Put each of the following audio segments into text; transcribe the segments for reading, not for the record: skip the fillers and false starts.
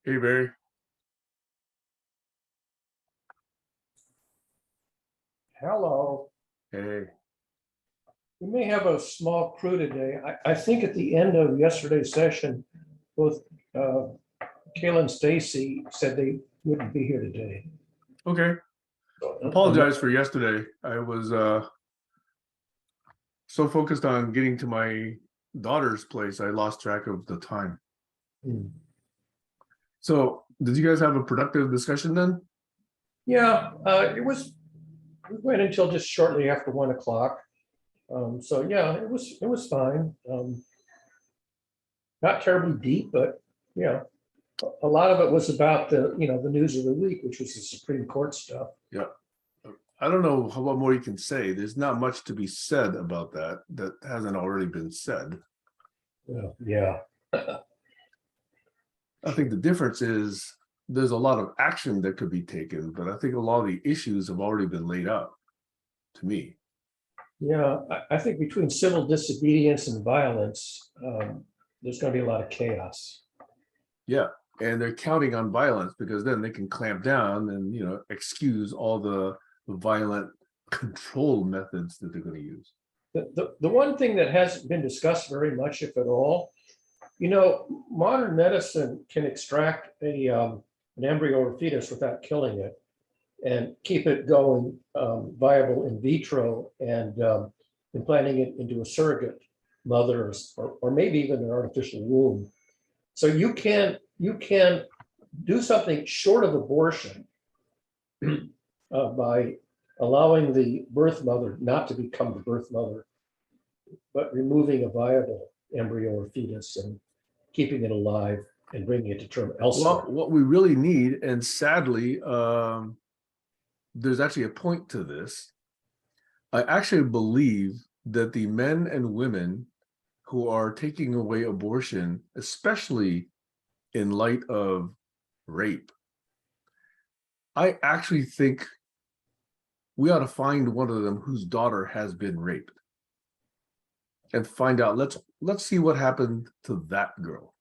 Hey, Barry. Hello. Hey. We may have a small crew today. I think at the end of yesterday's session, both Kayla and Stacy said they wouldn't be here today. Okay. Apologize for yesterday. I was so focused on getting to my daughter's place, I lost track of the time. Hmm. So, did you guys have a productive discussion then? Yeah, we went until just shortly after 1 o'clock. So yeah, it was fine. Not terribly deep, but yeah, a lot of it was about the news of the week, which was the Supreme Court stuff. Yeah. I don't know what more you can say. There's not much to be said about that hasn't already been said. Yeah. I think the difference is there's a lot of action that could be taken, but I think a lot of the issues have already been laid out to me. Yeah, I think between civil disobedience and violence, there's going to be a lot of chaos. Yeah, and they're counting on violence because then they can clamp down and excuse all the violent control methods that they're going to use. The one thing that hasn't been discussed very much, if at all, modern medicine can extract an embryo or fetus without killing it and keep it going viable in vitro and implanting it into a surrogate mother or maybe even an artificial womb. So you can do something short of abortion by allowing the birth mother not to become the birth mother, but removing a viable embryo or fetus and keeping it alive and bringing it to term elsewhere. Well, what we really need, and sadly, there's actually a point to this. I actually believe that the men and women who are taking away abortion, especially in light of rape, I actually think we ought to find one of them whose daughter has been raped and find out. Let's see what happened to that girl.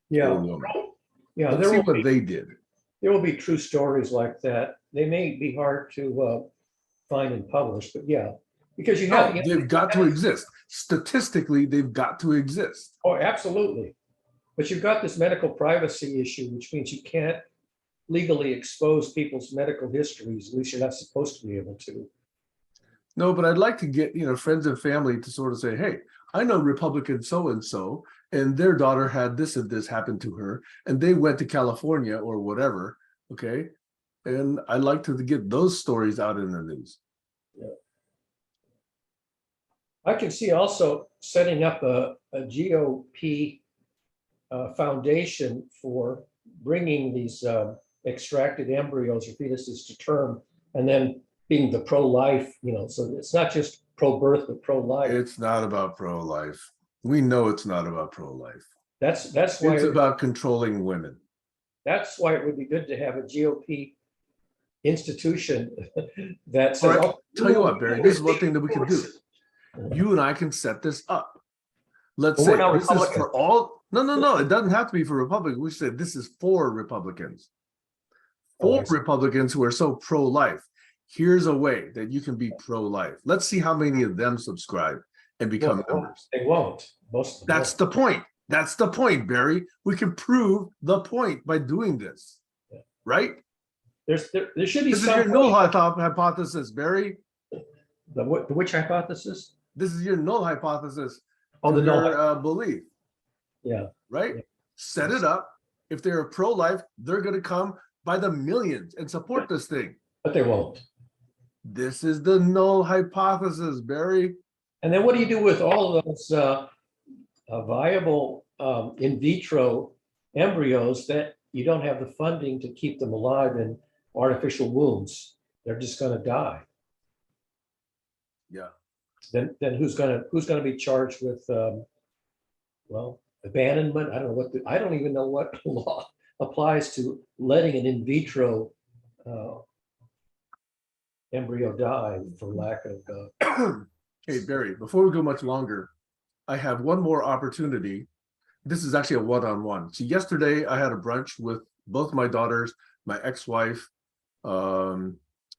Yeah, or woman. yeah. Let's see what they did. There will be true stories like that. They may be hard to find and publish, but yeah, because they've got to exist. Statistically, they've got to exist. Oh, absolutely. But you've got this medical privacy issue, which means you can't legally expose people's medical histories. At least you're not supposed to be able to. No, but I'd like to get friends and family to sort of say, hey, I know Republican so and their daughter had this and this happen to her, and they went to California or whatever. Okay. And I'd like to get those stories out in the news. Yeah. I can see also setting up a GOP foundation for bringing these extracted embryos or fetuses to term, and then being the pro-life, so it's not just pro-birth, but pro-life. It's not about pro-life. We know it's not about pro-life. That's why it's about controlling women. That's why it would be good to have a GOP institution that says, all right, tell you what, Barry, this is one thing that we can do. You and I can set this up. Let's say this is for all. No, it doesn't have to be for Republicans. We said this is for Republicans. For Republicans who are so pro-life. Here's a way that you can be pro-life. Let's see how many of them subscribe and become members. They won't. Most of them That's the point. That's the point, Barry. We can prove the point by doing this, right? There should be this is your null hypothesis, Barry. Which hypothesis? This is your null hypothesis. On the null belief. Yeah. Right? Yeah. Set it up. If they're pro-life, they're going to come by the millions and support this thing. But they won't. This is the null hypothesis, Barry. And then what do you do with all of those viable in vitro embryos that you don't have the funding to keep them alive in artificial wombs? They're just going to die. Yeah. Then who's going to be charged with abandonment? I don't even know what law applies to letting an in vitro embryo die for lack of. Hey, Barry, before we go much longer, I have one more opportunity this is actually a one-on-one. So yesterday I had a brunch with both my daughters, my ex-wife, and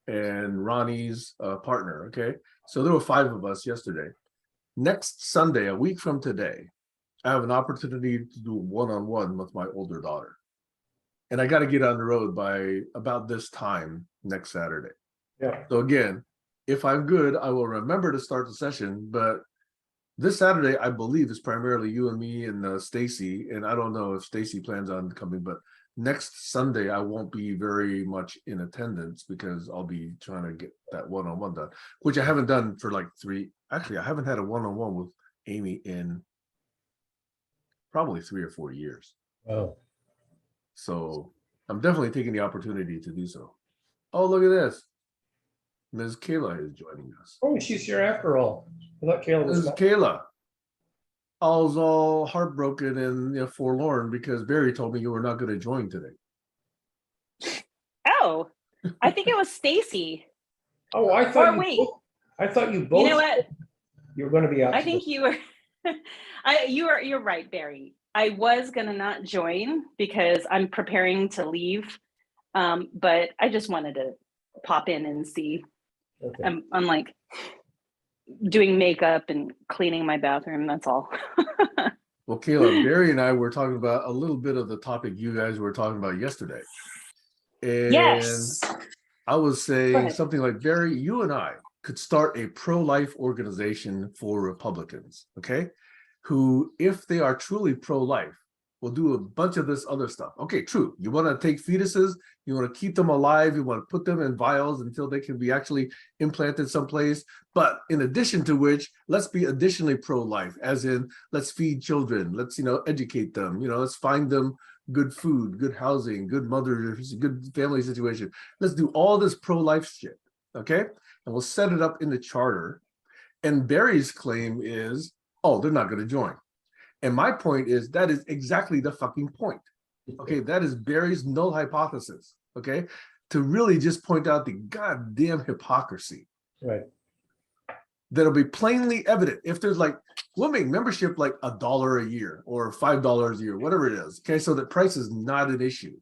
Ronnie's partner. Okay, so there were 5 of us yesterday. Next Sunday, a week from today, I have an opportunity to do one-on-one with my older daughter, and I got to get on the road by about this time next Saturday. Yeah. So again, if I'm good, I will remember to start the session. But this Saturday, I believe, is primarily you and me and Stacy. And I don't know if Stacy plans on coming, but next Sunday, I won't be very much in attendance because I'll be trying to get that one-on-one done, which I haven't done for like 3. Actually, I haven't had a one-on-one with Amy in probably 3 or 4 years. Oh, So I'm definitely taking the opportunity to do so. Oh, look at this. Ms. Kayla is joining us. oh, she's here after all. I thought Kayla was. Ms. Kayla, I was all heartbroken and forlorn because Barry told me you were not going to join today. Oh, I think it was Stacy. Oh, I thought Or wait. I thought you both. You know what? You were going to be out. I think you were. You're right, Barry. I was gonna not join because I'm preparing to leave, but I just wanted to pop in and see. Okay. I'm like doing makeup and cleaning my bathroom. That's all. Well, Kayla, Barry and I were talking about a little bit of the topic you guys were talking about yesterday. And Yes. I was Go saying ahead. something like, Barry, you and I could start a pro-life organization for Republicans, okay? Who, if they are truly pro-life, will do a bunch of this other stuff. Okay, true. You want to take fetuses, you want to keep them alive, you want to put them in vials until they can be actually implanted someplace. But in addition to which, let's be additionally pro-life, as in let's feed children, let's educate them, let's find them good food, good housing, good mothers, good family situation. Let's do all this pro-life shit, okay? And we'll set it up in the charter. And Barry's claim is, oh, they're not going to join. And my point is that is exactly the fucking point. Okay, that is Barry's null hypothesis. Okay, to really just point out the goddamn hypocrisy. Right. That'll be plainly evident if there's like, we'll make membership like $1 a year or $5 a year, whatever it is. Okay, so that price is not an issue.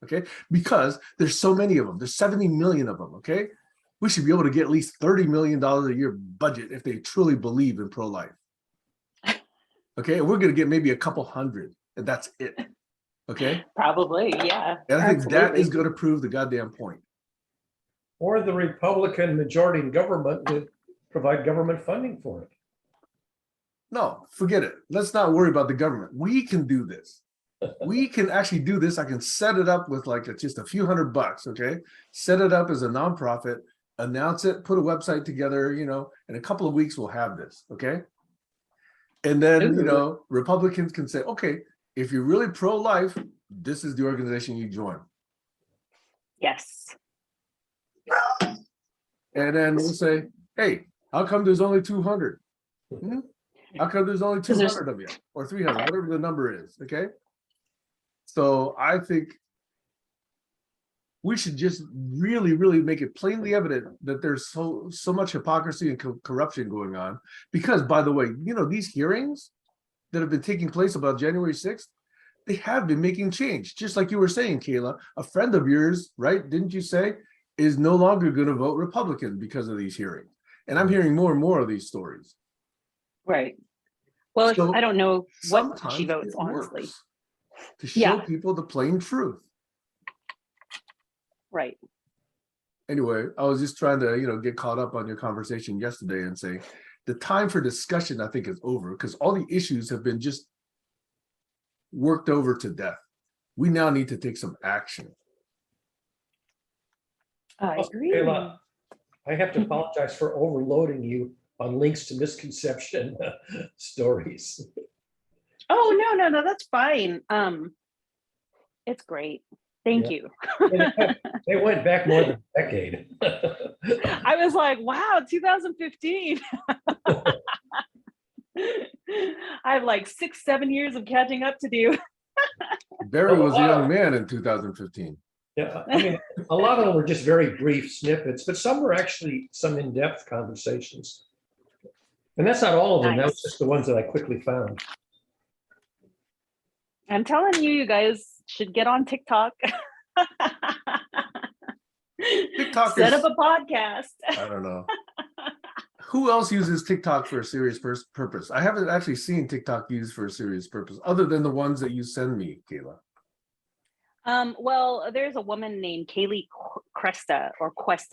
Okay, because there's so many of them. There's 70 million of them. Okay, we should be able to get at least $30 million a year budget if they truly believe in pro-life. Okay, we're going to get maybe a couple hundred, and that's it. Okay, Probably, yeah. and I think that Absolutely. is going to prove the goddamn point. Or the Republican majority in government would provide government funding for it. No, forget it. Let's not worry about the government. We can do this. We can actually do this. I can set it up with like just a few $100. Okay, set it up as a nonprofit, announce it, put a website together. In a couple of weeks we'll have this. Okay. And then, Republicans can say, okay, if you're really pro-life, this is the organization you join. Yes. And then we'll say, hey, how come there's only 200? How come there's only 200 of you or 300, whatever the number is, okay? So I think we should just really, really make it plainly evident that there's so much hypocrisy and corruption going on. Because, by the way, these hearings that have been taking place about January 6th, they have been making change. Just like you were saying, Kayla, a friend of yours, right, didn't you say, is no longer going to vote Republican because of these hearings. And I'm hearing more and more of these stories. Right. Well, So I don't know what sometimes she votes, it honestly. works to show people the plain truth. Right. Anyway, I was just trying to, get caught up on your conversation yesterday and say the time for discussion, I think, is over because all the issues have been just worked over to death. We now need to take some action. I agree. Kayla, I have to apologize for overloading you on links to misconception stories. Oh, no, that's fine. It's great. Thank you. They went back more than a decade. I was like, wow, 2015. I have like 6-7 years of catching up to do. Barry was a young man in 2015. Yeah, I mean, a lot of them were just very brief snippets, but some were actually some in-depth conversations. And that's not all of them. That was just the ones that I quickly found. I'm telling you, you guys should get on TikTok. TikTok Set is, up a podcast. I don't know. Who else uses TikTok for a serious purpose? I haven't actually seen TikTok used for a serious purpose other than the ones that you send me, Kayla. Well, there's a woman named Kaylee Cuesta.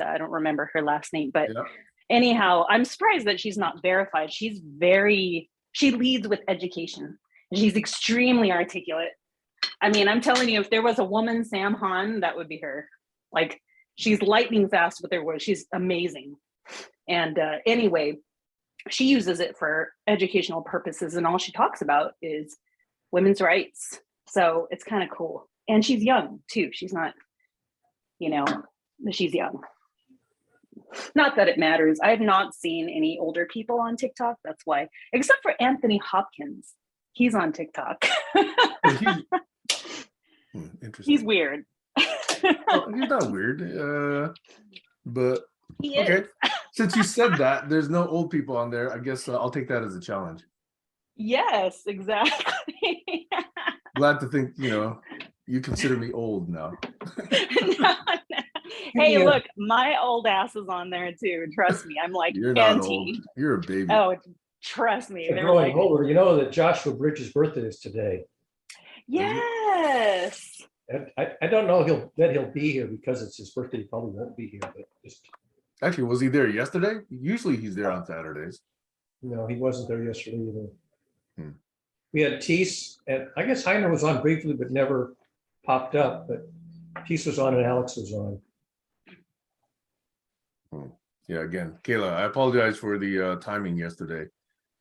I don't remember her last name, but Yeah. anyhow, I'm surprised that she's not verified. She leads with education. She's extremely articulate. I mean, I'm telling you, if there was a woman, Sam Han, that would be her. Like, she's lightning fast with her words. She's amazing. And anyway, she uses it for educational purposes, and all she talks about is women's rights. So it's kind of cool. And she's young too. She's not, she's young. Not that it matters. I have not seen any older people on TikTok. That's why, except for Anthony Hopkins. He's on TikTok. Interesting. He's weird. Well, he's not weird, but He okay. is. Since you said that, there's no old people on there. I guess I'll take that as a challenge. Yes, exactly. Glad to think, you consider me old now. No. Hey, look, my old ass is on there too. Trust me, I'm like You're not auntie. old. You're a baby. Oh, trust me. They're Growing like, older, you know that Joshua Bridges' birthday is today. yes. And I don't know that he'll be here because it's his birthday. He probably won't be here, but just Actually, was he there yesterday? Usually he's there on Saturdays. no, he wasn't there yesterday either. Hmm. We had Teese, and I guess Heiner was on briefly, but never popped up. But Teese was on and Alex was on. Yeah, again, Kayla, I apologize for the timing yesterday.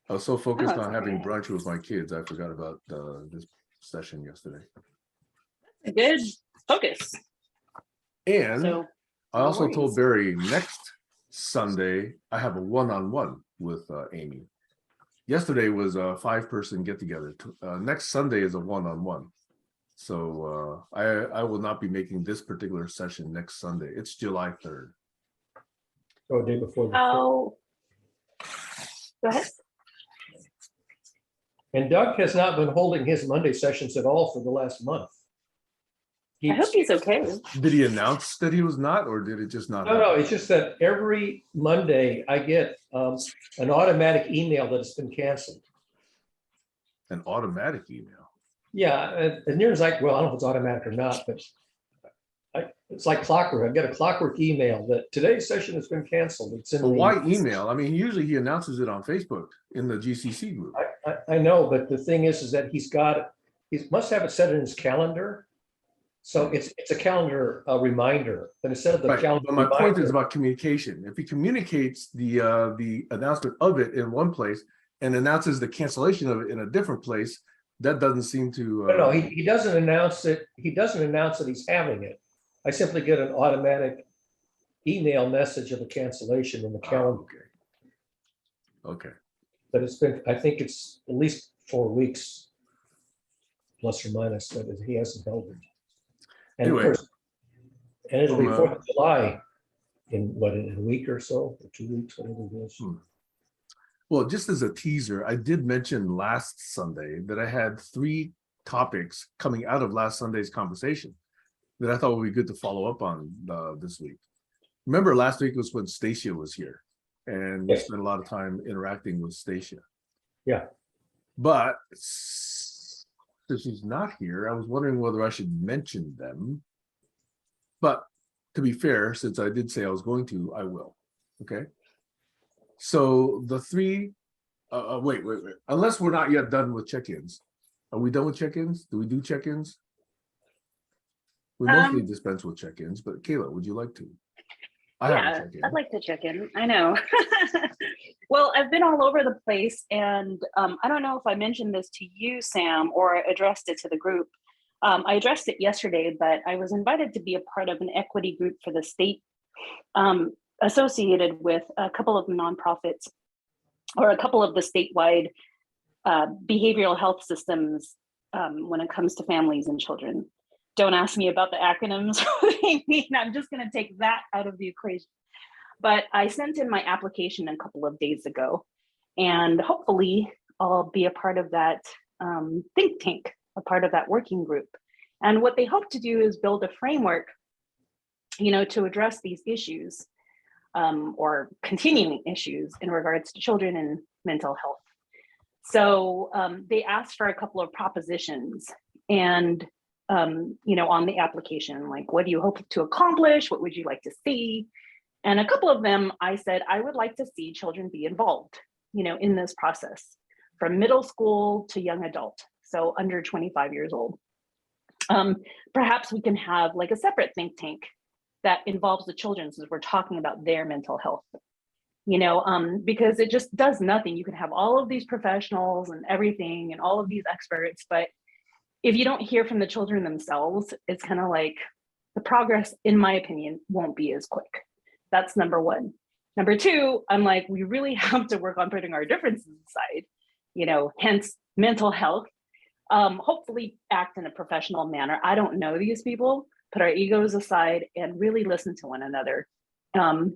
I was so focused it's on having okay. brunch with my kids, I forgot about this session yesterday. A good focus. And So I also worries. told Barry next Sunday I have a one-on-one with Amy. Yesterday was a 5-person get-together. Next Sunday is a one-on-one. So I will not be making this particular session next Sunday. It's July 3rd. Oh, day before. Oh, go ahead. And Doug has not been holding his Monday sessions at all for the last month. I hope he's okay. Did he announce that he was not, or did it just not No, it's just that every Monday I get an automatic email that it's been canceled. An automatic email? Yeah, and near like, well, I don't know if it's automatic or not, but it's like clockwork. I get a clockwork email that today's session has been canceled. It's in But why email? I mean, usually he announces it on Facebook in the GCC group. I know, but the thing is that he must have it set in his calendar. So it's a calendar reminder, but instead of the Right, calendar. but my point reminder, is about communication. If he communicates the announcement of it in one place and announces the cancellation of it in a different place, that doesn't seem to. No, he doesn't announce it. He doesn't announce that he's having it. I simply get an automatic email message of a cancellation in the calendar. Okay. But it's been, I think it's at least 4 weeks, plus or minus, that he hasn't held it. And Anyway, of course, and it'll be from, 4th of July in a week or so, or 2 weeks, whatever it is. Well, just as a teaser, I did mention last Sunday that I had 3 topics coming out of last Sunday's conversation that I thought would be good to follow up on this week. Remember, last week was when Stacia was here, and we spent a lot of time interacting with Stacia. Yeah. But since she's not here, I was wondering whether I should mention them. But to be fair, since I did say I was going to, I will. Okay. So the 3, wait. Unless we're not yet done with check-ins. Are we done with check-ins? Do we do check-ins? We mostly dispense with check-ins, but Kayla, would you like to? Yeah, I'd like to check in. I know. Well, I've been all over the place, and I don't know if I mentioned this to you, Sam, or addressed it to the group. I addressed it yesterday, but I was invited to be a part of an equity group for the state, associated with a couple of nonprofits or a couple of the statewide behavioral health systems when it comes to families and children. Don't ask me about the acronyms. I'm just going to take that out of the equation. But I sent in my application a couple of days ago, and hopefully I'll be a part of that think tank a part of that working group. And what they hope to do is build a framework, to address these issues, or continuing issues in regards to children and mental health. So they asked for a couple of propositions, and on the application, like, what do you hope to accomplish? What would you like to see? And a couple of them, I said, I would like to see children be involved, in this process, from middle school to young adult, so under 25 years old. Perhaps we can have like a separate think tank that involves the children, since we're talking about their mental health, because it just does nothing. You can have all of these professionals and everything and all of these experts, but if you don't hear from the children themselves, it's kind of like the progress, in my opinion, won't be as quick. That's number one. Number two, I'm like, we really have to work on putting our differences aside, hence mental health. Hopefully act in a professional manner. I don't know these people, put our egos aside and really listen to one another. And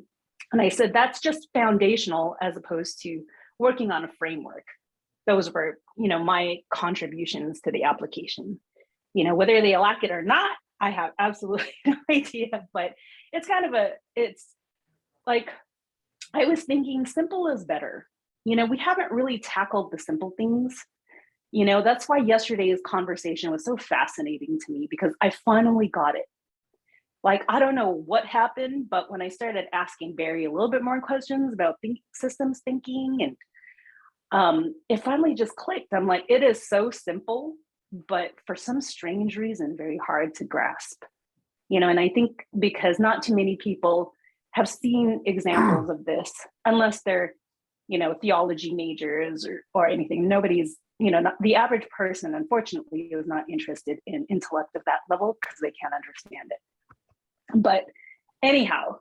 I said, that's just foundational as opposed to working on a framework. Those were, my contributions to the application. Whether they like it or not, I have absolutely no idea, but it's it's like, I was thinking simple is better. We haven't really tackled the simple things. That's why yesterday's conversation was so fascinating to me, because I finally got it. Like, I don't know what happened, but when I started asking Barry a little bit more questions about systems thinking, and it finally just clicked. I'm like, it is so simple, but for some strange reason, very hard to grasp. And I think because not too many people have seen examples of this, unless they're, theology majors or anything. Nobody's, not, the average person, unfortunately, is not interested in intellect of that level because they can't understand it. But anyhow,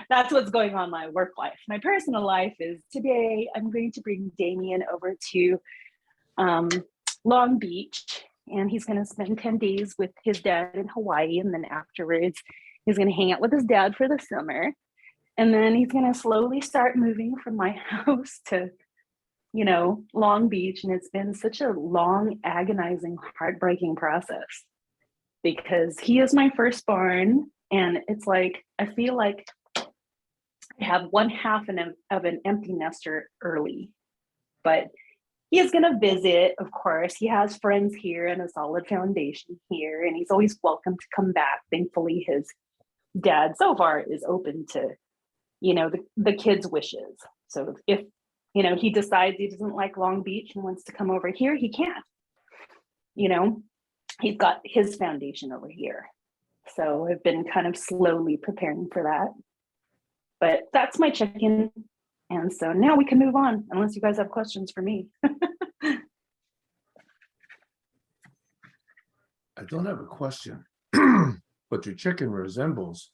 that's what's going on in my work life. My personal life is, today I'm going to bring Damien over to Long Beach, and he's going to spend 10 days with his dad in Hawaii. And then afterwards, he's going to hang out with his dad for the summer. And then he's going to slowly start moving from my house to, Long Beach. And it's been such a long, agonizing, heartbreaking process, because he is my firstborn. And it's like, I feel like I have one half of an empty nester early, but he is going to visit. Of course, he has friends here and a solid foundation here, and he's always welcome to come back. Thankfully, his dad so far is open to, the kids' wishes. So if, he decides he doesn't like Long Beach and wants to come over here, he can. He's got his foundation over here. So I've been kind of slowly preparing for that. But that's my check-in. And so now we can move on, unless you guys have questions for me. I don't have a question, but your chicken resembles,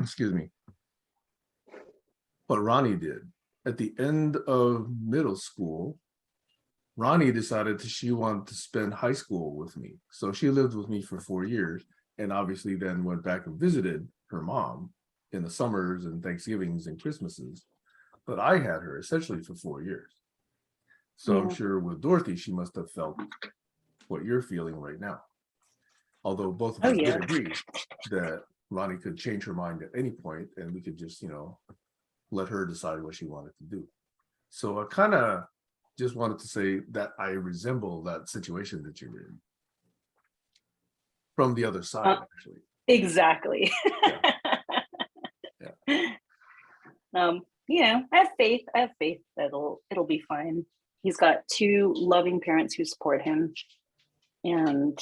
excuse me, what Ronnie did. At the end of middle school, Ronnie decided she wanted to spend high school with me. So she lived with me for 4 years, and obviously then went back and visited her mom in the summers and Thanksgivings and Christmases. But I had her essentially for 4 years. So I'm sure with Dorothy, she must have felt what you're feeling right now. Although both of us did agree that Ronnie could change her mind at any point, and we could just, let her decide what she wanted to do. So I kind of just wanted to say that I resemble that situation that you're in. From the other side, actually. Exactly. Yeah. I have faith. That it'll be fine. He's got 2 loving parents who support him, and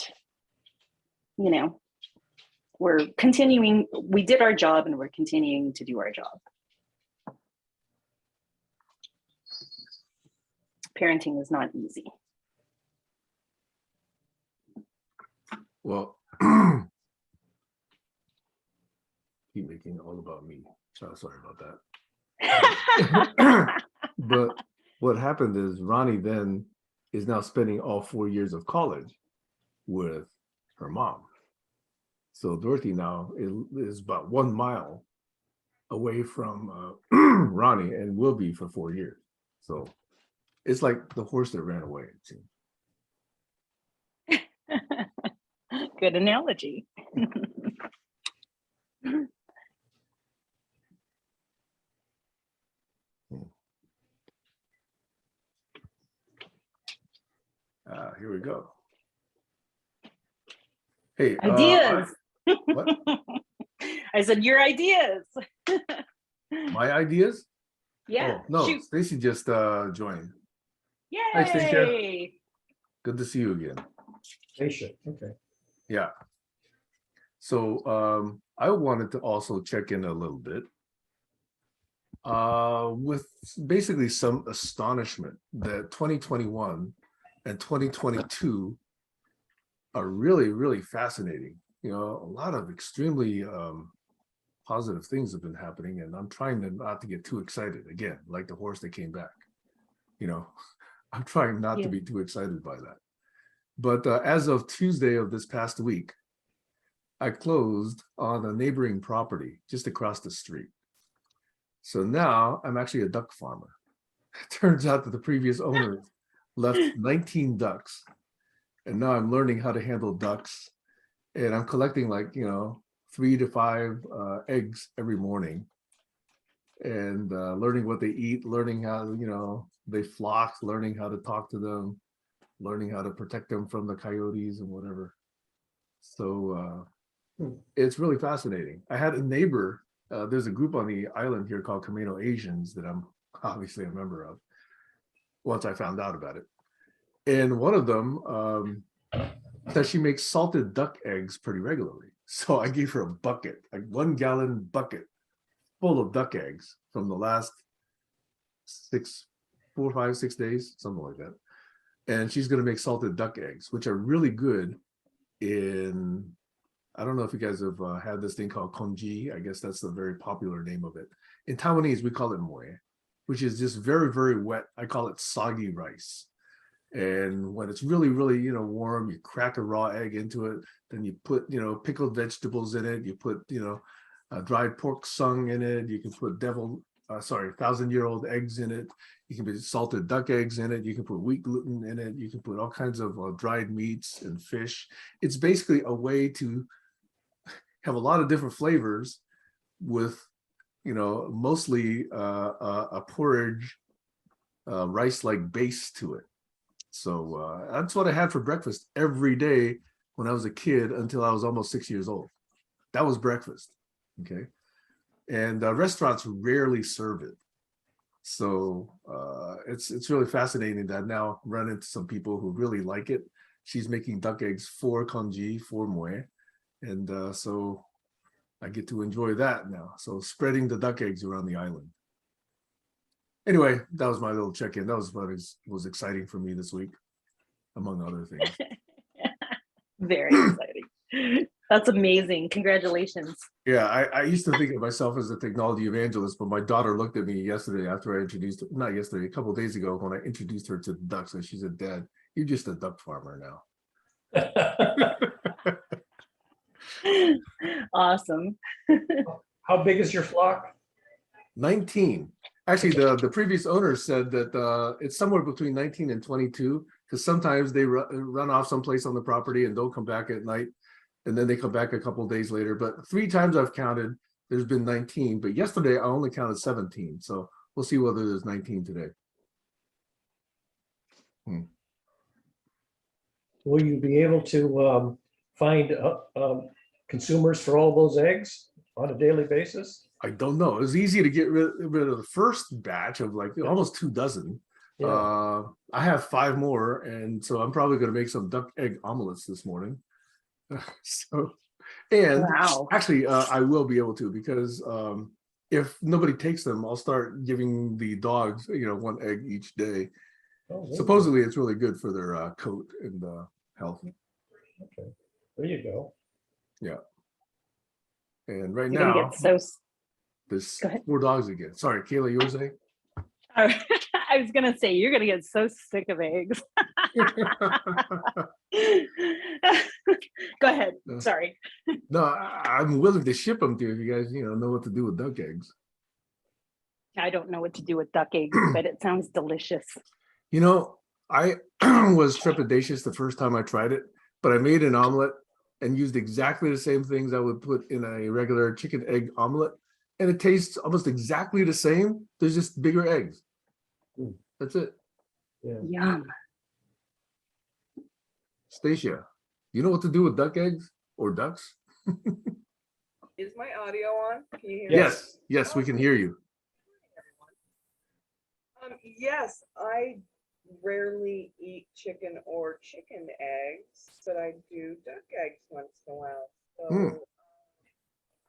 we're continuing. We did our job, and we're continuing to do our job. Parenting is not easy. Well, keep making it all about me. Oh, sorry about that. But what happened is Ronnie then is now spending all 4 years of college with her mom. So Dorothy now is about 1 mile away from Ronnie, and will be for 4 years. So it's like the horse that ran away, it seems. Good analogy. Here we go. Hey, Ideas. what? I said your ideas. My ideas? Yeah. Oh, no, Shoot. Stacy just joined. Yay. Hi, Stacia. Good to see you again. Patient, okay. Yeah. So I wanted to also check in a little bit with basically some astonishment that 2021 and 2022 are really, really fascinating. You know, a lot of extremely positive things have been happening, and I'm trying to not to get too excited again, like the horse that came back. You know, I'm trying not to be too excited by that. But as of Tuesday of this past week, I closed on a neighboring property just across the street. So now I'm actually a duck farmer. It turns out that the previous owner left 19 ducks, and now I'm learning how to handle ducks, and I'm collecting, like, 3 to 5 eggs every morning, and learning what they eat, learning how, they flock, learning how to talk to them, learning how to protect them from the coyotes and whatever. So it's really fascinating. I had a neighbor, there's a group on the island here called Camino Asians that I'm obviously a member of, once I found out about it. And one of them said she makes salted duck eggs pretty regularly. So I gave her a bucket, like 1 gallon bucket full of duck eggs from the last 4, 5, 6 days, something like that. And she's going to make salted duck eggs, which are really good in, I don't know if you guys have had this thing called congee. I guess that's the very popular name of it. In Taiwanese, we call it moe, which is just very, very wet. I call it soggy rice. And when it's really, really, warm, you crack a raw egg into it. Then you put, pickled vegetables in it. You put, dried pork sung in it. You can put 1,000-year-old eggs in it. You can put salted duck eggs in it. You can put wheat gluten in it. You can put all kinds of dried meats and fish. It's basically a way to have a lot of different flavors with, mostly a porridge, rice-like base to it. So that's what I had for breakfast every day when I was a kid until I was almost 6 years old. That was breakfast, okay? And restaurants rarely serve it. So it's really fascinating that I now run into some people who really like it. She's making duck eggs for congee, for moe. And so I get to enjoy that now. So spreading the duck eggs around the island. Anyway, that was my little check-in. That was what was exciting for me this week, among other things. Very exciting. That's amazing. Congratulations. Yeah, I used to think of myself as a technology evangelist, but my daughter looked at me yesterday after I introduced her, not yesterday, a couple of days ago when I introduced her to the ducks, and she said, "Dad, you're just a duck farmer now." Awesome. How big is your flock? 19. Actually, the previous owner said that it's somewhere between 19 and 22, because sometimes they run off someplace on the property and don't come back at night, and then they come back a couple of days later. But 3 times I've counted, there's been 19. But yesterday I only counted 17. So we'll see whether there's 19 today. Will you be able to find consumers for all those eggs on a daily basis? I don't know. It was easy to get rid of the first batch of like almost 2 dozen. Yeah. I have 5 more, and so I'm probably going to make some duck egg omelets this morning. So, and Wow. actually, I will be able to, because if nobody takes them, I'll start giving the dogs, 1 egg each day. Oh, Supposedly, it's really good for their coat and health. okay. There you go. Yeah. And right You're gonna now, get so. there's Go ahead. 4 dogs again. Sorry, Kayla, you were saying? I was gonna say you're gonna get so sick of eggs. Go ahead. Sorry. No, I'm willing to ship them to you if you guys, know what to do with duck eggs. I don't know what to do with duck eggs, but it sounds delicious. I was trepidatious the first time I tried it, but I made an omelet and used exactly the same things I would put in a regular chicken egg omelet. And it tastes almost exactly the same. There's just bigger eggs. Mm. That's it. Yeah. Yum. Stacia, you know what to do with duck eggs or ducks? Is my audio on? Can you hear Yes, yes, we can hear you. me? Yes, I rarely eat chicken or chicken eggs, but I do duck eggs once in a while. So, Hmm.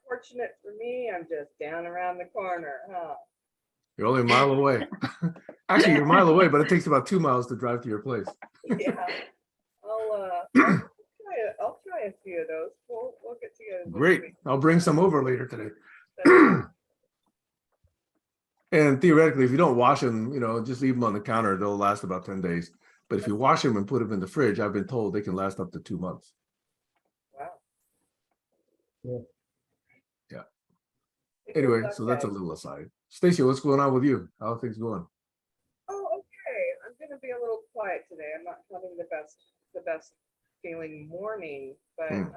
fortunate for me, I'm just down around the corner, huh? You're only a mile away. Actually, you're a mile away, but it takes about 2 miles to drive to your place. Yeah. I'll try a few of those. We'll get together this Great. week. I'll bring some over later today. So, And theoretically, if you don't wash them, just leave them on the counter, they'll last about 10 days. But if you wash them and put them in the fridge, I've been told they can last up to 2 months. wow. Yeah. Good Anyway, duck so that's a eggs. little aside. Stacia, what's going on with you? How are things going? Oh, okay. I'm gonna be a little quiet today. I'm not having the best feeling morning, but Mm.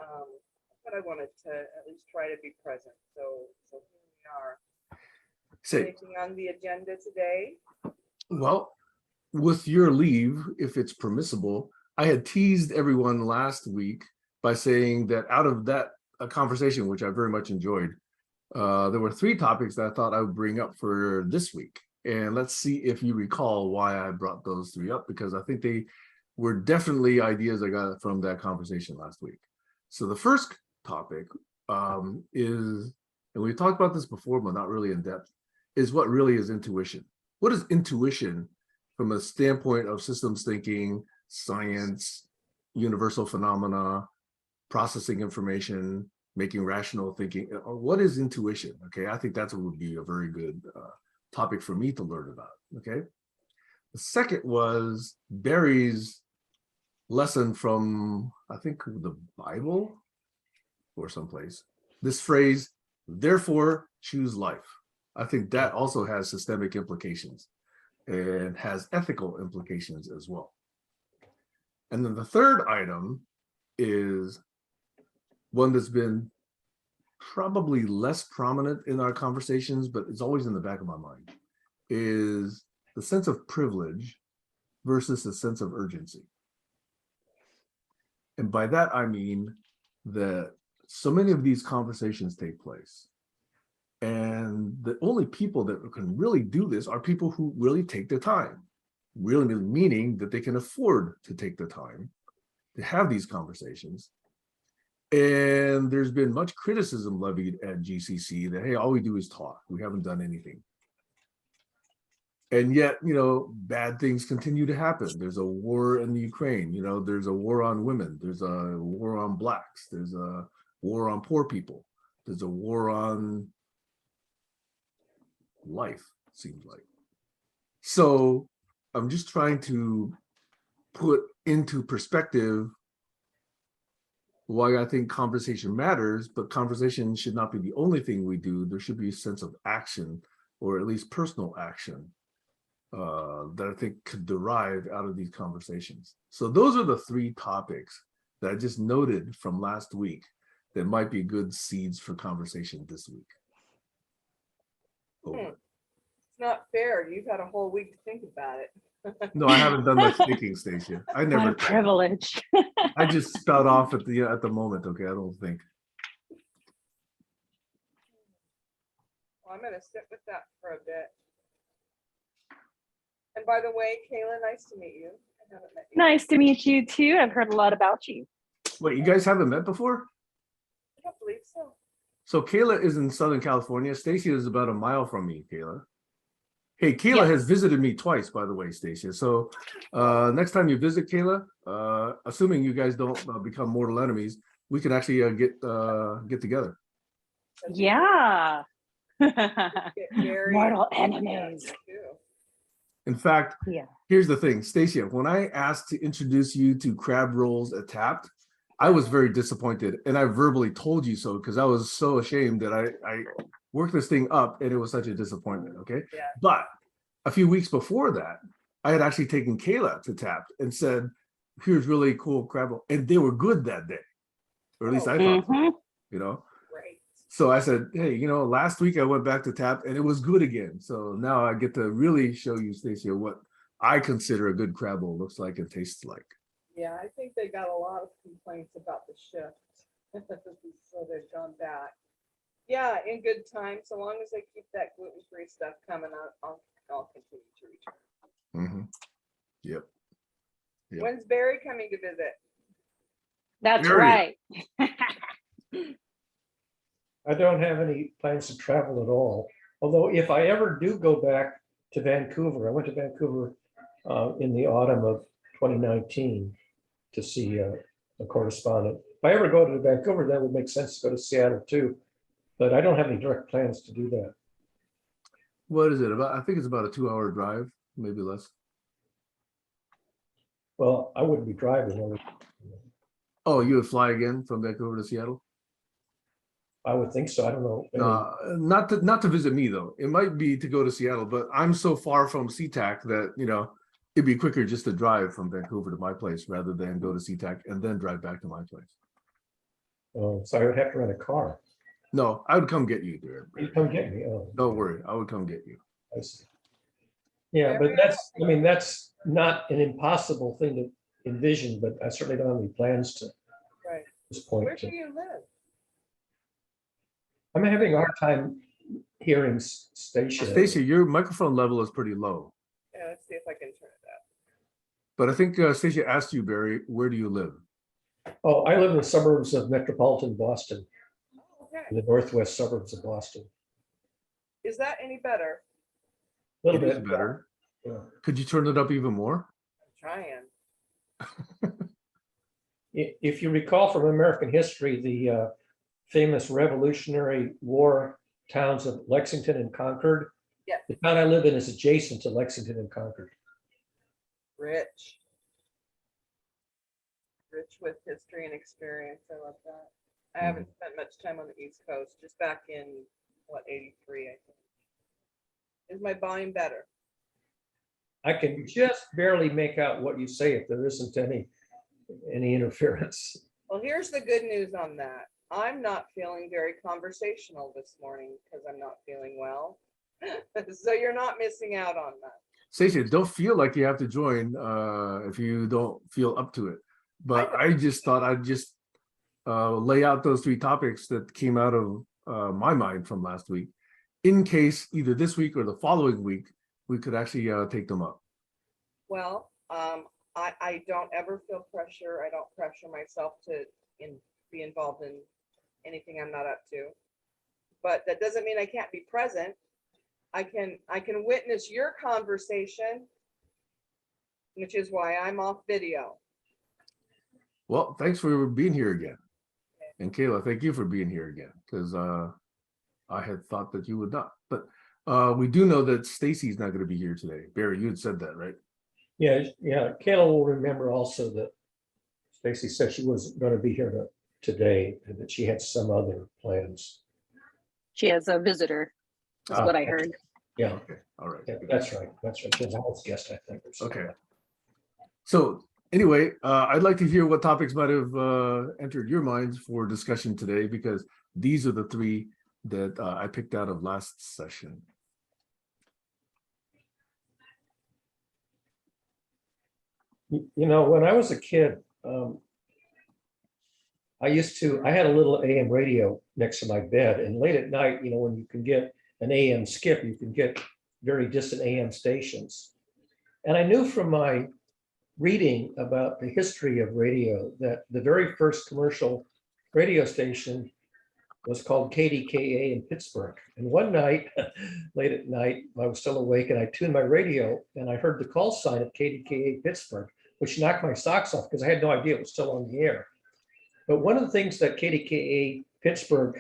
but I wanted to at least try to be present. So here we are. Say, Anything on the agenda today? well, with your leave, if it's permissible, I had teased everyone last week by saying that out of that a conversation, which I very much enjoyed, there were 3 topics that I thought I would bring up for this week. And let's see if you recall why I brought those 3 up, because I think they were definitely ideas I got from that conversation last week. So the first topic is, and we talked about this before, but not really in depth, is what really is intuition. What is intuition from a standpoint of systems thinking, science, universal phenomena, processing information, making rational thinking? What is intuition? Okay, I think that would be a very good topic for me to learn about. Okay. The second was Barry's lesson from, I think, the Bible or someplace. This phrase, therefore choose life. I think that also has systemic implications and has ethical implications as well. And then the third item is one that's been probably less prominent in our conversations, but it's always in the back of my mind, is the sense of privilege versus the sense of urgency. And by that, I mean that so many of these conversations take place. And the only people that can really do this are people who really take the time, really meaning that they can afford to take the time to have these conversations. And there's been much criticism levied at GCC that, hey, all we do is talk. We haven't done anything. And yet, bad things continue to happen. There's a war in the Ukraine. There's a war on women. There's a war on Blacks. There's a war on poor people. There's a war on life, seems like. So I'm just trying to put into perspective why I think conversation matters, but conversation should not be the only thing we do. There should be a sense of action, or at least personal action, that I think could derive out of these conversations. So those are the 3 topics that I just noted from last week that might be good seeds for conversation this week. Over. It's not fair. You've had a whole week to think about it. No, I haven't done much thinking, Stacia. I What never a privilege. I just spout off at the moment, okay? I don't think. Well, I'm gonna sit with that for a bit. And by the way, Kayla, nice to meet you. I haven't met you. Nice to meet you too. I've heard a lot about you. Wait, you guys haven't met before? I don't believe so. So Kayla is in Southern California. Stacia is about a mile from me, Kayla. Hey, Kayla has Yes. visited me twice, by the way, Stacia. So next time you visit Kayla, assuming you guys don't become mortal enemies, we can actually get together. That'd be Yeah. great. Get Gary Mortal and- enemies. too. In fact, Yeah. here's the thing, Stacia, when I asked to introduce you to crab rolls at Tapped, I was very disappointed, and I verbally told you so because I was so ashamed that I worked this thing up and it was such a disappointment, okay? Yeah. But a few weeks before that, I had actually taken Kayla to Tapped and said, here's really cool crab roll, and they were good that day. or at least Oh. I thought so, Mhm. you know. Right. So I said, hey, last week I went back to tap and it was good again. So now I get to really show you, Stacia, what I consider a good crab bowl looks like and tastes like. Yeah, I think they got a lot of complaints about the shift. So they've gone back. Yeah, in good time. So long as they keep that gluten-free stuff coming out, I'll continue to return. Yep. Yep. When's Barry coming to visit? That's Very- right. I don't have any plans to travel at all. Although if I ever do go back to Vancouver, I went to Vancouver in the autumn of 2019 to see a correspondent. If I ever go to Vancouver, that would make sense to go to Seattle too. But I don't have any direct plans to do that. What is it about? I think it's about a 2-hour drive, maybe less. Well, I wouldn't be driving. Oh, you would fly again from Vancouver to Seattle? I would think so. I don't know. Not to visit me though. It might be to go to Seattle, but I'm so far from SeaTac that it'd be quicker just to drive from Vancouver to my place rather than go to SeaTac and then drive back to my place. So I would have to rent a car. No, I would come get you there. You come get me. Oh, Don't worry, I would come get you. I see. Yeah, but that's not an impossible thing to envision, but I certainly don't have any plans to Right. at this point. Where do you live? I'm having a hard time hearing Stacia. Stacia, your microphone level is pretty low. Yeah, let's see if I can turn it up. But I think Stacia asked you, Barry, where do you live? Oh, I live in the suburbs of metropolitan Boston, Okay. in the northwest suburbs of Boston. Is that any better? A little It is bit better. Yeah. Could you turn it up even more? I'm trying. If you recall from American history, the famous Revolutionary War towns of Lexington and Concord. Yeah. The town I live in is adjacent to Lexington and Concord. Rich. Rich with history and experience. I love that. I haven't spent much time on the East Coast, just back in, 83, I think. Is my volume better? I can just barely make out what you say if there isn't any interference. Well, here's the good news on that. I'm not feeling very conversational this morning because I'm not feeling well. So you're not missing out on that. Stacia, don't feel like you have to join if you don't feel up to it. But I just thought I'd just lay out those 3 topics that came out of my mind from last week, in case either this week or the following week, we could actually take them up. Well, I don't ever feel pressure. I don't pressure myself to be involved in anything I'm not up to. But that doesn't mean I can't be present. I can witness your conversation, which is why I'm off video. Well, thanks for being here again. And Kayla, thank you for being here again, because I had thought that you would not. But we do know that Stacy's not going to be here today. Barry, you had said that, right? Yeah. Kayla will remember also that Stacy said she was going to be here today and that she had some other plans. She has a visitor, is what I heard. Yeah, Okay. All right. yeah, that's right. She has a house guest, I think. Or something. Okay. So anyway, I'd like to hear what topics might have entered your minds for discussion today, because these are the 3 that I picked out of last session. When I was a kid, I had a little AM radio next to my bed, and late at night, when you can get an AM skip, you can get very distant AM stations. And I knew from my reading about the history of radio that the very first commercial radio station was called KDKA in Pittsburgh. And one night, late at night, I was still awake and I tuned my radio and I heard the call sign of KDKA Pittsburgh, which knocked my socks off because I had no idea it was still on the air. But one of the things that KDKA Pittsburgh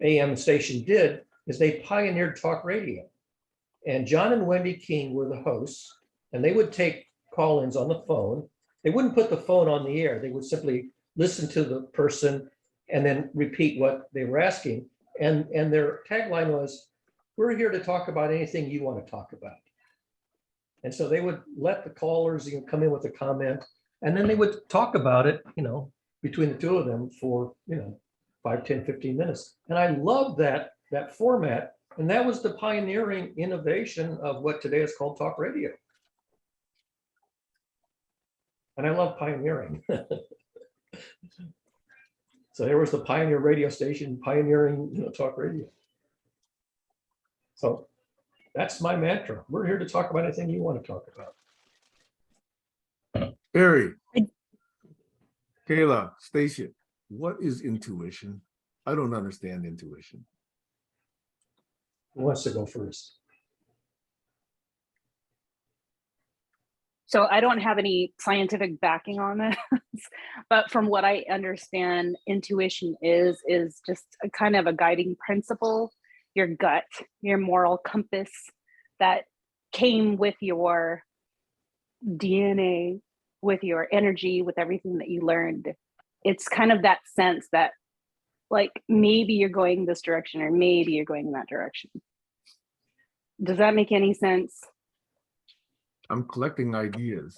AM station did is they pioneered talk radio. And John and Wendy King were the hosts, and they would take call-ins on the phone. They wouldn't put the phone on the air. They would simply listen to the person and then repeat what they were asking. And their tagline was, "We're here to talk about anything you want to talk about." And so they would let the callers come in with a comment, and then they would talk about it, between the two of them for, 5, 10, 15 minutes. And I love that format. And that was the pioneering innovation of what today is called talk radio. And I love pioneering. So there was the pioneer radio station pioneering, talk radio. So that's my mantra. We're here to talk about anything you want to talk about. Barry, Kayla, Stacia, what is intuition? I don't understand intuition. Who wants to go first? So I don't have any scientific backing on this, but from what I understand, intuition is just a kind of a guiding principle, your gut, your moral compass that came with your DNA, with your energy, with everything that you learned. It's kind of that sense that like maybe you're going this direction or maybe you're going in that direction. Does that make any sense? I'm collecting ideas.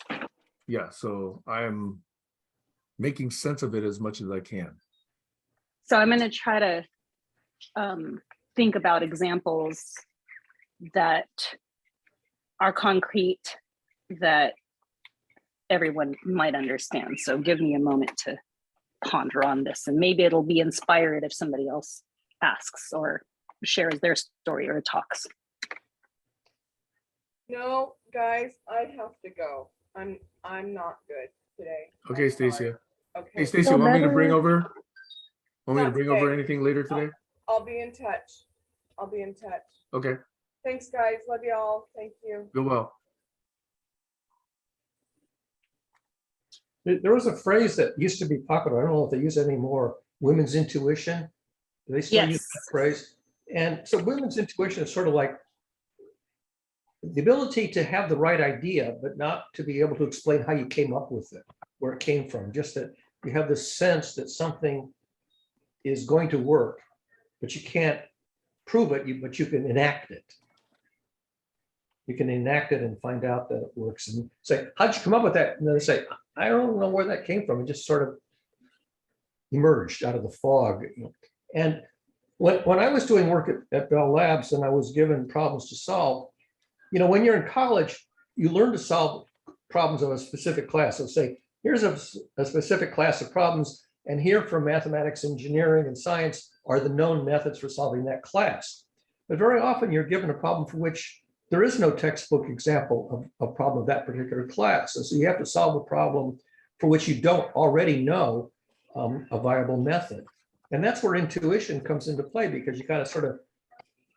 Yeah, so I'm making sense of it as much as I can. So I'm going to try to think about examples that are concrete that everyone might understand. So give me a moment to ponder on this, and maybe it'll be inspired if somebody else asks or shares their story or talks. No, guys, I have to go. I'm not good today. Okay, I'm sorry. Stacia. Hey, Okay, Stacia, Feel want me to better? bring over? Want me to Not bring over today. anything later today? I'll be in touch. I'll be in touch. Okay, Thanks, guys. Love y'all. Thank you. go well. There was a phrase that used to be popular. I don't know if they use it anymore. Women's intuition. Do they still use Yes. that phrase? And so women's intuition is sort of like the ability to have the right idea, but not to be able to explain how you came up with it, where it came from. Just that you have this sense that something is going to work, but you can't prove it, but you can enact it. You can enact it and find out that it works and say, how'd you come up with that? And then they say, I don't know where that came from. It just sort of emerged out of the fog. And when I was doing work at Bell Labs and I was given problems to solve, when you're in college, you learn to solve problems of a specific class. So say, here's a specific class of problems, and here for mathematics, engineering, and science are the known methods for solving that class. But very often you're given a problem for which there is no textbook example of a problem of that particular class. And so you have to solve a problem for which you don't already know a viable method. And that's where intuition comes into play, because you kind of sort of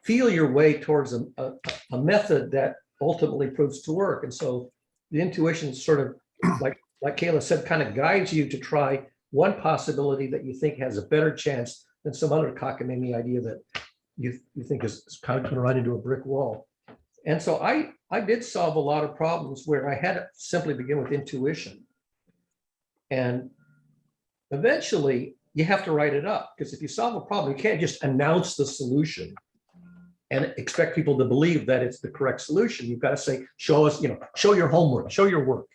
feel your way towards a method that ultimately proves to work. And so the intuition sort of, like Kayla said, kind of guides you to try one possibility that you think has a better chance than some other cockamamie idea that you think is kind of going to run into a brick wall. And so I did solve a lot of problems where I had to simply begin with intuition. And eventually you have to write it up, because if you solve a problem, you can't just announce the solution and expect people to believe that it's the correct solution. You've got to say, show us, show your homework, show your work.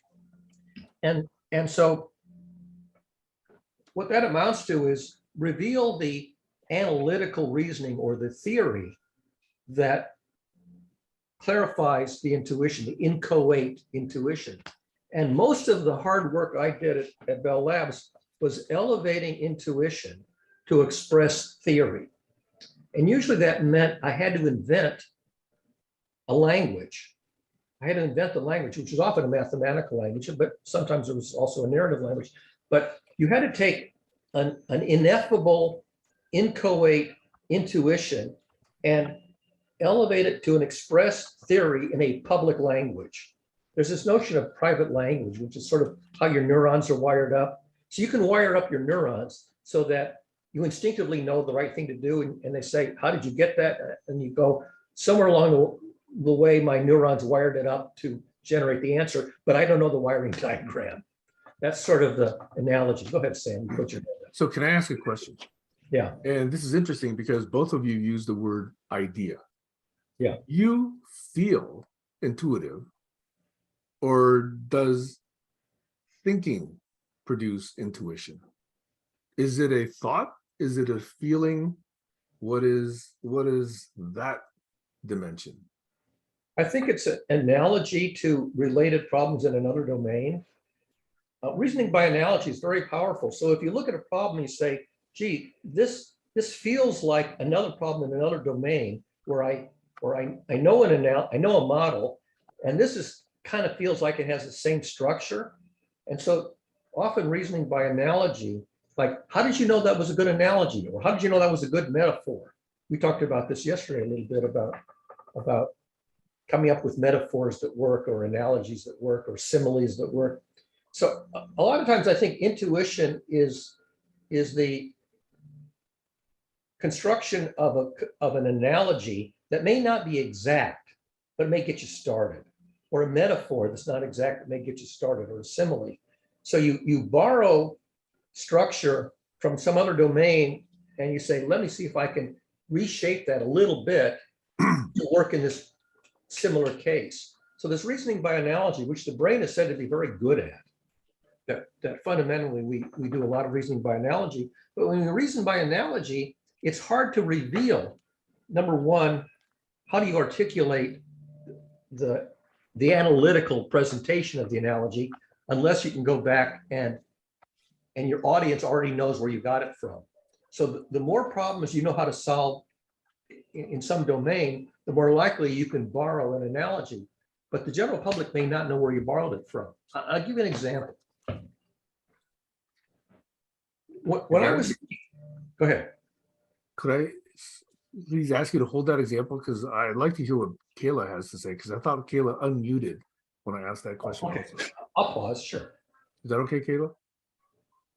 And so what that amounts to is reveal the analytical reasoning or the theory that clarifies the intuition, the inchoate intuition. And most of the hard work I did at Bell Labs was elevating intuition to express theory. And usually that meant I had to invent a language. I had to invent the language, which is often a mathematical language, but sometimes it was also a narrative language. But you had to take an ineffable, inchoate intuition and elevate it to an express theory in a public language. There's this notion of private language, which is sort of how your neurons are wired up. So you can wire up your neurons so that you instinctively know the right thing to do. And they say, how did you get that? And you go, somewhere along the way, my neurons wired it up to generate the answer, but I don't know the wiring diagram. That's sort of the analogy. Go ahead, Sam. You put your hand up. So can I ask a question? Yeah. And this is interesting because both of you use the word idea. Yeah. You feel intuitive, or does thinking produce intuition? Is it a thought? Is it a feeling? What is that dimension? I think it's an analogy to related problems in another domain. Reasoning by analogy is very powerful. So if you look at a problem, you say, gee, this feels like another problem in another domain where I know I know a model, and this is kind of feels like it has the same structure. And so often reasoning by analogy, like, how did you know that was a good analogy? Or how did you know that was a good metaphor? We talked about this yesterday a little bit about coming up with metaphors that work, or analogies that work, or similes that work. So a lot of times I think intuition is the construction of an analogy that may not be exact, but may get you started, or a metaphor that's not exact that may get you started, or a simile. So you borrow structure from some other domain, and you say, let me see if I can reshape that a little bit to work in this similar case. So this reasoning by analogy, which the brain is said to be very good at, that fundamentally we do a lot of reasoning by analogy, but when you reason by analogy, it's hard to reveal, number one, how do you articulate the analytical presentation of the analogy, unless you can go back and your audience already knows where you got it from. So the more problems you know how to solve in some domain, the more likely you can borrow an analogy. But the general public may not know where you borrowed it from. I'll give you an example. When I was, go ahead. Could I please ask you to hold that example? Because I'd like to hear what Kayla has to say, because I thought Kayla unmuted when I asked that question. Okay, I'll pause, sure. Is that okay, Kayla?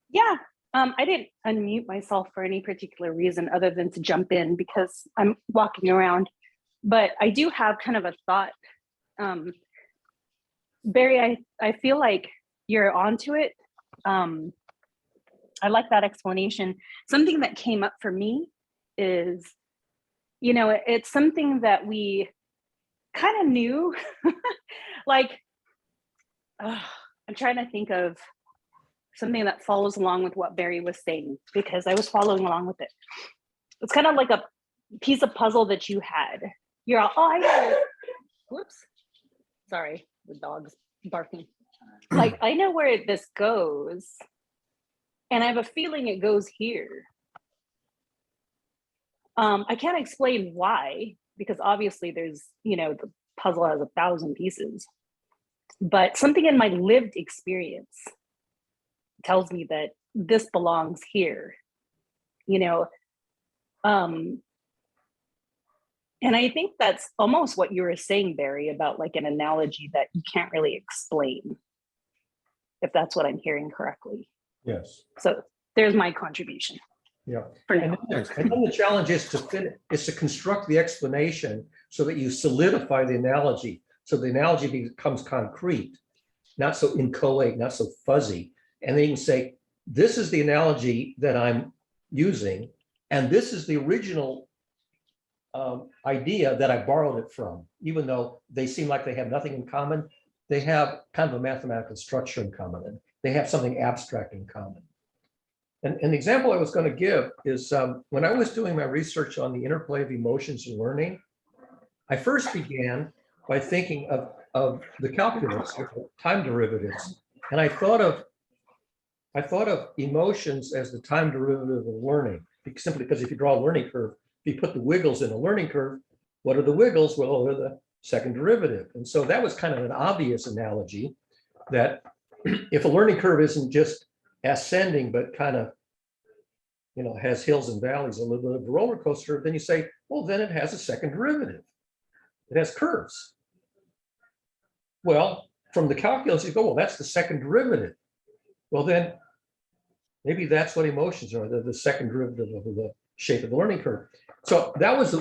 Yeah, I didn't unmute myself for any particular reason other than to jump in because I'm walking around. But I do have kind of a thought. Barry, I feel like you're onto it. I like that explanation. Something that came up for me is, you know, it's something that we kind of knew. Like, I'm trying to think of something that follows along with what Barry was saying, because I was following along with it. It's kind of like a piece of puzzle that you had. You're all, oh, I know. Whoops. Sorry, the dog's barking. Like, I know where this goes, and I have a feeling it goes here. I can't explain why, because obviously there's, you know, the puzzle has 1,000 pieces, but something in my lived experience tells me that this belongs here, you know. And I think that's almost what you were saying, Barry, about like an analogy that you can't really explain, if that's what I'm hearing correctly. Yes. So there's my contribution. Yeah. For now. And then the challenge is to construct the explanation so that you solidify the analogy, so the analogy becomes concrete, not so inchoate, not so fuzzy. And then you can say, this is the analogy that I'm using, and this is the original idea that I borrowed it from. Even though they seem like they have nothing in common, they have kind of a mathematical structure in common, and they have something abstract in common. And an example I was going to give is when I was doing my research on the interplay of emotions and learning, I first began by thinking of the calculus, time derivatives. And I thought of emotions as the time derivative of learning, simply because if you draw a learning curve, if you put the wiggles in a learning curve, what are the wiggles? Well, they're the second derivative. And so that was kind of an obvious analogy that if a learning curve isn't just ascending, but kind of, you know, has hills and valleys, a little bit of a roller coaster, then you say, well, then it has a second derivative. It has curves. Well, from the calculus, you go, well, that's the second derivative. Well, then maybe that's what emotions are. They're the second derivative of the shape of the learning curve. So that was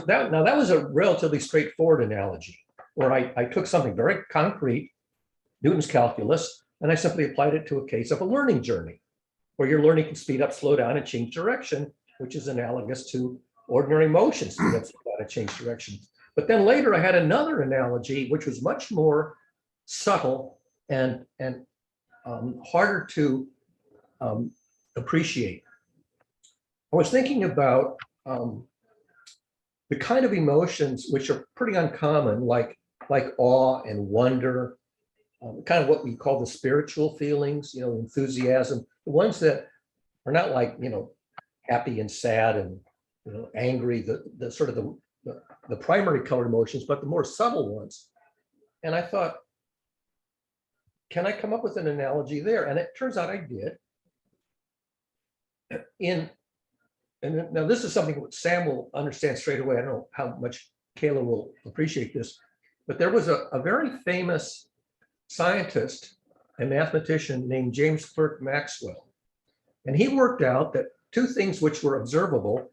a relatively straightforward analogy where I took something very concrete, Newton's calculus, and I simply applied it to a case of a learning journey, where your learning can speed up, slow down, and change direction, which is analogous to ordinary motion, speed up, slow down, and change direction. But then later I had another analogy, which was much more subtle and harder to appreciate. I was thinking about the kind of emotions which are pretty uncommon, like awe and wonder, kind of what we call the spiritual feelings, enthusiasm, the ones that are not like, happy and sad and, angry, the sort of the primary colored emotions, but the more subtle ones. And I thought, can I come up with an analogy there? And it turns out I did. And now this is something that Sam will understand straight away. I don't know how much Kayla will appreciate this, but there was a very famous scientist and mathematician named James Clerk Maxwell. And he worked out that two things which were observable,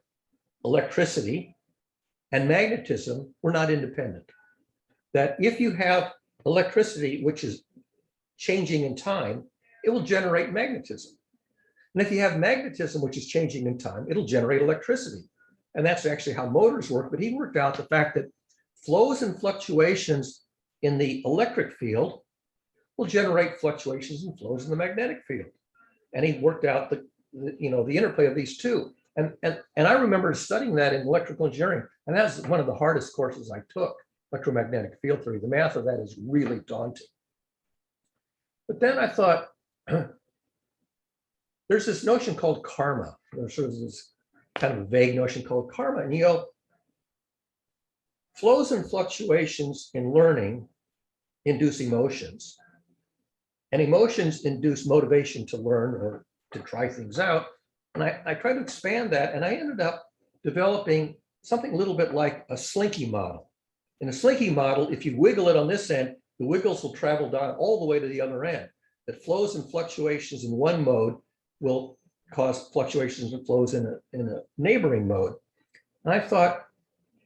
electricity and magnetism, were not independent. That if you have electricity, which is changing in time, it will generate magnetism. And if you have magnetism, which is changing in time, it'll generate electricity. And that's actually how motors work. But he worked out the fact that flows and fluctuations in the electric field will generate fluctuations and flows in the magnetic field. And he worked out the interplay of these two. And I remember studying that in electrical engineering. And that was one of the hardest courses I took, electromagnetic field theory. The math of that is really daunting. But then I thought, there's this notion called karma. There's sort of this kind of vague notion called karma. And flows and fluctuations in learning induce emotions. And emotions induce motivation to learn or to try things out. And I tried to expand that, and I ended up developing something a little bit like a slinky model. In a slinky model, if you wiggle it on this end, the wiggles will travel down all the way to the other end. That flows and fluctuations in one mode will cause fluctuations and flows in a neighboring mode. And I thought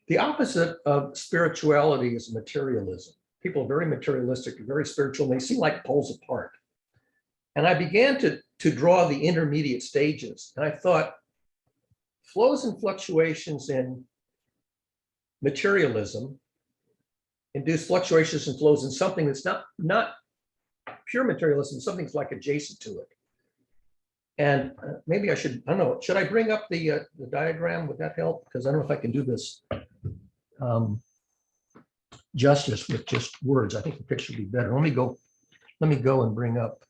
the opposite of spirituality is materialism. People are very materialistic, very spiritual, and they seem like poles apart. And I began to draw the intermediate stages. And I thought flows and fluctuations in materialism induce fluctuations and flows in something that's not pure materialism, something's like adjacent to it. And maybe I don't know, should I bring up the diagram? Would that help? Because I don't know if I can do this justice with just words. I think the picture would be better. Let me go and bring up,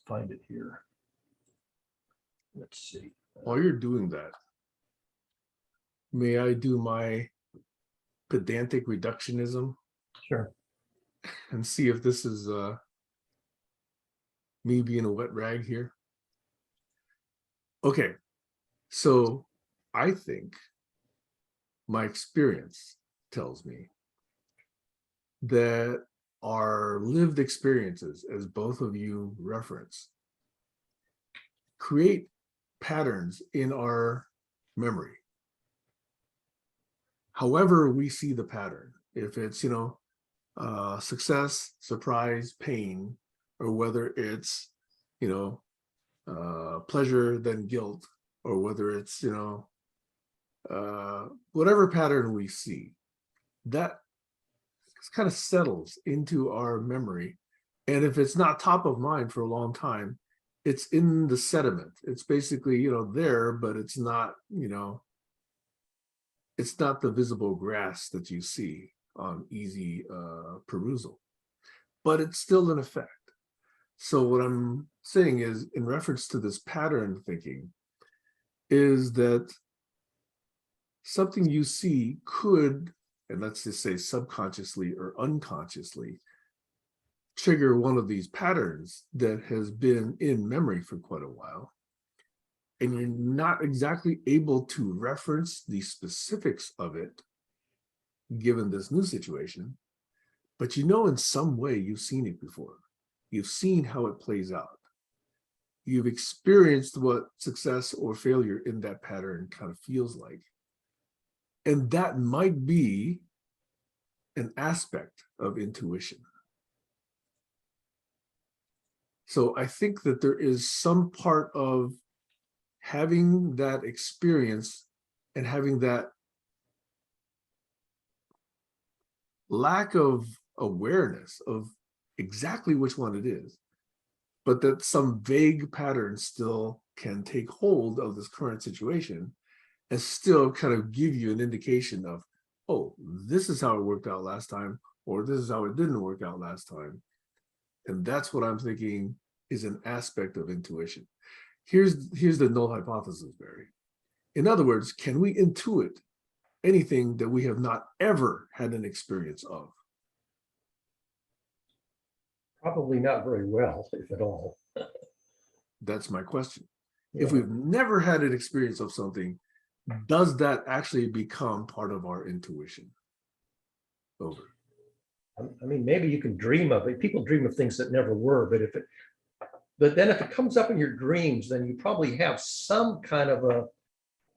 find it here. Let's see. While you're doing that, may I do my pedantic reductionism Sure. and see if this is me being a wet rag here? Okay, so I think my experience tells me that our lived experiences, as both of you reference, create patterns in our memory. However we see the pattern, if it's, success, surprise, pain, or whether it's, pleasure, then guilt, or whether it's, whatever pattern we see, that kind of settles into our memory. And if it's not top of mind for a long time, it's in the sediment. It's basically, there, but it's not, it's not the visible grass that you see on easy perusal, but it's still in effect. So what I'm saying is, in reference to this pattern thinking, is that something you see could, and let's just say subconsciously or unconsciously, trigger one of these patterns that has been in memory for quite a while. And you're not exactly able to reference the specifics of it, given this new situation, but in some way you've seen it before. You've seen how it plays out. You've experienced what success or failure in that pattern kind of feels like. And that might be an aspect of intuition. So I think that there is some part of having that experience and having that lack of awareness of exactly which one it is, but that some vague pattern still can take hold of this current situation and still kind of give you an indication of, oh, this is how it worked out last time, or this is how it didn't work out last time. And that's what I'm thinking is an aspect of intuition. Here's the null hypothesis, Barry. In other words, can we intuit anything that we have not ever had an experience of? Probably not very well, if at all. That's my question. Yeah. If we've never had an experience of something, does that actually become part of our intuition? Over. I mean, maybe you can dream of it. People dream of things that never were, but then if it comes up in your dreams, then you probably have some kind of a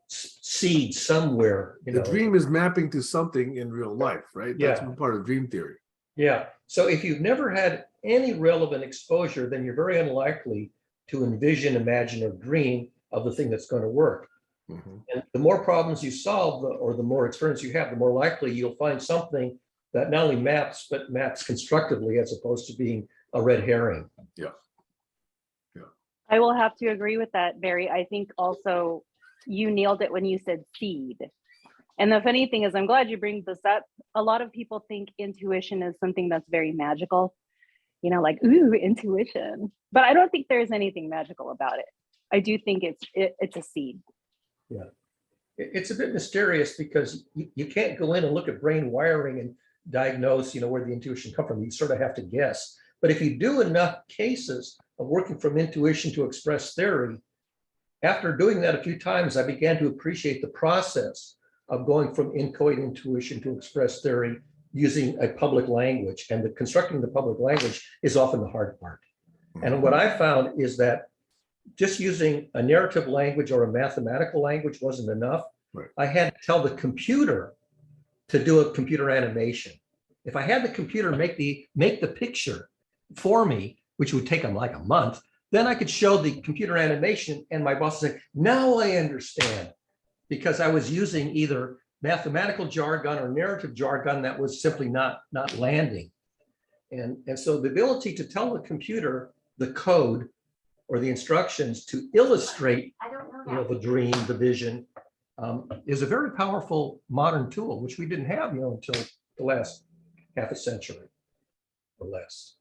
seed somewhere, The dream is mapping to something in real life, right? That's Yeah. part of dream theory. Yeah. So if you've never had any relevant exposure, then you're very unlikely to envision, imagine, or dream of the thing that's going to work. Mhm. And the more problems you solve, or the more experience you have, the more likely you'll find something that not only maps, but maps constructively, as opposed to being a red herring. Yeah. I will have to agree with that, Barry. I think also you nailed it when you said seed. And the funny thing is, I'm glad you bring this up. A lot of people think intuition is something that's very magical, you know, like, ooh, intuition. But I don't think there's anything magical about it. I do think it's a seed. Yeah. It's a bit mysterious because you can't go in and look at brain wiring and diagnose, where the intuition comes from. You sort of have to guess. But if you do enough cases of working from intuition to express theory, after doing that a few times, I began to appreciate the process of going from inchoate intuition to express theory using a public language. And constructing the public language is often the hard part. And what I found is that just using a narrative language or a mathematical language wasn't enough. Right. I had to tell the computer to do a computer animation. If I had the computer make the picture for me, which would take them like a month, then I could show the computer animation and my boss would say, now I understand, because I was using either mathematical jargon or narrative jargon that was simply not landing. And so the ability to tell the computer the code or the instructions to illustrate the dream, the vision, is a very powerful modern tool, which we didn't have until the last half a century or less.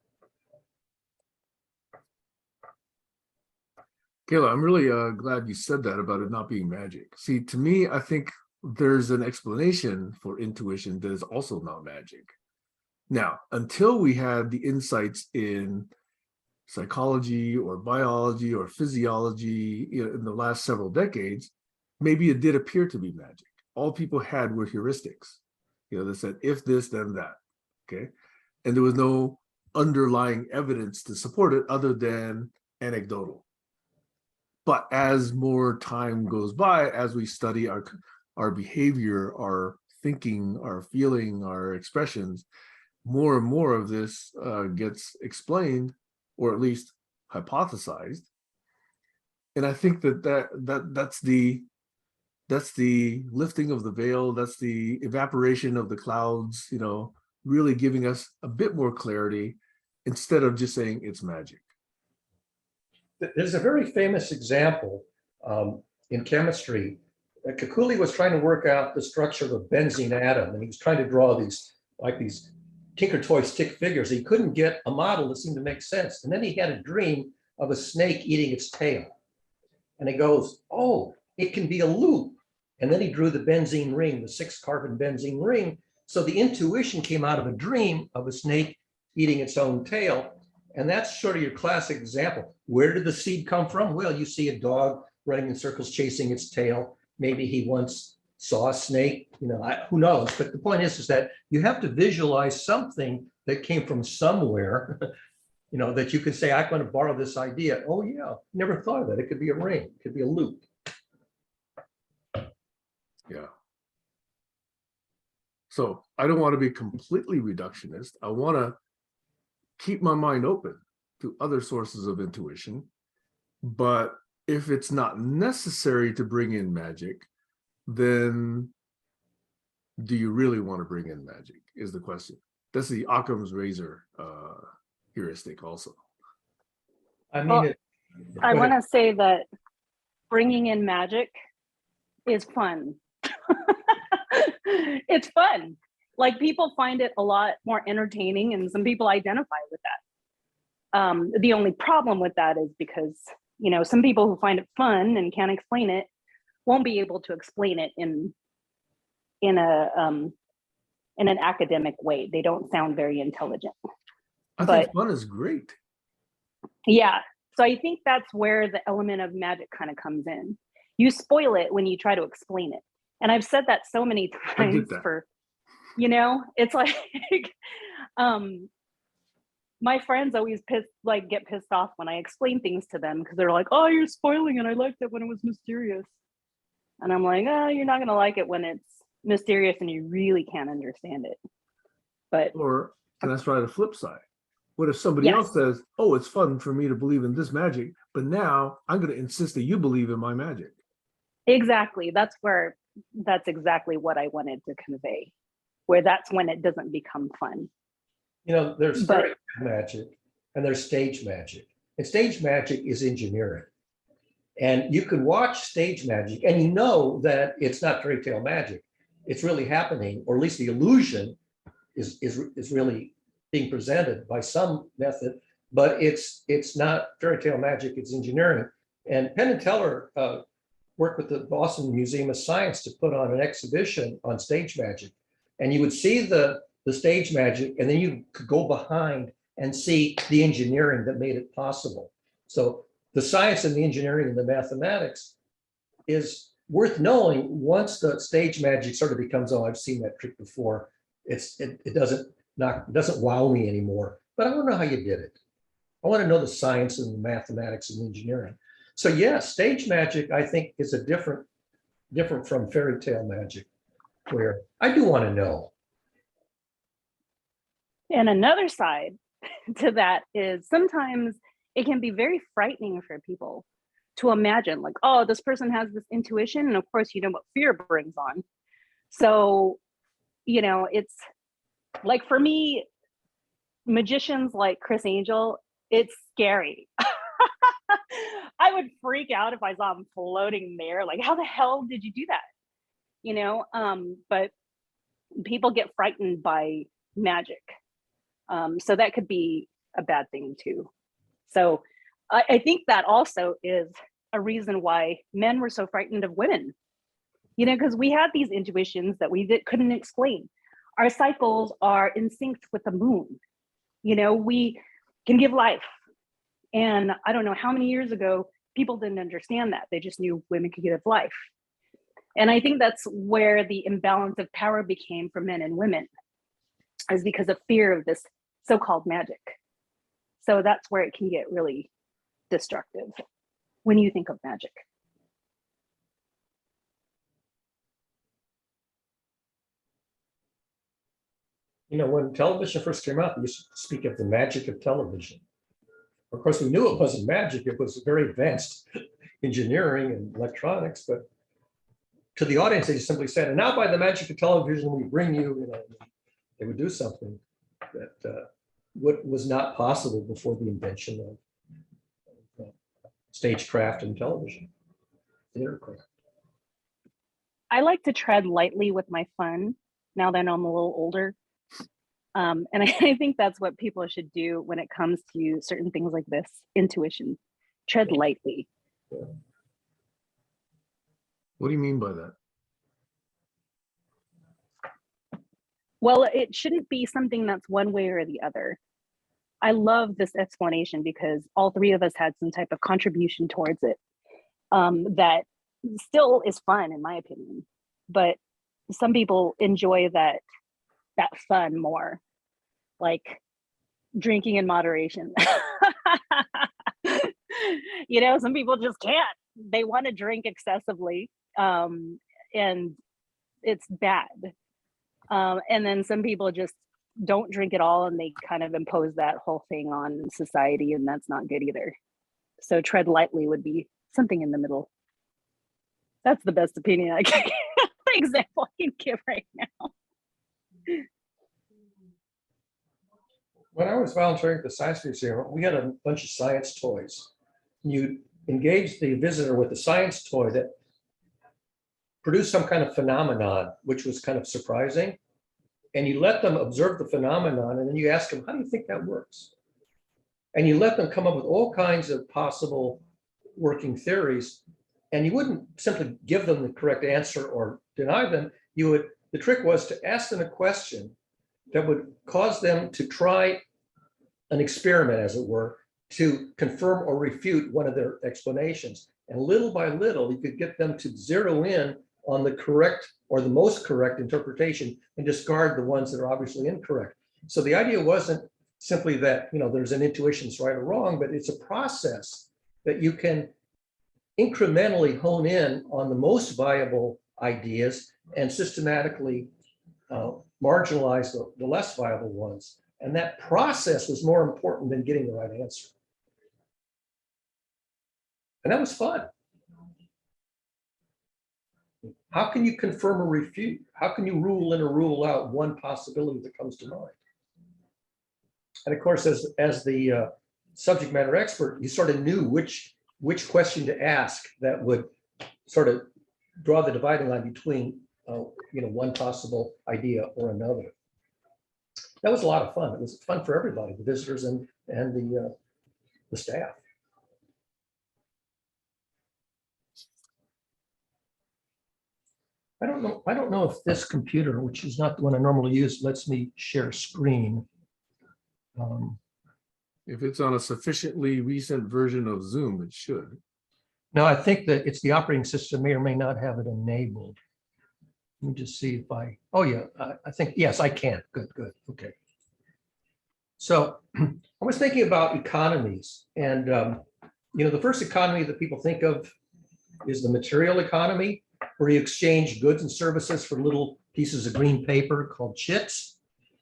Kayla, I'm really glad you said that about it not being magic. See, to me, I think there's an explanation for intuition that is also not magic. Now, until we had the insights in psychology or biology or physiology in the last several decades, maybe it did appear to be magic. All people had were heuristics, that said, if this, then that, okay? And there was no underlying evidence to support it other than anecdotal. But as more time goes by, as we study our behavior, our thinking, our feeling, our expressions, more and more of this gets explained, or at least hypothesized. And I think that's the lifting of the veil, that's the evaporation of the clouds, really giving us a bit more clarity instead of just saying it's magic. There's a very famous example in chemistry. Kekuli was trying to work out the structure of a benzene atom, and he was trying to draw these Tinker Toy stick figures. He couldn't get a model that seemed to make sense. And then he had a dream of a snake eating its tail. And he goes, oh, it can be a loop. And then he drew the benzene ring, the 6-carbon benzene ring. So the intuition came out of a dream of a snake eating its own tail. And that's sort of your classic example. Where did the seed come from? Well, you see a dog running in circles, chasing its tail. Maybe he once saw a snake, who knows? But the point is that you have to visualize something that came from somewhere, that you could say, I'm going to borrow this idea. Oh yeah, never thought of that. It could be a ring, it could be a loop. Yeah. So I don't want to be completely reductionist. I want to keep my mind open to other sources of intuition. But if it's not necessary to bring in magic, then do you really want to bring in magic is the question. That's the Occam's razor heuristic also. I mean, Well, I want to say that bringing in magic is fun. It's fun. Like, people find it a lot more entertaining, and some people identify with that. The only problem with that is because, you know, some people who find it fun and can't explain it won't be able to explain it in an academic way. They don't sound very intelligent. I But think fun is great. yeah, so I think that's where the element of magic kind of comes in. You spoil it when you try to explain it. And I've said that so many I times get that. for, you know, it's like my friends always get pissed off when I explain things to them, because they're like, "Oh, you're spoiling it. I liked it when it was mysterious." And I'm like, "Oh, you're not gonna like it when it's mysterious and you really can't understand it." But Or can I try the flip side? What if somebody yes, else says, "Oh, it's fun for me to believe in this magic, but now I'm going to insist that you believe in my magic"? exactly. That's exactly what I wanted to convey, where that's when it doesn't become fun. You know, there's But fairy tale magic and there's stage magic. And stage magic is engineering. And you can watch stage magic and you know that it's not fairy tale magic. It's really happening, or at least the illusion is really being presented by some method, but it's not fairy tale magic, it's engineering. And Penn and Teller worked with the Boston Museum of Science to put on an exhibition on stage magic. And you would see the stage magic, and then you could go behind and see the engineering that made it possible. So the science and the engineering and the mathematics is worth knowing once the stage magic sort of becomes, "Oh, I've seen that trick before." It doesn't wow me anymore. But I want to know how you did it. I want to know the science and the mathematics and engineering. So yeah, stage magic, I think, is a different from fairy tale magic, where I do want to know. and another side to that is sometimes it can be very frightening for people to imagine, like, oh, this person has this intuition, and of course, you know what fear brings on. So, you know, it's like, for me, magicians like Chris Angel, it's scary. I would freak out if I saw him floating there. Like, how the hell did you do that? You know, but people get frightened by magic. So that could be a bad thing too. So I think that also is a reason why men were so frightened of women, you know, because we had these intuitions that we couldn't explain. Our cycles are in sync with the moon. You know, we can give life. And I don't know how many years ago, people didn't understand that. They just knew women could give life. And I think that's where the imbalance of power became for men and women, is because of fear of this so-called magic. So that's where it can get really destructive when you think of magic. You know, when television first came out, we used to speak of the magic of television. Of course, we knew it wasn't magic. It was very advanced engineering and electronics, but to the audience, they simply said, "And now by the magic of television, we bring you," you know, they would do something that what was not possible before the invention of stagecraft and television, theatercraft. I like to tread lightly with my fun now that I'm a little older. And I think that's what people should do when it comes to certain things like this: intuition. Tread lightly. What do you mean by that? Well, it shouldn't be something that's one way or the other. I love this explanation because all three of us had some type of contribution towards it, that still is fun, in my opinion. But some people enjoy that fun more, like drinking in moderation. You know, some people just can't. They want to drink excessively, and it's bad. And then some people just don't drink at all, and they kind of impose that whole thing on society, and that's not good either. So tread lightly would be something in the middle. That's the best opinion I can example I can give right now. When I was volunteering at the Science Museum, we had a bunch of science toys. You engaged the visitor with a science toy that produced some kind of phenomenon, which was kind of surprising. And you let them observe the phenomenon, and then you ask them, how do you think that works? And you let them come up with all kinds of possible working theories. And you wouldn't simply give them the correct answer or deny them. You would, the trick was to ask them a question that would cause them to try an experiment, as it were, to confirm or refute one of their explanations. And little by little, you could get them to zero in on the correct or the most correct interpretation and discard the ones that are obviously incorrect. So the idea wasn't simply that, you know, there's an intuition, it's right or wrong, but it's a process that you can incrementally hone in on the most viable ideas and systematically marginalize the less viable ones. And that process was more important than getting the right answer. And that was fun. How can you confirm or refute? How can you rule in or rule out one possibility that comes to mind? And of course, as the subject matter expert, you sort of knew which question to ask that would sort of draw the dividing line between you know, one possible idea or another. That was a lot of fun. It was fun for everybody, the visitors and the staff. I don't know if this computer, which is not the one I normally use, lets me share screen. If it's on a sufficiently recent version of Zoom, it should. No, I think that it's the operating system may or may not have it enabled. Let me just see if oh yeah, I think, yes, I can. Good, okay. So I was thinking about economies, and you know, the first economy that people think of is the material economy, where you exchange goods and services for little pieces of green paper called chits.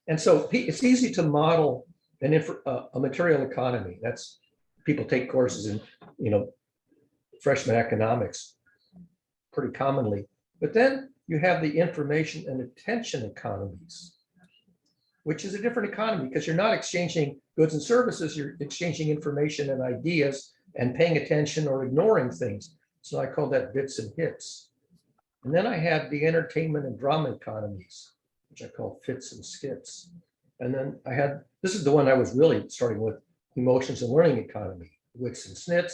And so it's easy to model a material economy. That's, people take courses in, you know, freshman economics pretty commonly. But then you have the information and attention economies, which is a different economy because you're not exchanging goods and services, you're exchanging information and ideas and paying attention or ignoring things. So I call that bits and hits. And then I had the entertainment and drama economies, which I call fits and skits. And then I had, this is the one I was really starting with, emotions and learning economy, wits and snits.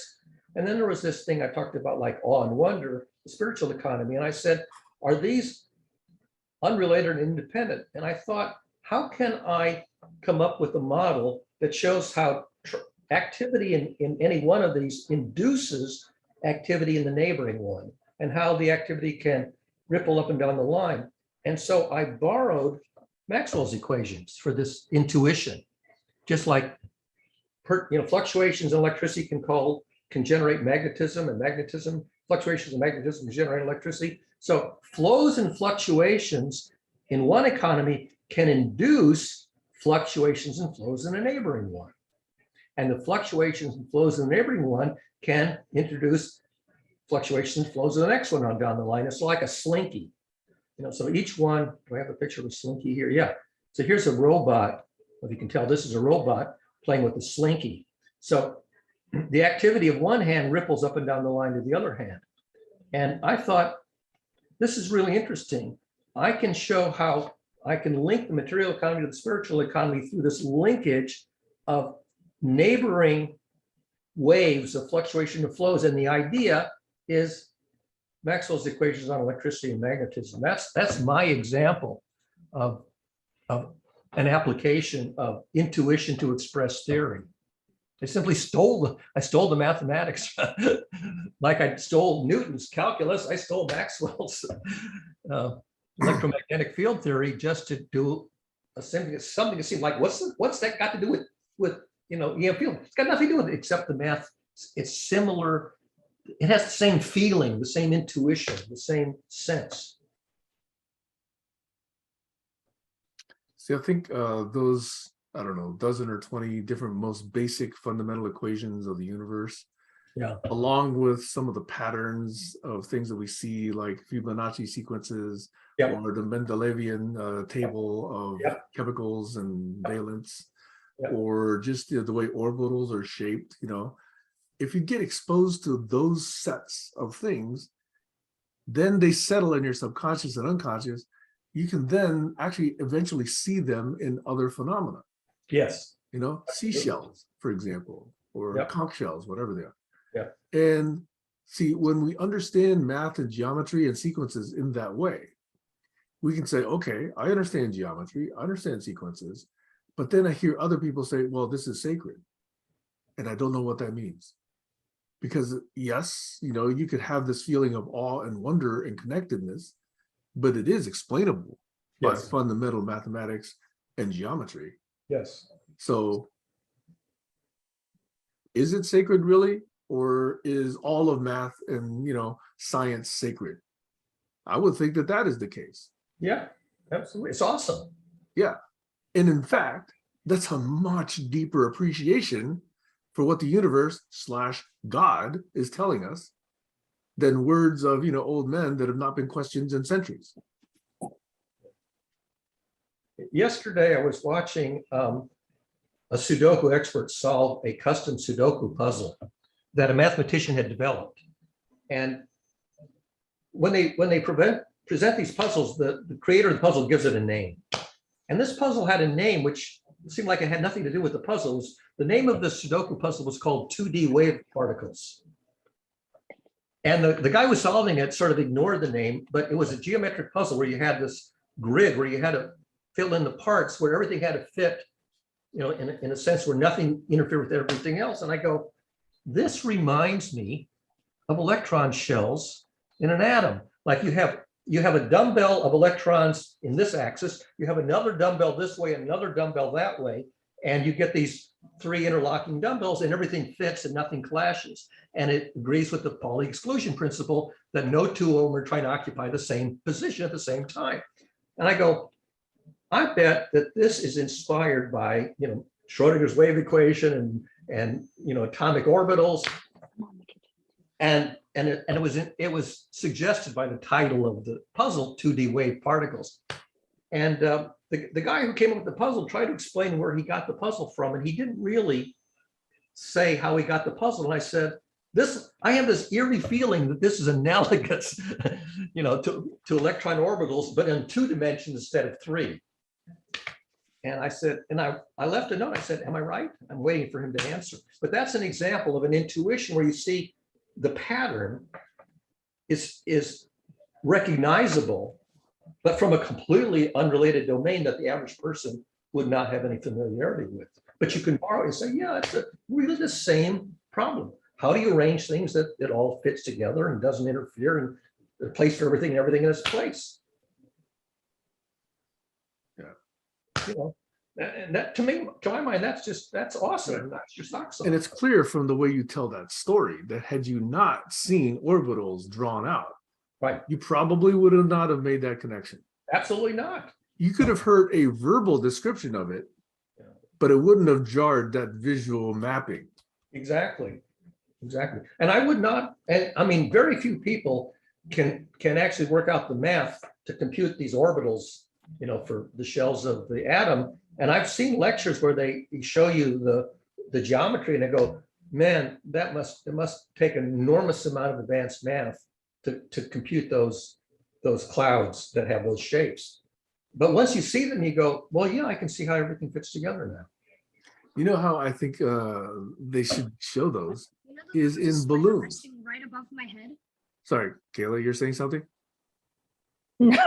And then there was this thing I talked about, like awe and wonder, the spiritual economy. And I said, are these unrelated and independent? And I thought, how can I come up with a model that shows how activity in any one of these induces activity in the neighboring one, and how the activity can ripple up and down the line? And so I borrowed Maxwell's equations for this intuition, just like, you know, fluctuations in electricity can generate magnetism, and fluctuations in magnetism can generate electricity. So flows and fluctuations in one economy can induce fluctuations and flows in a neighboring one. And the fluctuations and flows in the neighboring one can introduce fluctuations and flows in the next one on down the line. It's like a slinky. You know, so each one, do I have a picture of a slinky here? Yeah. So here's a robot. If you can tell, this is a robot playing with the slinky. So the activity of one hand ripples up and down the line to the other hand. And I thought, this is really interesting. I can show how I can link the material economy to the spiritual economy through this linkage of neighboring waves of fluctuation of flows. And the idea is Maxwell's equations on electricity and magnetism. That's my example of an application of intuition to express theory. I simply stole the mathematics. Like I stole Newton's calculus, I stole Maxwell's electromagnetic field theory just to do something that seemed like, what's that got to do with you know, EM field? It's got nothing to do with it except the math. It's similar. It has the same feeling, the same intuition, the same sense. See, I think those, I don't know, dozen or 20 different most basic fundamental equations of the universe, Yeah. along with some of the patterns of things that we see, like Fibonacci sequences, Yep. or the Mendelevian table of Yep. chemicals and valence, Yep. or just the way orbitals are shaped, you know, if you get exposed to those sets of things, then they settle in your subconscious and unconscious. You can then actually eventually see them in other phenomena. Yes. You know, seashells, for example, or Yep. conch shells, whatever they are. Yeah. And see, when we understand math and geometry and sequences in that way, we can say, okay, I understand geometry, I understand sequences, but then I hear other people say, well, this is sacred. And I don't know what that means. Because yes, you know, you could have this feeling of awe and wonder and connectedness, but it is explainable by Yes. fundamental mathematics and geometry. Yes. So is it sacred really? Or is all of math and, you know, science sacred? I would think that that is the case. Yeah, absolutely. It's awesome. Yeah. And in fact, that's a much deeper appreciation for what the universe / God is telling us than words of, you know, old men that have not been questioned in centuries. Yesterday, I was watching a Sudoku expert solve a custom Sudoku puzzle that a mathematician had developed. And when they present these puzzles, the creator of the puzzle gives it a name. And this puzzle had a name which seemed like it had nothing to do with the puzzles. The name of the Sudoku puzzle was called 2D wave particles. And the guy who was solving it sort of ignored the name, but it was a geometric puzzle where you had this grid where you had to fill in the parts where everything had to fit, you know, in a sense where nothing interfered with everything else. And I go, this reminds me of electron shells in an atom. Like you have a dumbbell of electrons in this axis, you have another dumbbell this way, another dumbbell that way, and you get these 3 interlocking dumbbells and everything fits and nothing clashes. And it agrees with the Pauli exclusion principle that no two of them are trying to occupy the same position at the same time. And I go, I bet that this is inspired by, you know, Schrodinger's wave equation and you know, atomic orbitals. And it was suggested by the title of the puzzle, 2D wave particles. And the guy who came up with the puzzle tried to explain where he got the puzzle from, and he didn't really say how he got the puzzle. And I said, I have this eerie feeling that this is analogous, you know, to electron orbitals, but in 2 dimensions instead of 3. And I said, and I left a note. I said, am I right? I'm waiting for him to answer. But that's an example of an intuition where you see the pattern is recognizable, but from a completely unrelated domain that the average person would not have any familiarity with. But you can borrow and say, yeah, it's really the same problem. How do you arrange things that it all fits together and doesn't interfere, and there's a place for everything and everything in its place? Yeah. You know, and that to me, to my mind, that's awesome. That's just awesome. And it's clear from the way you tell that story that had you not seen orbitals drawn out, Right. you probably would have not have made that connection. Absolutely not. You could have heard a verbal description of it, Yeah. but it wouldn't have jarred that visual mapping. Exactly. And I would not, and I mean, very few people can actually work out the math to compute these orbitals, you know, for the shells of the atom. And I've seen lectures where they show you the geometry and they go, man, it must take an enormous amount of advanced math to compute those clouds that have those shapes. But once you see them, you go, well, yeah, I can see how everything fits together now. You know how I think they should show those is in balloons. Right above my head. Sorry, Kayla, you're saying something? No,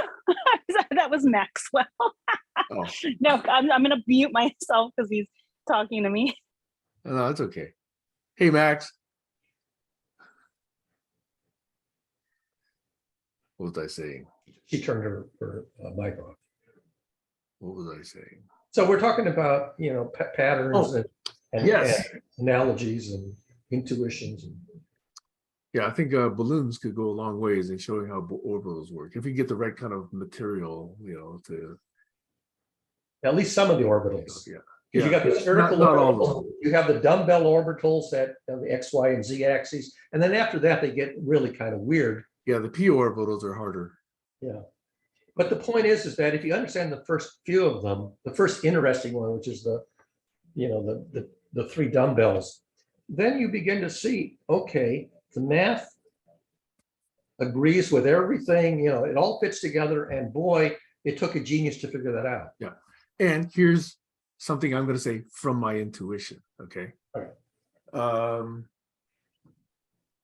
that was Maxwell. Oh, No, I'm gonna mute myself because he's talking to me. no, it's okay. Hey, Max. What was I saying? She turned her mic off. What was I saying? So we're talking about, you know, patterns Oh, and yes. analogies and intuitions. Yeah, I think balloons could go a long ways in showing how orbitals work. If you get the right kind of material, you know, to At least some of the orbitals. yeah. You got the spherical not all of orbitals, you have the dumbbell orbitals at the X, Y, and Z axes. And then after that, they get really kind of weird. Yeah, the p orbitals are harder. Yeah. But the point is that if you understand the first few of them, the first interesting one, which is the 3 dumbbells, then you begin to see, okay, the math agrees with everything, you know, it all fits together, and boy, it took a genius to figure that out. Yeah. And here's something I'm going to say from my intuition. Okay. All right.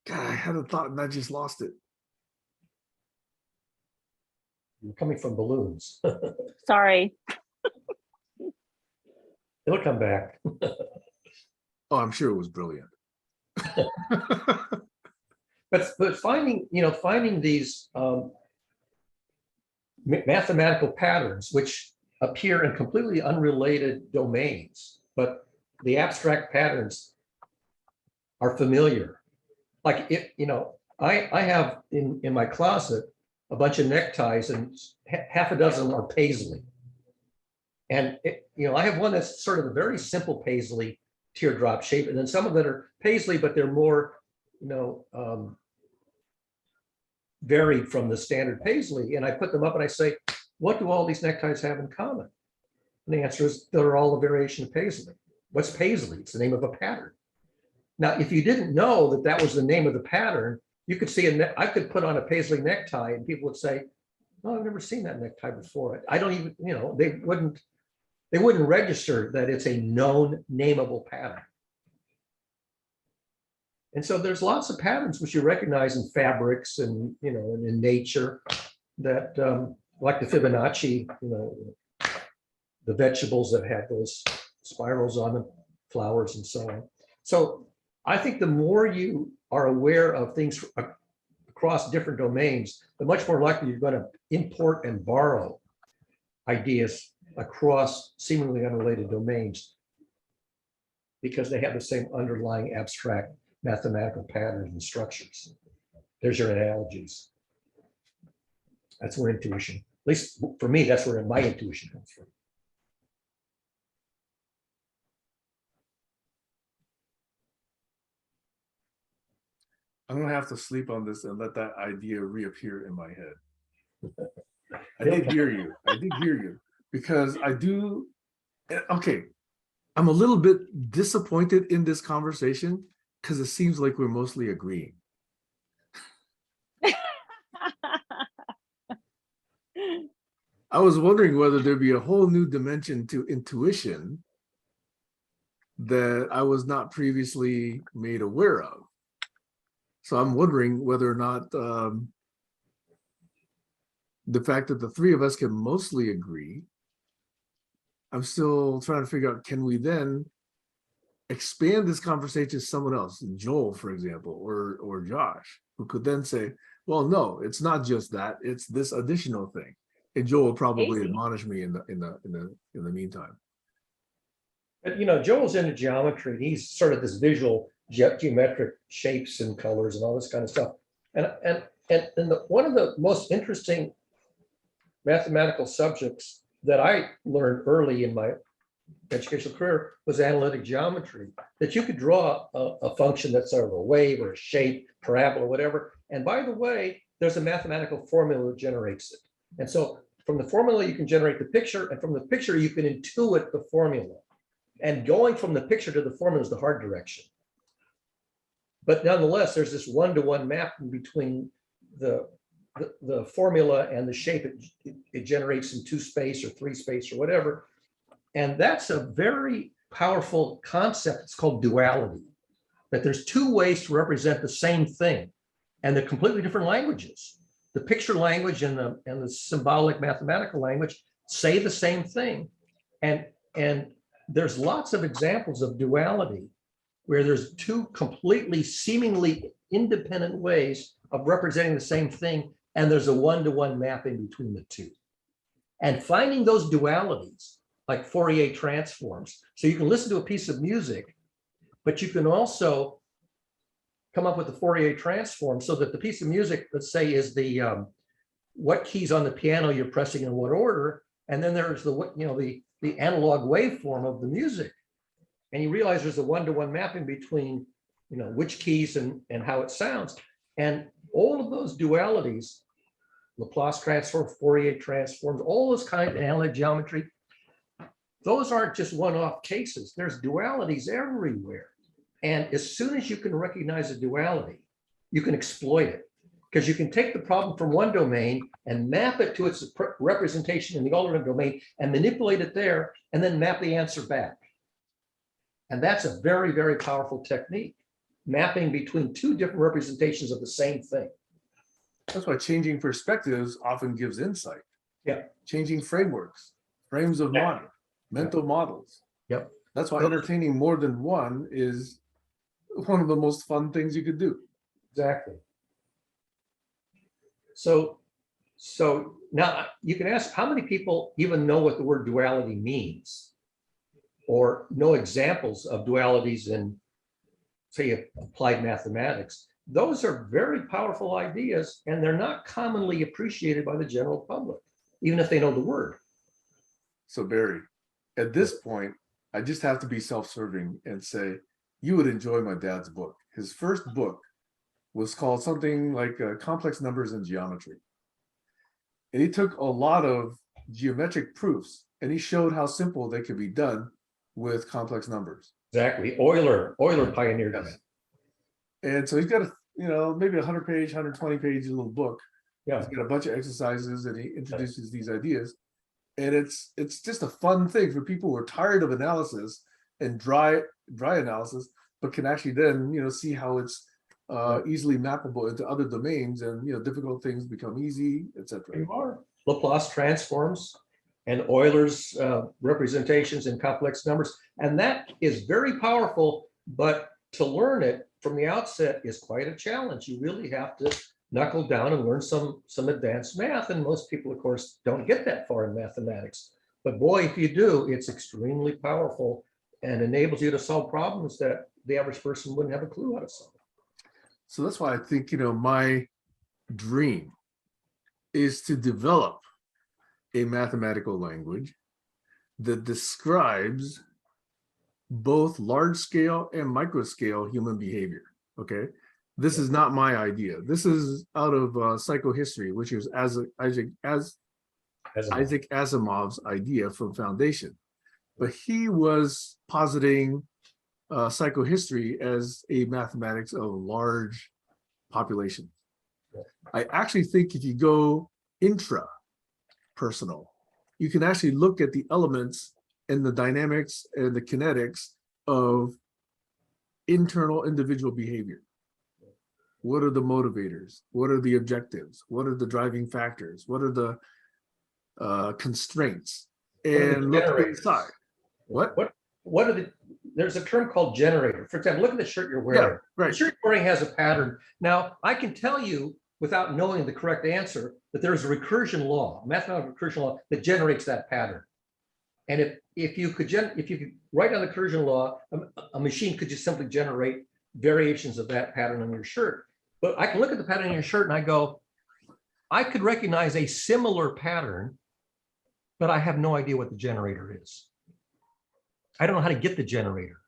God, I had a thought and I just lost it. You're coming from balloons. Sorry. It'll come back. Oh, I'm sure it was brilliant. But finding, you know, finding these mathematical patterns which appear in completely unrelated domains, but the abstract patterns are familiar. Like it, you know, I have in my closet a bunch of neckties, and half a dozen are paisley. And it, you know, I have one that's sort of a very simple paisley teardrop shape, and then some of that are paisley, but they're more, you know, varied from the standard paisley. And I put them up and I say, what do all these neckties have in common? And the answer is they're all a variation of paisley. What's paisley? It's the name of a pattern. Now, if you didn't know that that was the name of the pattern, you could see I could put on a paisley necktie and people would say, oh, I've never seen that necktie before. I don't even, you know, they wouldn't register that it's a known nameable pattern. And so there's lots of patterns which you recognize in fabrics and, you know, and in nature that, like the Fibonacci, you know, the vegetables that have those spirals on them, flowers and so on. So I think the more you are aware of things across different domains, the much more likely you're going to import and borrow ideas across seemingly unrelated domains because they have the same underlying abstract mathematical patterns and structures. There's your analogies. That's where intuition, at least for me, that's where my intuition comes from. I'm going to have to sleep on this and let that idea reappear in my head. I did hear you. I did hear you because I do. Okay. I'm a little bit disappointed in this conversation because it seems like we're mostly agreeing. I was wondering whether there'd be a whole new dimension to intuition that I was not previously made aware of. So I'm wondering whether or not the fact that the three of us can mostly agree, I'm still trying to figure out, can we then expand this conversation to someone else, Joel, for example, or Josh, who could then say, well, no, it's not just that, it's this additional thing. And Joel will probably admonish me in the meantime. But, you know, Joel's into geometry, and he's sort of this visual geometric shapes and colors and all this kind of stuff. And one of the most interesting mathematical subjects that I learned early in my educational career was analytic geometry, that you could draw a function that's sort of a wave or a shape, parabola, whatever. And by the way, there's a mathematical formula that generates it. And so from the formula, you can generate the picture, and from the picture, you can intuit the formula. And going from the picture to the formula is the hard direction. But nonetheless, there's this one-to-one map between the formula and the shape it generates in 2 space or 3 space or whatever. And that's a very powerful concept. It's called duality, that there's 2 ways to represent the same thing, and they're completely different languages. The picture language and the symbolic mathematical language say the same thing. And there's lots of examples of duality where there's 2 completely seemingly independent ways of representing the same thing, and there's a one-to-one mapping between the 2. And finding those dualities, like Fourier transforms, so you can listen to a piece of music, but you can also come up with the Fourier transform so that the piece of music, let's say, is the what keys on the piano you're pressing in what order, and then there's the analog waveform of the music. And you realize there's a one-to-one mapping between, you know, which keys and how it sounds. And all of those dualities, Laplace transform, Fourier transforms, all those kinds of analytic geometry, those aren't just one-off cases. There's dualities everywhere. And as soon as you can recognize a duality, you can exploit it. Because you can take the problem from one domain and map it to its representation in the alternate domain and manipulate it there, and then map the answer back. And that's a very, very powerful technique, mapping between two different representations of the same thing. That's why changing perspectives often gives insight. Yeah. Changing frameworks, frames of mind, mental models. Yep. That's why entertaining more than one is one of the most fun things you could do. Exactly. So now you can ask, how many people even know what the word duality means, or know examples of dualities in, say, applied mathematics? Those are very powerful ideas, and they're not commonly appreciated by the general public, even if they know the word. So Barry, at this point, I just have to be self-serving and say, you would enjoy my dad's book. His first book was called something like Complex Numbers and Geometry. And he took a lot of geometric proofs and he showed how simple they could be done with complex numbers. Exactly. Euler pioneered that. And so he's got maybe 100-page, 120-page little book. Yeah. He's got a bunch of exercises and he introduces these ideas. And it's just a fun thing for people who are tired of analysis and dry analysis, but can actually then see how it's easily mappable into other domains, and difficult things become easy, etc. You are. Laplace transforms and Euler's representations in complex numbers, and that is very powerful. But to learn it from the outset is quite a challenge. You really have to knuckle down and learn some advanced math, and most people, of course, don't get that far in mathematics. But boy, if you do, it's extremely powerful and enables you to solve problems that the average person wouldn't have a clue how to solve. So that's why I think, my dream is to develop a mathematical language that describes both large scale and micro scale human behavior. Okay. This is not my idea. This is out of psychohistory, which is Isaac Asimov's idea from Foundation. But he was positing psychohistory as a mathematics of large populations. I actually think if you go intra-personal, you can actually look at the elements and the dynamics and the kinetics of internal individual behavior. What are the motivators? What are the objectives? What are the driving factors? What are the constraints? And look inside. What are the, there's a term called generator. For example, look at the shirt you're wearing. Yeah, right. The shirt you're wearing has a pattern. Now, I can tell you without knowing the correct answer that there's a recursion law, a mathematical recursion law that generates that pattern. And if you could write down the recursion law, a machine could just simply generate variations of that pattern on your shirt. But I can look at the pattern on your shirt and I go, I could recognize a similar pattern, but I have no idea what the generator is. I don't know how to get the generator.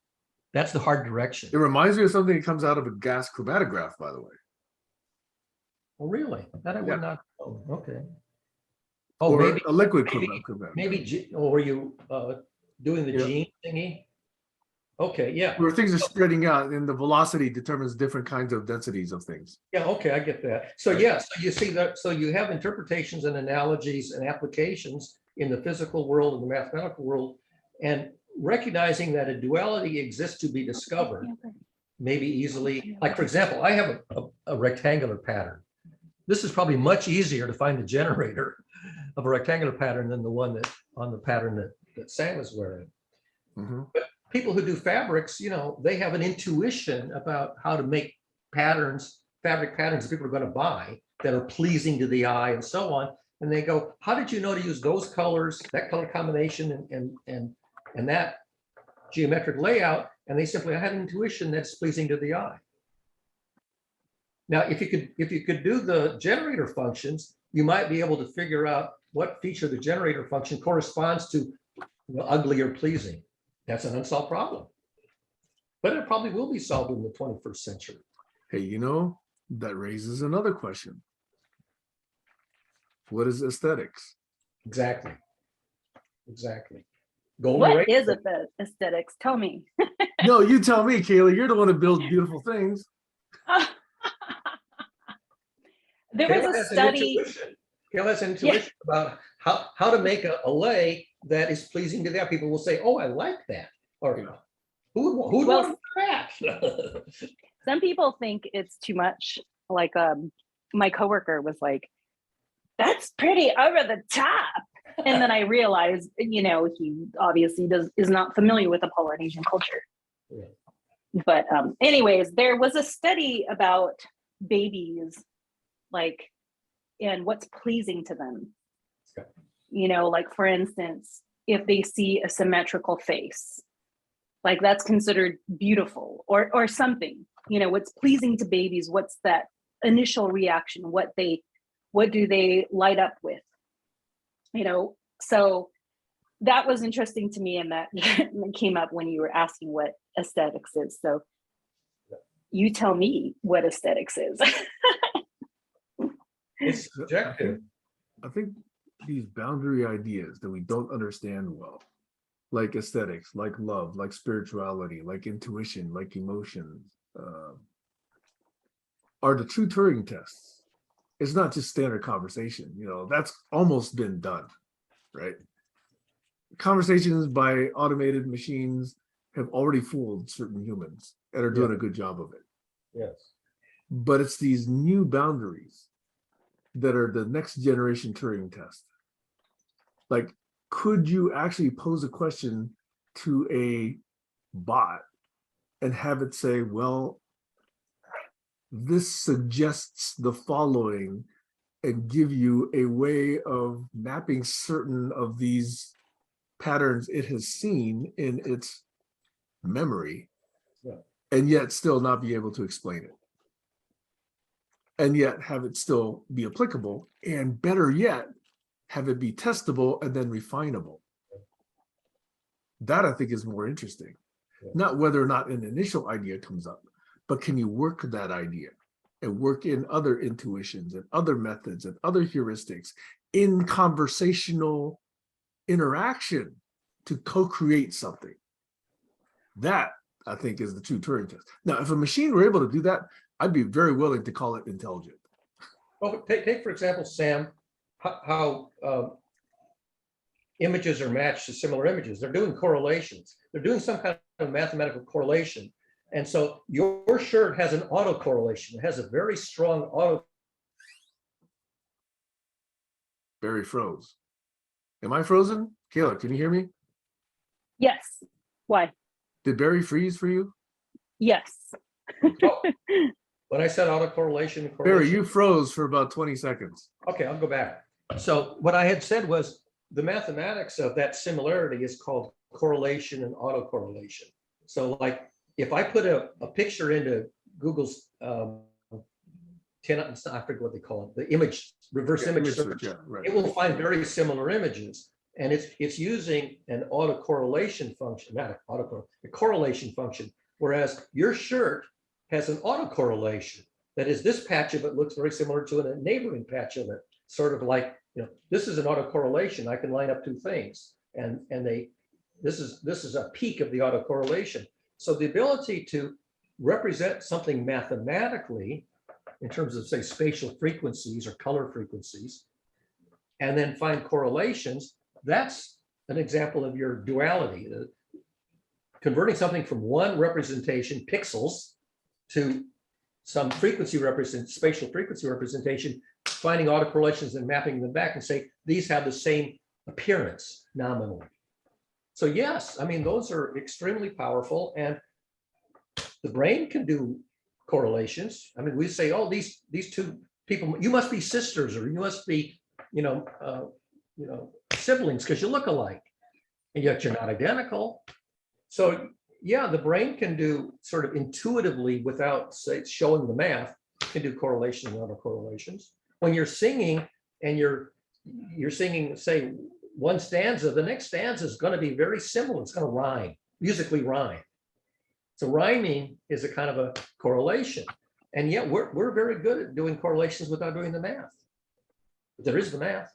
That's the hard direction. It reminds me of something that comes out of a gas chromatograph, by the way. Oh, really? That I would Yeah. not know. Okay. Oh, Or maybe a liquid maybe, chromatograph. maybe, or were you doing the Yeah. gene thingy? Okay, yeah. Where things are spreading out and the velocity determines different kinds of densities of things. Yeah, okay, I get that. So yeah, so you see that, so you have interpretations and analogies and applications in the physical world and the mathematical world, and recognizing that a duality exists to be discovered, maybe easily, like for example, I have a rectangular pattern. This is probably much easier to find the generator of a rectangular pattern than the one that on the pattern that Sam is wearing. Mhm. But people who do fabrics, they have an intuition about how to make patterns, fabric patterns that people are going to buy that are pleasing to the eye and so on. And they go, how did you know to use those colors, that color combination and that geometric layout? And they simply, I had an intuition that's pleasing to the eye. Now, if you could do the generator functions, you might be able to figure out what feature of the generator function corresponds to ugly or pleasing. That's an unsolved problem. But it probably will be solved in the 21st century. Hey, that raises another question. What is aesthetics? Exactly. Golden What Ray. is aesthetics? Tell me. No, you tell me, Kayla. You're the one who builds beautiful things. There was Kayla a has an study. intuition. Kayla has an intuition about how to make a lei that is pleasing to that. People will say, "Oh, I like that," or "Who would Well, want that?" Some people think it's too much. Like my coworker was like, "That's pretty over the top," and then I realized, he obviously is not familiar with the Polynesian culture. Yeah. But anyways, there was a study about babies, like, and what's pleasing to them. Okay. Like for instance, if they see a symmetrical face, like that's considered beautiful or something. What's pleasing to babies, what's that initial reaction, what do they light up with? So that was interesting to me, and that came up when you were asking what aesthetics is. So you tell me what aesthetics is. It's subjective. I think these boundary ideas that we don't understand well, like aesthetics, like love, like spirituality, like intuition, like emotions, are the true Turing tests. It's not just standard conversation. That's almost been done, right? Conversations by automated machines have already fooled certain humans and are doing a good job of it. Yes. But it's these new boundaries that are the next generation Turing test. Like, could you actually pose a question to a bot and have it say, well, this suggests the following, and give you a way of mapping certain of these patterns it has seen in its memory, and yet still not be able to explain it, and yet have it still be applicable, and better yet, have it be testable and then refinable. That I think is more interesting. Not whether or not an initial idea comes up, but can you work that idea and work in other intuitions and other methods and other heuristics in conversational interaction to co-create something? That I think is the true Turing test. Now, if a machine were able to do that, I'd be very willing to call it intelligent. Well, take for example, Sam, how images are matched to similar images. They're doing correlations. They're doing some kind of mathematical correlation. And so your shirt has an autocorrelation. It has a very strong auto. Barry froze. Am I frozen? Kayla, can you hear me? Yes. Why? Did Barry freeze for you? Yes. Oh, when I said autocorrelation, Barry, you froze for about 20 seconds. Okay, I'll go back. So what I had said was the mathematics of that similarity is called correlation and autocorrelation. So like if I put a picture into Google's I forget what they call it, the image, reverse image search, right. It will find very similar images. And it's using an autocorrelation function, not a correlation function, whereas your shirt has an autocorrelation. That is, this patch of it looks very similar to a neighboring patch of it. Sort of like, this is an autocorrelation. I can line up two things, and this is a peak of the autocorrelation. So the ability to represent something mathematically in terms of, say, spatial frequencies or color frequencies, and then find correlations, that's an example of your duality. Converting something from one representation, pixels, to some spatial frequency representation, finding autocorrelations and mapping them back and say, these have the same appearance nominally. So yes, I mean, those are extremely powerful, and the brain can do correlations. I mean, we say, oh, these two people, you must be sisters, or you must be, siblings because you look alike, and yet you're not identical. So yeah, the brain can do sort of intuitively, without say showing the math, can do correlations and autocorrelations. When you're singing and you're singing, say, one stanza, the next stanza is going to be very similar. It's going to rhyme, musically rhyme. So rhyming is a kind of a correlation. And yet we're very good at doing correlations without doing the math. But there is the math.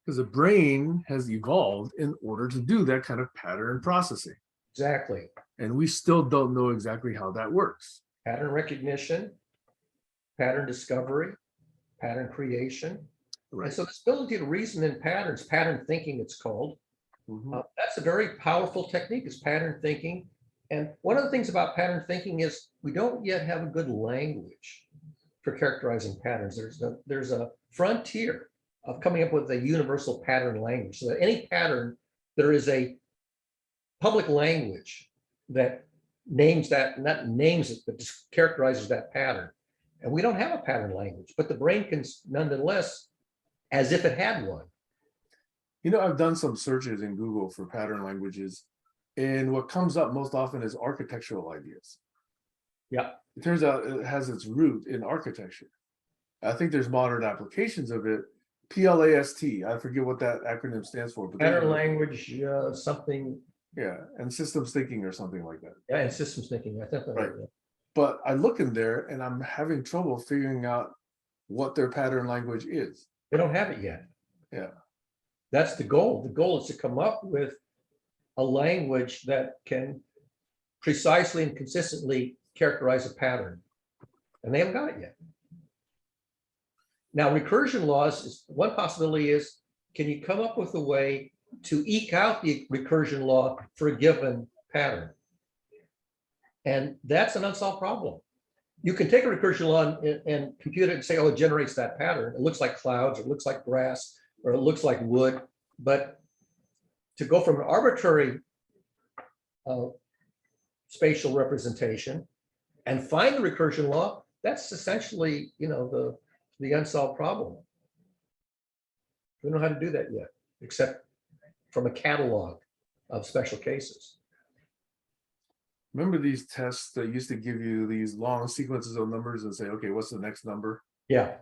Because the brain has evolved in order to do that kind of pattern processing. Exactly. And we still don't know exactly how that works. Pattern recognition, pattern discovery, pattern creation. And Right. so this ability to reason in patterns, pattern thinking it's called, Mhm. that's a very powerful technique, is pattern thinking. And one of the things about pattern thinking is we don't yet have a good language for characterizing patterns. There's a frontier of coming up with a universal pattern language. So that any pattern, there is a public language that names that, not names it, but just characterizes that pattern. And we don't have a pattern language, but the brain can nonetheless, as if it had one. You know, I've done some searches in Google for pattern languages, and what comes up most often is architectural ideas. Yeah. It turns out it has its root in architecture. I think there's modern applications of it. PLAST, I forget what that acronym stands for, but Pattern language, something, yeah, and systems thinking or something like that. yeah, and systems thinking. I think Right. But I look in there and I'm having trouble figuring out what their pattern language is. they don't have it yet. Yeah. That's the goal. The goal is to come up with a language that can precisely and consistently characterize a pattern. And they haven't got it yet. Now, recursion laws is one possibility is, can you come up with a way to eke out the recursion law for a given pattern? And that's an unsolved problem. You can take a recursion law and compute it and say, oh, it generates that pattern. It looks like clouds, or it looks like grass, or it looks like wood. But to go from an arbitrary spatial representation and find the recursion law, that's essentially, the unsolved problem. We don't know how to do that yet, except from a catalog of special cases. Remember these tests that used to give you these long sequences of numbers and say, okay, what's the next number? Yeah.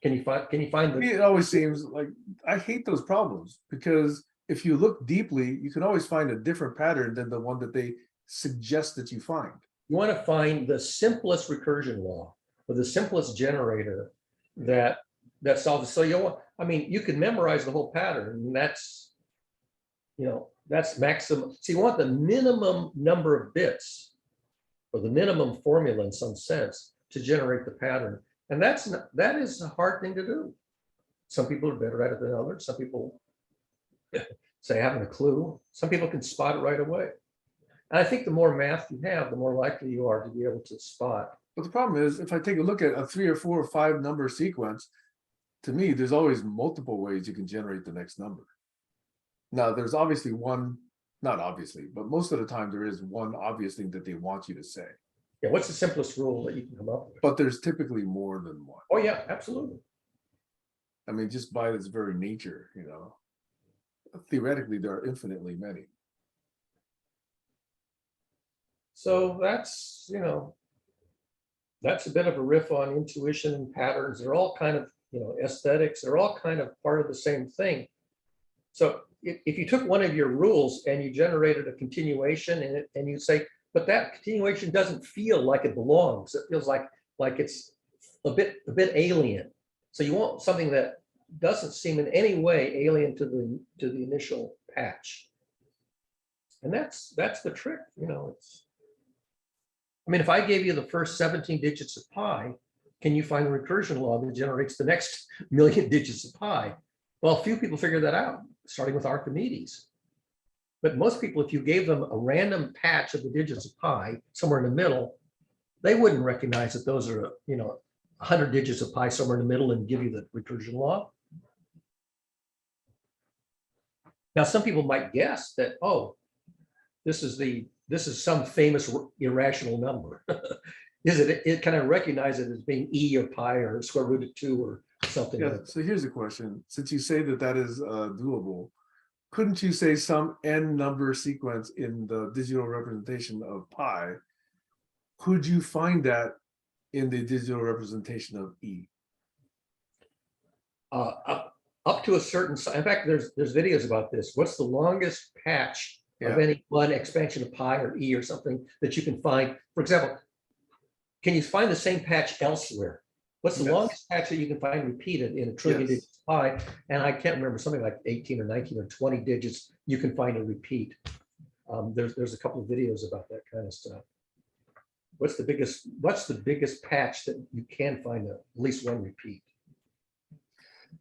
Can you find the, It always seems like I hate those problems, because if you look deeply, you can always find a different pattern than the one that they suggest that you find. you want to find the simplest recursion law or the simplest generator that solves it. So you can memorize the whole pattern, and that's maximum. So you want the minimum number of bits or the minimum formula in some sense to generate the pattern. And that is a hard thing to do. Some people are better at it than others. Some people say haven't a clue. Some people can spot it right away. And I think the more math you have, the more likely you are to be able to spot. But the problem is, if I take a look at a 3 or 4 or 5 number sequence, to me, there's always multiple ways you can generate the next number. Now, there's obviously one, not obviously, but most of the time there is one obvious thing that they want you to say. Yeah, what's the simplest rule that you can come up with? But there's typically more than one. Oh yeah, absolutely. I mean, just by its very nature, theoretically, there are infinitely many. So that's a bit of a riff on intuition and patterns. They're all kind of, aesthetics. They're all kind of part of the same thing. So if you took one of your rules and you generated a continuation and you say, but that continuation doesn't feel like it belongs. It feels like it's a bit alien. So you want something that doesn't seem in any way alien to the initial patch. And that's the trick. If I gave you the first 17 digits of pi, can you find the recursion law that generates the next million digits of pi? Well, few people figure that out, starting with Archimedes. But most people, if you gave them a random patch of the digits of pi somewhere in the middle, they wouldn't recognize that those are, 100 digits of pi somewhere in the middle and give you the recursion law. Now, some people might guess that, oh, this is some famous irrational number. It kind of recognize it as being e or pi or square root of 2 or something. Yeah. Like that. So here's a question: since you say that is doable, couldn't you say some n number sequence in the digital representation of pi? Could you find that in the digital representation of e? Up to a certain size. In fact, there's videos about this. What's the longest patch of any one expansion of pi or e or something that you can find? For example, can you find the same patch elsewhere? What's the longest patch that you can find repeated in a trillion digits of pi? And I can't remember, something like 18 or 19 or 20 digits you can find a repeat. There's a couple of videos about that kind of stuff. What's the biggest patch that you can find at least one repeat?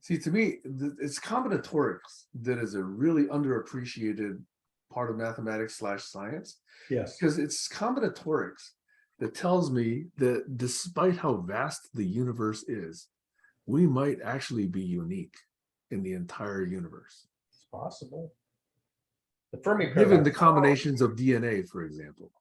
See, to me, it's combinatorics that is a really underappreciated part of mathematics / science, Yes. because it's combinatorics that tells me that despite how vast the universe is, we might actually be unique in the entire universe. It's possible. The Fermi Given paradox. the combinations of DNA, for example.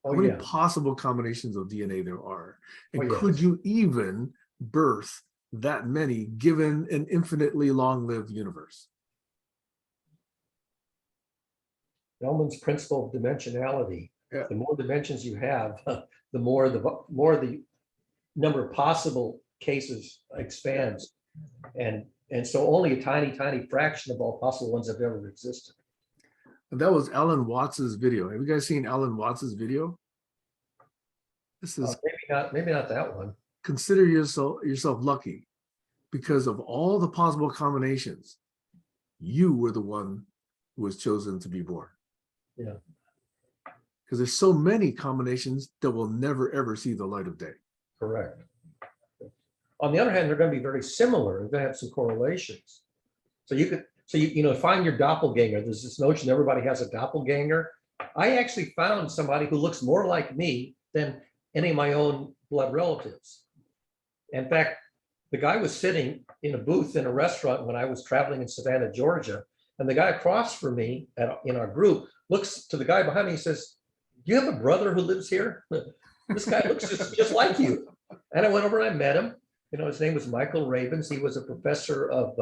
Oh, How many yeah. possible combinations of DNA there are? And Oh, yes. could you even birth that many given an infinitely long-lived universe? Bellman's principle of dimensionality. Yeah. The more dimensions you have, the more the number of possible cases expands. And so only a tiny, tiny fraction of all possible ones have ever existed. And that was Alan Watts's video. Have you guys seen Alan Watts's video? This is Maybe not that one. consider yourself lucky, because of all the possible combinations, you were the one who was chosen to be born. Yeah. Because there's so many combinations that will never ever see the light of day. Correct. On the other hand, they're going to be very similar. They're going to have some correlations. So you find your doppelganger. There's this notion everybody has a doppelganger. I actually found somebody who looks more like me than any of my own blood relatives. In fact, the guy was sitting in a booth in a restaurant when I was traveling in Savannah, Georgia, and the guy across from me in our group looks to the guy behind me and says, "Do you have a brother who lives here? This guy looks just like you." And I went over and I met him. His name was Michael Ravens. He was a professor of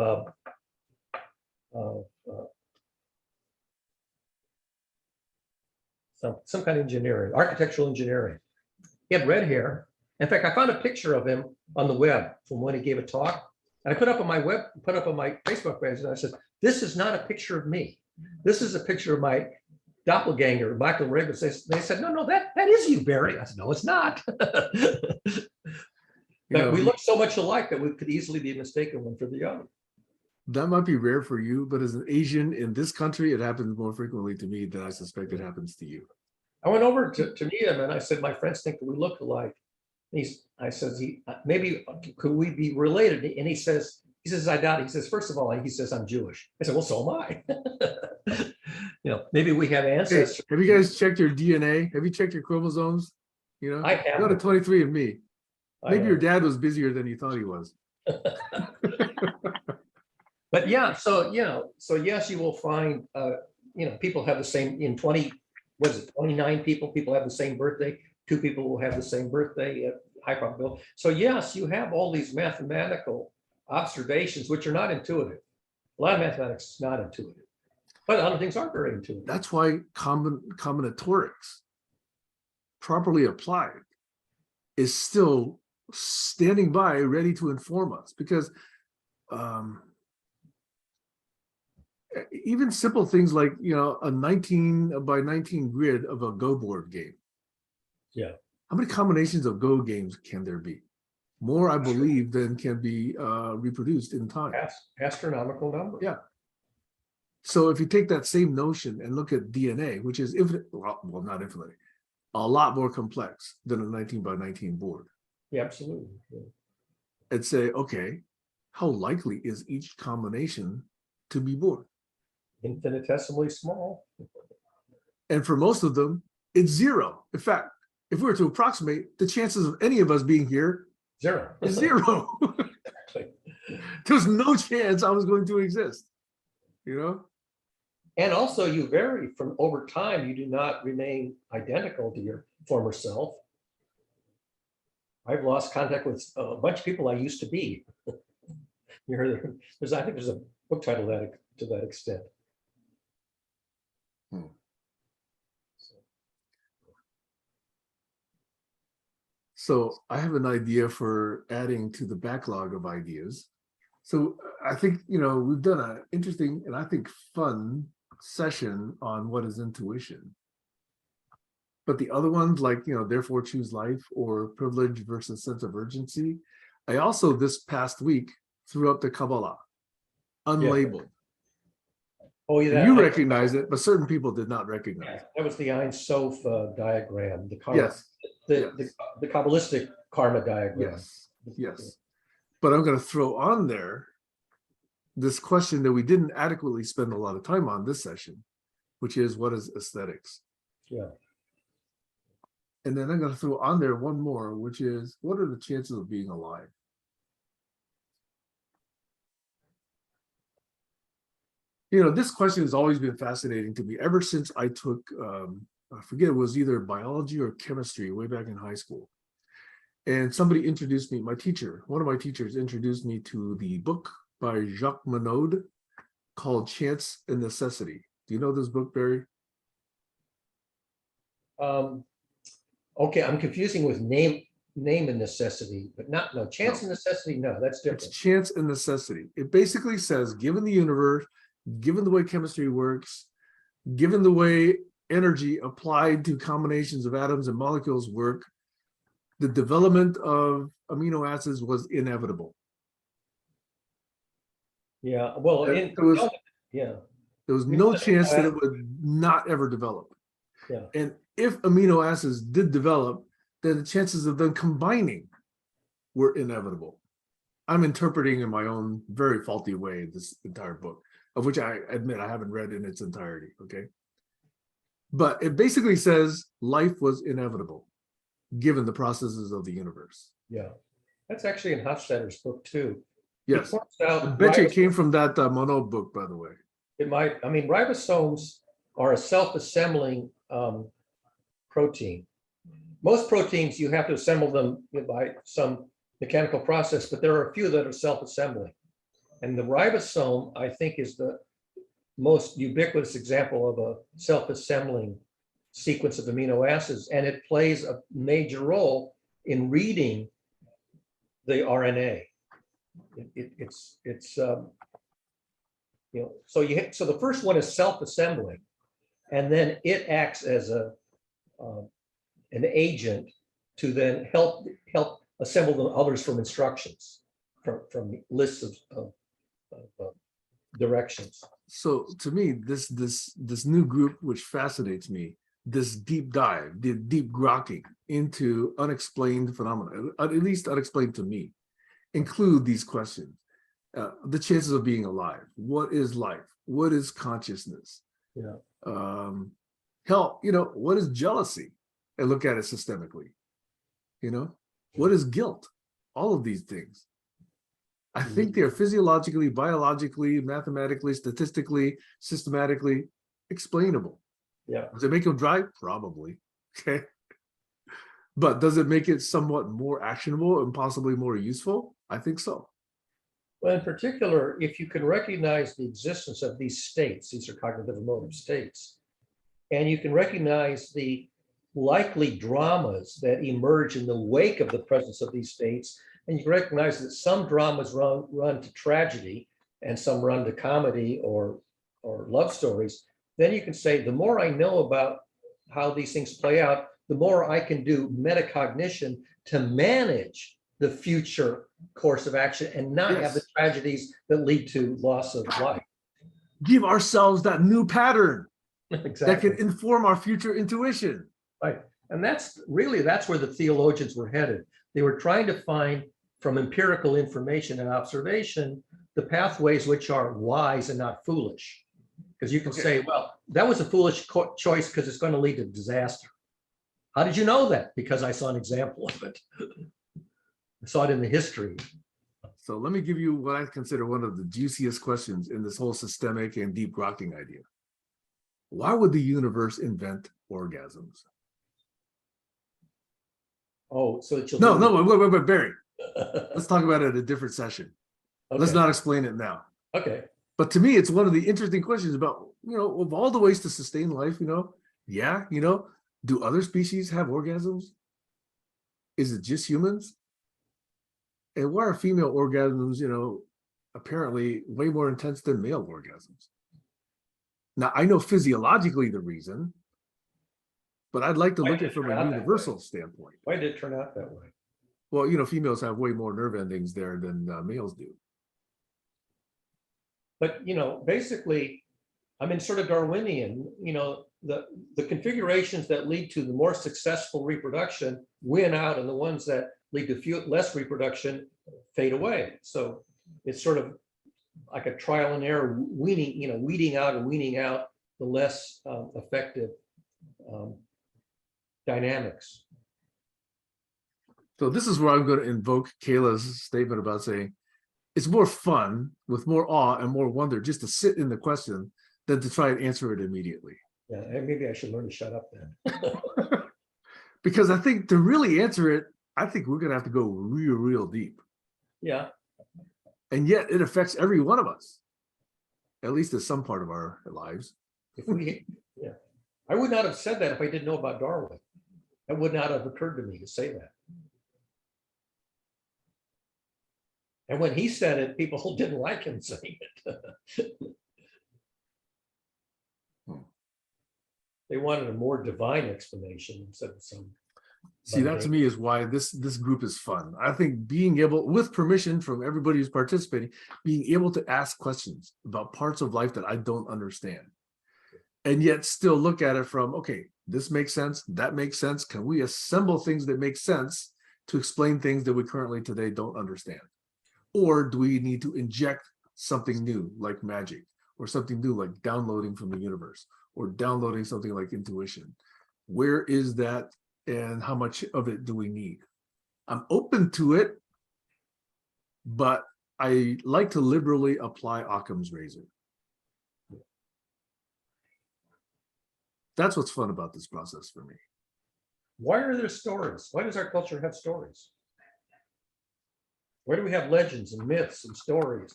some kind of engineering, architectural engineering. He had red hair. In fact, I found a picture of him on the web from when he gave a talk. And I put up on my Facebook page, and I said, "This is not a picture of me. This is a picture of my doppelganger, Michael Ravens." They said, "No, that is you, Barry." I said, "No, it's not." But we look so much alike that we could easily be mistaken one for the other. That might be rare for you, but as an Asian in this country, it happens more frequently to me than I suspect it happens to you. I went over to meet him and I said, "My friends think that we look alike." I said, "Maybe could we be related?" And he says, "I doubt it." He says, "First of all," he says, "I'm Jewish." I said, "Well, so am I." Maybe we have ancestors. Hey, have you guys checked your DNA? Have you checked your chromosomes? I have. Go to 23andMe. Maybe your dad was busier than you thought he was. But yeah, so yes, you will find people have the same 29 people have the same birthday. 2 people will have the same birthday at high probability. So yes, you have all these mathematical observations which are not intuitive. A lot of mathematics is not intuitive, but other things aren't very intuitive. That's why combinatorics, properly applied, is still standing by, ready to inform us. Because even simple things like a 19 by 19 grid of a Go board game. Yeah. How many combinations of Go games can there be? More, I believe, than can be reproduced in time. Astronomical number. Yeah. So if you take that same notion and look at DNA, which is infinite, well, not infinitely, a lot more complex than a 19 by 19 board. Yeah, absolutely. Yeah. And say, okay, how likely is each combination to be born? Infinitesimally small. And for most of them, it's 0. In fact, if we were to approximate, the chances of any of us being here 0. is 0. There's no chance I was going to exist, And also you vary from over time. You do not remain identical to your former self. I've lost contact with a bunch of people I used to be. You heard I think there's a book title to that extent. So I have an idea for adding to the backlog of ideas. So I think, we've done an interesting and I think fun session on what is intuition. But the other ones like, therefore choose life or privilege versus sense of urgency. I also this past week threw up the Kabbalah, unlabeled. Oh, yeah. And you recognize it, but certain people did not recognize it. That was the Ein Sof diagram, the karma, Yes, the, yes. the Kabbalistic karma diagram. Yes, yes. But I'm going to throw on there this question that we didn't adequately spend a lot of time on this session, which is, what is aesthetics? Yeah. And then I'm going to throw on there one more, which is, what are the chances of being alive? You know, this question has always been fascinating to me ever since I took, I forget, it was either biology or chemistry way back in high school. And somebody introduced me, my teacher, one of my teachers introduced me to the book by Jacques Monod called Chance and Necessity. Do you know this book, Barry? Okay, I'm confusing with name and necessity, but no, chance and necessity, no, that's It's different. Chance and Necessity. It basically says, given the universe, given the way chemistry works, given the way energy applied to combinations of atoms and molecules work, the development of amino acids was inevitable. Yeah, well, There was, yeah, there was no chance that it would not ever develop. yeah, And if amino acids did develop, then the chances of them combining were inevitable. I'm interpreting in my own very faulty way this entire book, of which I admit I haven't read in its entirety, okay? But it basically says life was inevitable, given the processes of the universe. yeah. That's actually in Hofstadter's book too. Yes, He points I out bet you it came from that Monod book, by the way. it might, I mean, ribosomes are a self-assembling protein. Most proteins, you have to assemble them by some mechanical process, but there are a few that are self-assembling. And the ribosome, I think, is the most ubiquitous example of a self-assembling sequence of amino acids, and it plays a major role in reading the RNA. It's you know, so the first one is self-assembling, and then it acts as an agent to then help assemble the others from instructions, from lists of directions. So to me, this new group, which fascinates me, this deep dive, the deep grokking into unexplained phenomena, at least unexplained to me, include these questions. The chances of being alive. What is life? What is consciousness? Yeah. Hell, you know, what is jealousy? And look at it systemically. You know, what is guilt? All of these things. I think they're physiologically, biologically, mathematically, statistically, systematically explainable. Yeah. Does it make them dry? Probably. Okay. But does it make it somewhat more actionable and possibly more useful? I think so. Well, in particular, if you can recognize the existence of these states, these are cognitive emotive states, and you can recognize the likely dramas that emerge in the wake of the presence of these states, and you can recognize that some dramas run to tragedy and some run to comedy or love stories, then you can say, the more I know about how these things play out, the more I can do metacognition to manage the future course of action and not have the tragedies that lead to loss of life. Give ourselves that new pattern Exactly. that can inform our future intuition. Right. And that's where the theologians were headed. They were trying to find, from empirical information and observation, the pathways which are wise and not foolish. Because you can say, well, that was a foolish choice because it's going to lead to disaster. How did you know that? Because I saw an example of it. I saw it in the history. So let me give you what I consider one of the juiciest questions in this whole systemic and deep grokking idea. Why would the universe invent orgasms? Oh, so that you'll wait, Barry. Let's talk about it at a different session. Okay. Let's not explain it now. Okay. But to me, it's one of the interesting questions about, you know, of all the ways to sustain life, you know, do other species have orgasms? Is it just humans? And why are female orgasms, you know, apparently way more intense than male orgasms? Now, I know physiologically the reason, but I'd like to look at it from a universal standpoint. Why did it turn out that way? Well, you know, females have way more nerve endings there than males do. But, you know, basically, I mean, sort of Darwinian, the configurations that lead to the more successful reproduction win out, and the ones that lead to less reproduction fade away. So it's sort of like a trial and error, weeding out and weaning out the less effective dynamics. So this is where I'm going to invoke Kayla's statement about saying it's more fun with more awe and more wonder just to sit in the question than to try and answer it immediately. Yeah, and maybe I should learn to shut up then. Because I think to really answer it, I think we're going to have to go real deep. Yeah. And yet it affects every one of us, at least at some part of our lives. Yeah, I would not have said that if I didn't know about Darwin. That would not have occurred to me to say that. And when he said it, people didn't like him saying it. They wanted a more divine explanation instead of some. See, that to me is why this group is fun. I think being able, with permission from everybody who's participating, being able to ask questions about parts of life that I don't understand, and yet still look at it from, okay, this makes sense, that makes sense. Can we assemble things that make sense to explain things that we currently today don't understand? Or do we need to inject something new like magic, or something new like downloading from the universe, or downloading something like intuition? Where is that, and how much of it do we need? I'm open to it, but I like to liberally apply Occam's razor. That's what's fun about this process for me. Why are there stories? Why does our culture have stories? Why do we have legends and myths and stories?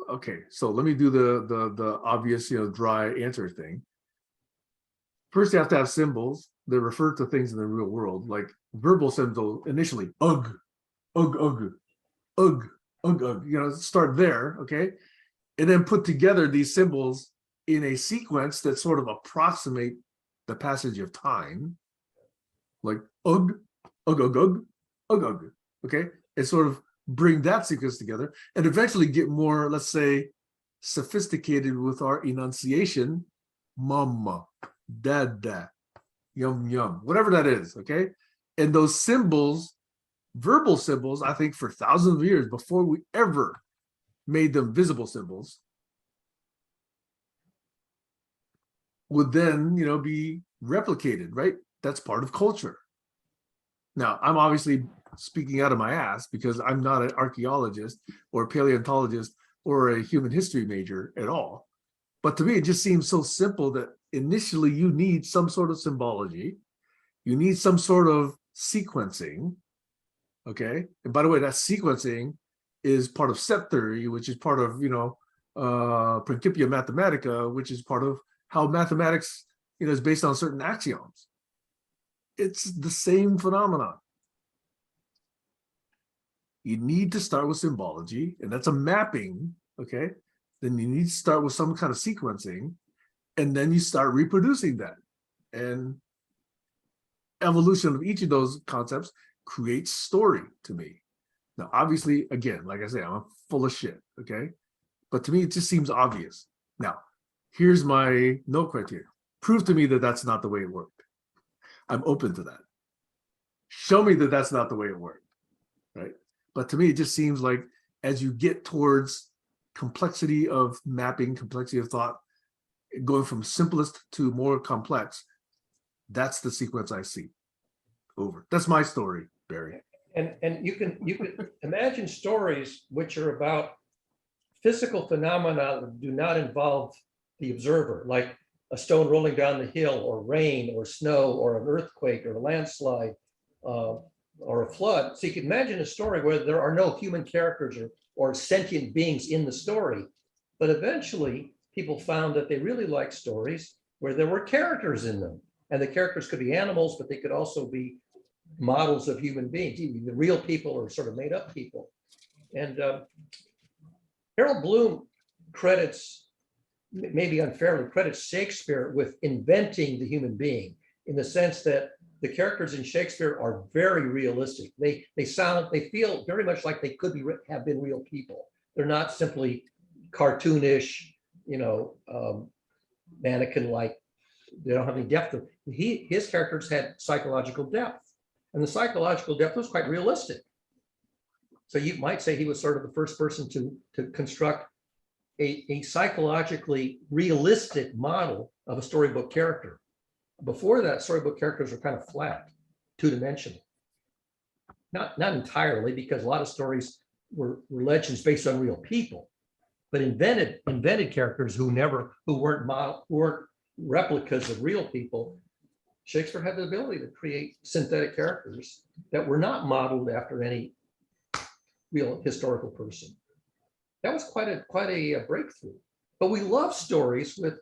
Okay, so let me do the obvious, dry answer thing. First, you have to have symbols that refer to things in the real world, like verbal symbol initially, ugh, ugh, ugh, ugh, ugh, ugh. Start there, okay, and then put together these symbols in a sequence that sort of approximate the passage of time, like ugh, ugh, ugh, ugh, ugh, ugh, okay, and sort of bring that sequence together, and eventually get more, let's say, sophisticated with our enunciation, mama, dada, yum yum, whatever that is, okay? And those symbols, verbal symbols, I think for thousands of years before we ever made them visible symbols, would then, be replicated, right? That's part of culture. Now, I'm obviously speaking out of my ass because I'm not an archaeologist or a paleontologist or a human history major at all. But to me, it just seems so simple that initially you need some sort of symbology. You need some sort of sequencing, okay? And by the way, that sequencing is part of set theory, which is part of, Principia Mathematica, which is part of how mathematics, is based on certain axioms. It's the same phenomenon. You need to start with symbology, and that's a mapping, okay? Then you need to start with some kind of sequencing, and then you start reproducing that. And evolution of each of those concepts creates story to me. Now, obviously, again, like I say, I'm full of shit, okay? But to me, it just seems obvious. Now, here's my no criteria. Prove to me that that's not the way it worked. I'm open to that. Show me that that's not the way it worked, right? But to me, it just seems like as you get towards complexity of mapping, complexity of thought, going from simplest to more complex, that's the sequence I see. Over. That's my story, Barry. And you can imagine stories which are about physical phenomena that do not involve the observer, like a stone rolling down the hill, or rain, or snow, or an earthquake, or a landslide, or a flood. So you can imagine a story where there are no human characters or sentient beings in the story. But eventually, people found that they really liked stories where there were characters in them. And the characters could be animals, but they could also be models of human beings, either real people or sort of made up people. And Harold Bloom credits, maybe unfairly, credits Shakespeare with inventing the human being, in the sense that the characters in Shakespeare are very realistic. They feel very much like they could have been real people. They're not simply cartoonish, mannequin-like. They don't have any depth. His characters had psychological depth, and the psychological depth was quite realistic. So you might say he was sort of the first person to construct a psychologically realistic model of a storybook character. Before that, storybook characters were kind of flat, two-dimensional. Not entirely, because a lot of stories were legends based on real people, but invented characters who weren't replicas of real people. Shakespeare had the ability to create synthetic characters that were not modeled after any real historical person. That was quite a breakthrough. But we love stories with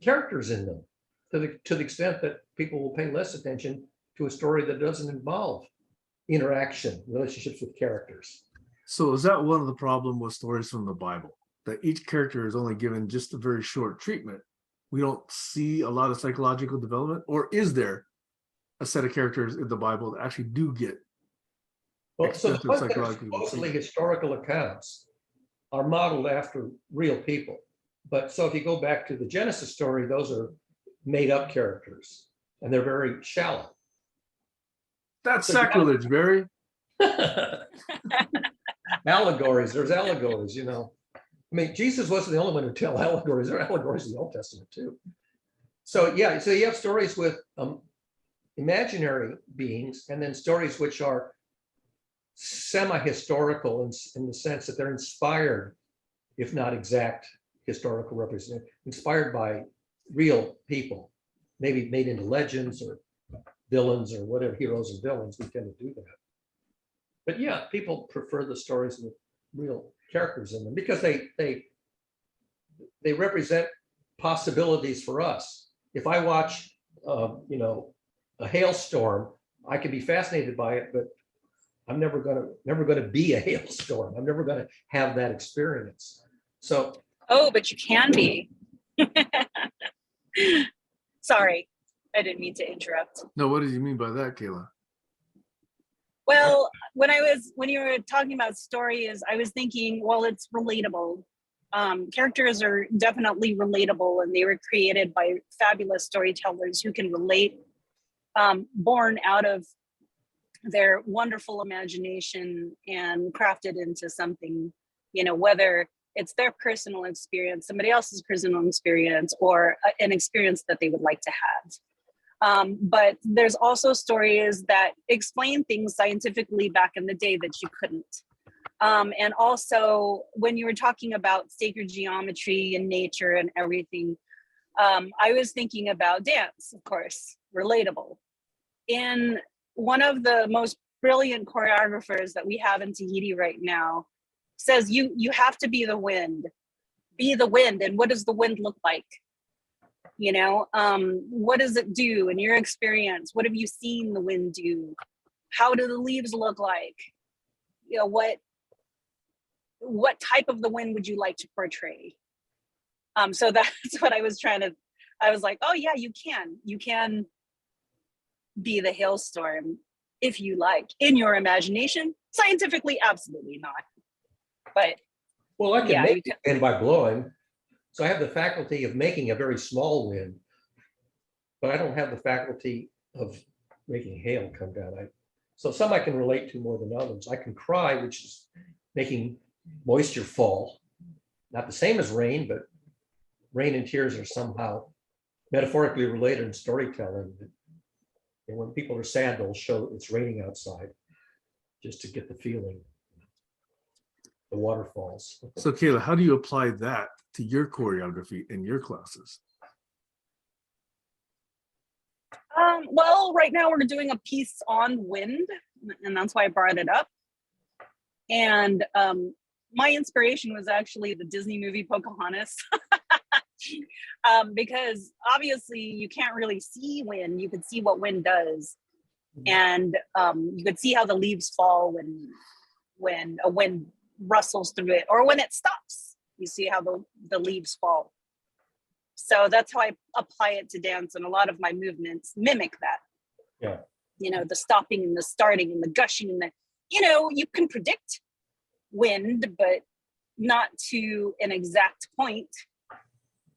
characters in them, to the extent that people will pay less attention to a story that doesn't involve interaction, relationships with characters. So is that one of the problem with stories from the Bible, that each character is only given just a very short treatment? We don't see a lot of psychological development, or is there a set of characters in the Bible that actually do get Well, so the extensive ones that are psychological supposedly development? historical accounts are modeled after real people. But so if you go back to the Genesis story, those are made up characters, and they're very shallow. That's sacrilege, Barry. Allegories, there's allegories, I mean, Jesus wasn't the only one to tell allegories. There are allegories in the Old Testament too. So yeah, so you have stories with imaginary beings, and then stories which are semi-historical in the sense that they're inspired, if not exact historical representation, inspired by real people, maybe made into legends or villains or whatever, heroes and villains. We tend to do that. But yeah, people prefer the stories with real characters in them because they represent possibilities for us. If I watch, a hailstorm, I can be fascinated by it, but I'm never gonna be a hailstorm. I'm never gonna have that experience. So. Oh, but you can be. Sorry, I didn't mean to interrupt. No, what did you mean by that, Kayla? Well, when you were talking about stories, I was thinking, well, it's relatable. Characters are definitely relatable, and they were created by fabulous storytellers who can relate, born out of their wonderful imagination and crafted into something, whether it's their personal experience, somebody else's personal experience, or an experience that they would like to have. But there's also stories that explain things scientifically back in the day that you couldn't. And also, when you were talking about sacred geometry and nature and everything, I was thinking about dance, of course, relatable. In one of the most brilliant choreographers that we have in Tahiti right now says, you have to be the wind. Be the wind. And what does the wind look like? What does it do in your experience? What have you seen the wind do? How do the leaves look like? What type of the wind would you like to portray? So that's what I was like, oh yeah, you can be the hailstorm if you like, in your imagination. Scientifically, absolutely not. But well, I can yeah, make it wind by blowing. So I have the faculty of making a very small wind, but I don't have the faculty of making hail come down. So some I can relate to more than others. I can cry, which is making moisture fall. Not the same as rain, but rain and tears are somehow metaphorically related in storytelling. And when people are sad, they'll show it's raining outside just to get the feeling. The waterfalls. So Kayla, how do you apply that to your choreography in your classes? Well, right now we're doing a piece on wind, and that's why I brought it up. And my inspiration was actually the Disney movie Pocahontas. Because obviously you can't really see wind. You could see what wind does. And you could see how the leaves fall when a wind rustles through it, or when it stops, you see how the leaves fall. So that's how I apply it to dance, and a lot of my movements mimic that. Yeah. You know, the stopping and the starting and the gushing and the, you know, you can predict wind, but not to an exact point.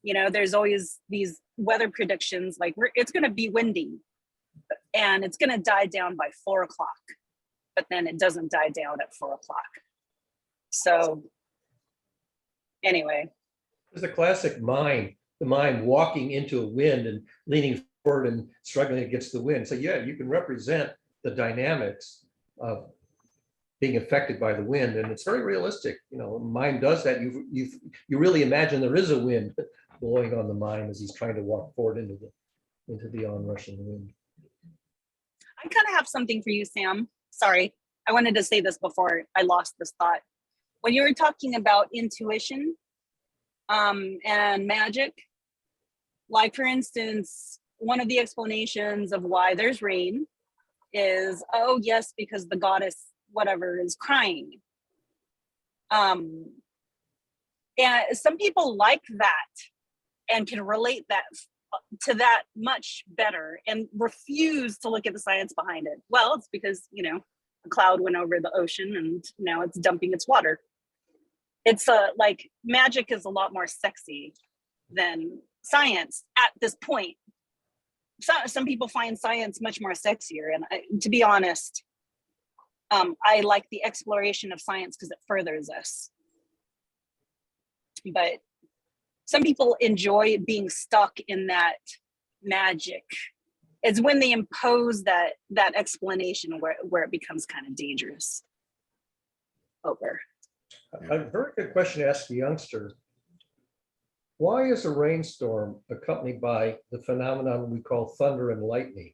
You know, there's always these weather predictions like it's going to be windy and it's going to die down by 4 o'clock, but then it doesn't die down at 4 o'clock. So anyway. There's the classic mime, the mime walking into a wind and leaning forward and struggling against the wind. So yeah, you can represent the dynamics of being affected by the wind, and it's very realistic. You know, mime does that. You really imagine there is a wind blowing on the mime as he's trying to walk forward into the onrushing wind. I kind of have something for you, Sam. Sorry, I wanted to say this before I lost this thought. When you were talking about intuition and magic, like for instance, one of the explanations of why there's rain is, oh yes, because the goddess whatever is crying. And some people like that and can relate that to that much better and refuse to look at the science behind it. Well, it's because, you know, a cloud went over the ocean and now it's dumping its water. It's like magic is a lot more sexy than science at this point. Some people find science much more sexier. And to be honest, I like the exploration of science because it furthers us. But some people enjoy being stuck in that magic. It's when they impose that explanation where it becomes kind of dangerous. Over. A very good question to ask the youngster. Why is a rainstorm accompanied by the phenomenon we call thunder and lightning?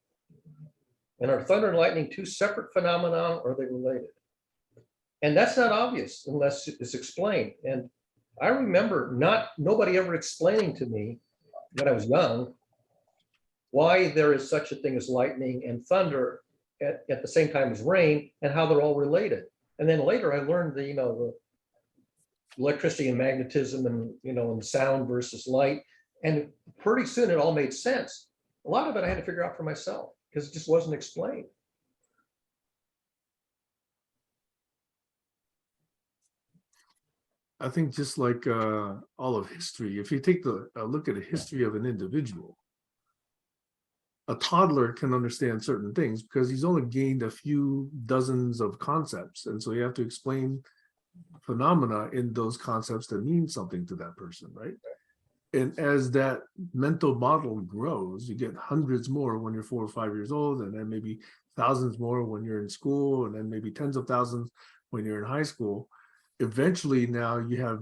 And are thunder and lightning two separate phenomena, or are they related? And that's not obvious unless it's explained. And I remember nobody ever explaining to me when I was young why there is such a thing as lightning and thunder at the same time as rain and how they're all related. And then later I learned the electricity and magnetism and, and sound versus light. And pretty soon it all made sense. A lot of it I had to figure out for myself because it just wasn't explained. I think just like all of history, if you take a look at a history of an individual, a toddler can understand certain things because he's only gained a few dozens of concepts. And so you have to explain phenomena in those concepts that mean something to that person, right? And as that mental model grows, you get hundreds more when you're 4 or 5 years old, and then maybe thousands more when you're in school, and then maybe tens of thousands when you're in high school. Eventually now you have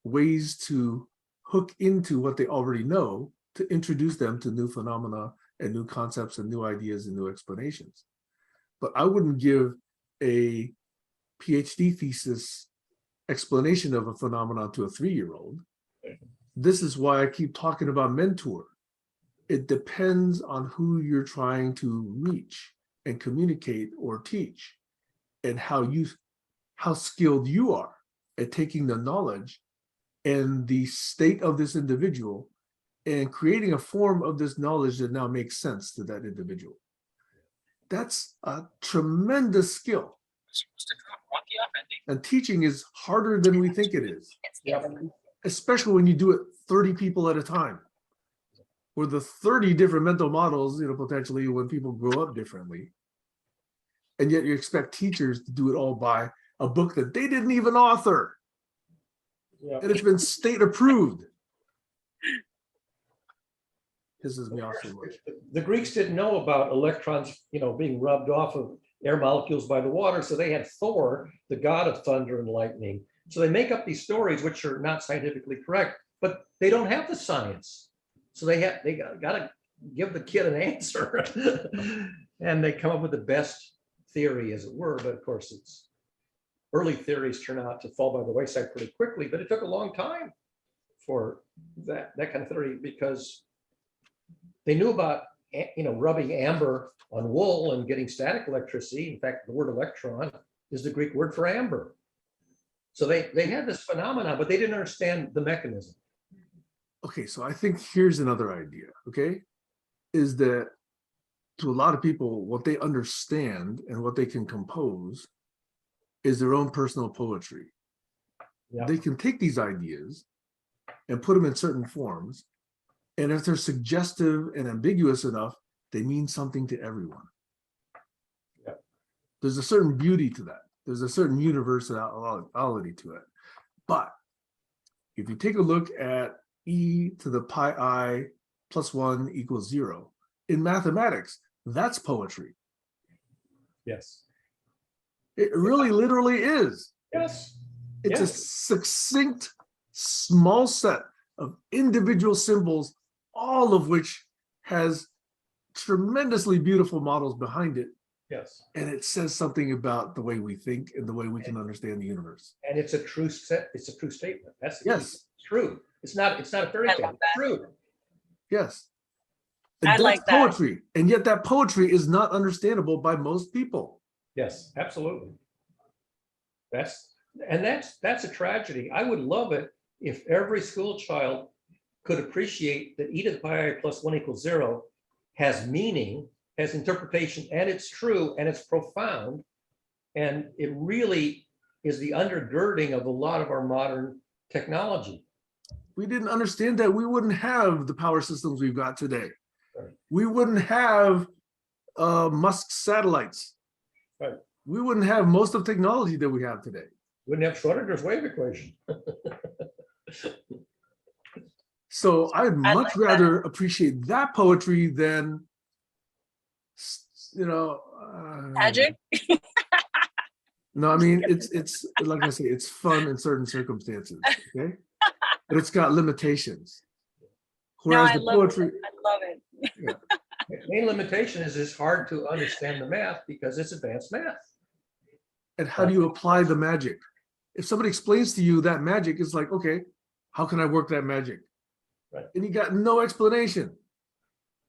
ways to hook into what they already know to introduce them to new phenomena and new concepts and new ideas and new explanations. But I wouldn't give a PhD thesis explanation of a phenomenon to a 3-year-old. This is why I keep talking about mentor. It depends on who you're trying to reach and communicate or teach, and how skilled you are at taking the knowledge and the state of this individual and creating a form of this knowledge that now makes sense to that individual. That's a tremendous skill. And teaching is harder than we think it is. Especially when you do it 30 people at a time. Or the 30 different mental models, potentially when people grow up differently. And yet you expect teachers to do it all by a book that they didn't even author. Yeah. And it's been state approved. Pisses me off so much. The Greeks didn't know about electrons, being rubbed off of air molecules by the water. So they had Thor, the god of thunder and lightning. So they make up these stories, which are not scientifically correct, but they don't have the science. So they got to give the kid an answer. And they come up with the best theory, as it were. But of course, early theories turn out to fall by the wayside pretty quickly. But it took a long time for that kind of theory, because they knew about, rubbing amber on wool and getting static electricity. In fact, the word electron is the Greek word for amber. So they had this phenomenon, but they didn't understand the mechanism. Okay, so I think here's another idea, okay? Is that to a lot of people, what they understand and what they can compose is their own personal poetry. Yeah. They can take these ideas and put them in certain forms. And if they're suggestive and ambiguous enough, they mean something to everyone. Yeah. There's a certain beauty to that. There's a certain universality to it. But if you take a look at e to the pi I plus 1 equals 0, in mathematics, that's poetry. Yes. It really literally is. Yes. It's a Yes. succinct, small set of individual symbols, all of which has tremendously beautiful models behind it. Yes. And it says something about the way we think and the way we can understand the universe. And it's a true set. It's a true statement. That's the Yes. It's true. It's not a fairy I tale. love It's that. true. Yes. And I that's like that. poetry. And yet that poetry is not understandable by most people. Yes, absolutely. That's a tragedy. I would love it if every school child could appreciate that e to the pi I plus 1 equals 0 has meaning, has interpretation, and it's true, and it's profound. And it really is the undergirding of a lot of our modern technology. We didn't understand that, we wouldn't have the power systems we've got today. Right. We wouldn't have Musk's satellites. Right. We wouldn't have most of technology that we have today. Wouldn't have Schrodinger's wave equation. So I'd I much like rather appreciate that poetry than, Magic. No, I mean, it's like I say, it's fun in certain circumstances, okay? But it's got limitations. No, Whereas I the love poetry, it. I love it. The main limitation is it's hard to understand the math because it's advanced math. and how do you apply the magic? If somebody explains to you that magic, it's like, okay, how can I work that magic? Right. And you got no explanation.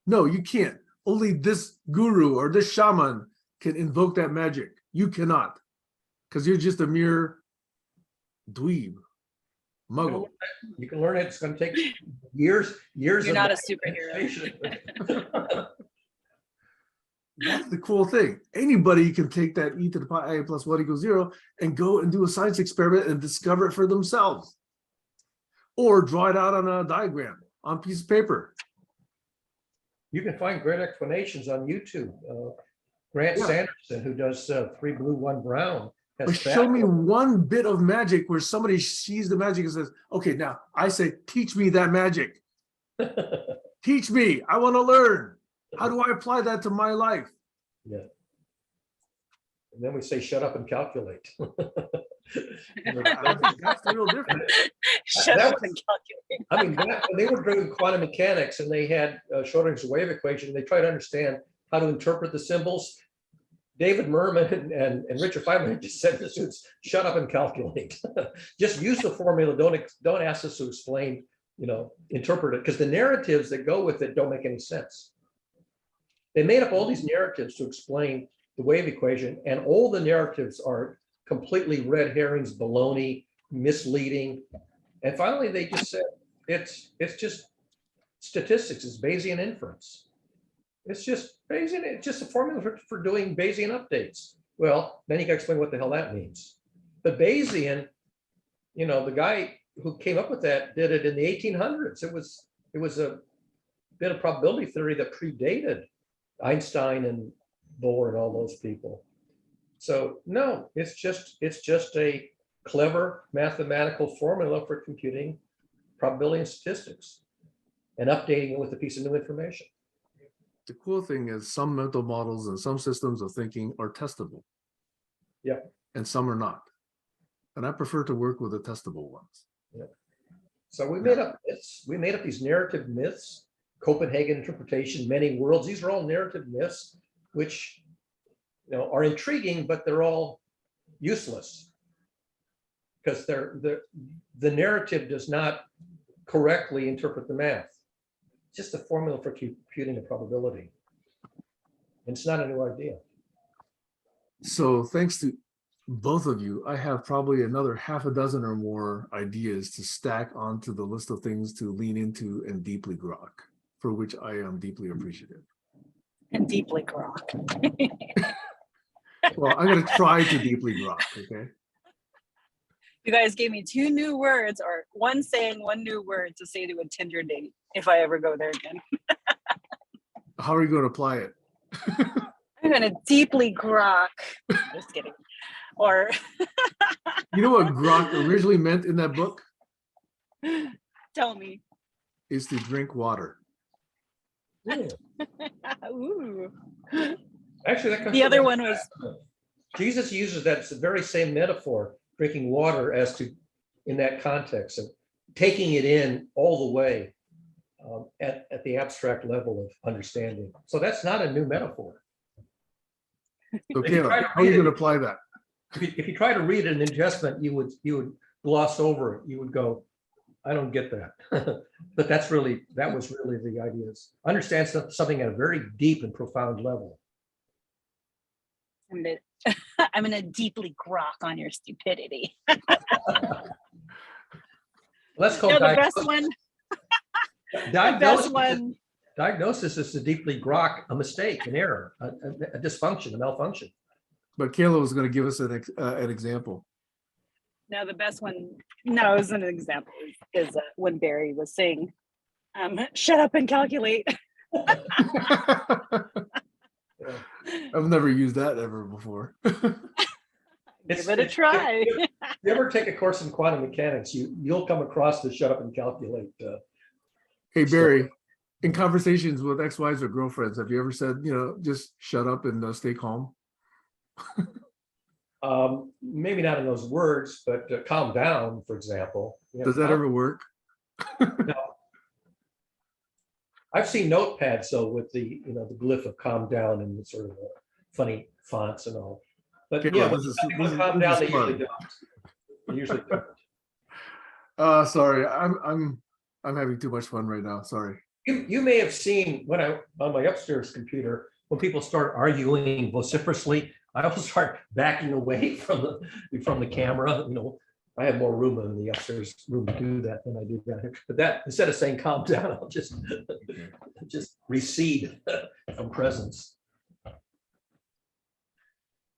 No, you can't. Only this guru or this shaman can invoke that magic. You cannot, because you're just a mere dweeb, muggle. You can learn it. It's going to take years. You're of not a superhero. meditation. That's the cool thing. Anybody can take that e to the pi I plus 1 equals 0 and go and do a science experiment and discover it for themselves. Or draw it out on a diagram, on a piece of paper. You can find great explanations on YouTube. Grant Yeah. Sanderson, who does 3 blue, 1 brown. has But show me fabulous- one bit of magic where somebody sees the magic and says, okay, now I say, teach me that magic. Teach me. I want to learn. How do I apply that to my life? Yeah. And then we say, shut up and calculate. That's the real difference. Shut That up and calculate. I mean, when they were doing quantum mechanics and they had Schrodinger's wave equation, they tried to understand how to interpret the symbols. David Merman and Richard Feynman just said to students, shut up and calculate. Just use the formula. Don't ask us to explain, interpret it, because the narratives that go with it don't make any sense. They made up all these narratives to explain the wave equation, and all the narratives are completely red herrings, baloney, misleading. And finally, they just said, it's just statistics, it's Bayesian inference. It's just Bayesian, it's just a formula for doing Bayesian updates. Well, then you can explain what the hell that means. But Bayesian, the guy who came up with that did it in the 1800s. It was a bit of probability theory that predated Einstein and Bohr and all those people. So no, it's just a clever mathematical formula for computing probability and statistics and updating it with a piece of new information. The cool thing is some mental models and some systems of thinking are testable. Yeah. And some are not. And I prefer to work with the testable ones. Yeah. So we made up myths. We made up these narrative myths, Copenhagen interpretation, many worlds. These are all narrative myths, which are intriguing, but they're all useless because the narrative does not correctly interpret the math. It's just a formula for computing a probability. And it's not a new idea. So thanks to both of you, I have probably another half a dozen or more ideas to stack onto the list of things to lean into and deeply grok, for which I am deeply appreciative. And deeply grok. Well, I'm gonna try to deeply grok, okay? You guys gave me 2 new words, or one saying, 1 new word to say to a Tinder date if I ever go there again. How are you gonna apply it? I'm gonna deeply grok. Just kidding. Or You know what grok originally meant in that book? tell me. Is to drink water. Yeah. Ooh. Actually, that comes The from other one was Jesus uses that very same metaphor, drinking water, as to in that context of taking it in all the way at the abstract level of understanding. So that's not a new metaphor. So If you Caleb, try to how are you read gonna it- apply that? If you try to read an adjustment, you would gloss over it. You would go, I don't get that. But that was really the idea, is understand something at a very deep and profound level. I'm gonna deeply grok on your stupidity. Let's call No, the best one. The best one. Diagnosis is to deeply grok a mistake, an error, a dysfunction, a malfunction. But Caleb was gonna give us an example. No, the best one. No, as an example is when Barry was saying, "Shut up and calculate." I've never used that ever before. Give it a try. If you ever take a course in quantum mechanics, you'll come across the shut up and calculate. Hey Barry, in conversations with ex-wives or girlfriends, have you ever said, just shut up and stay calm? Maybe not in those words, but calm down, for example. Does that ever work? No. I've seen notepads though with the glyph of calm down and the sort of funny fonts and all. But Okay, yeah, well, when this people is calm down, they fun. usually don't. They usually don't. Sorry, I'm having too much fun right now. Sorry. You may have seen when on my upstairs computer, when people start arguing vociferously, I also start backing away from the camera. I have more room in the upstairs room to do that than I do down here. But that, instead of saying calm down, I'll just recede from presence.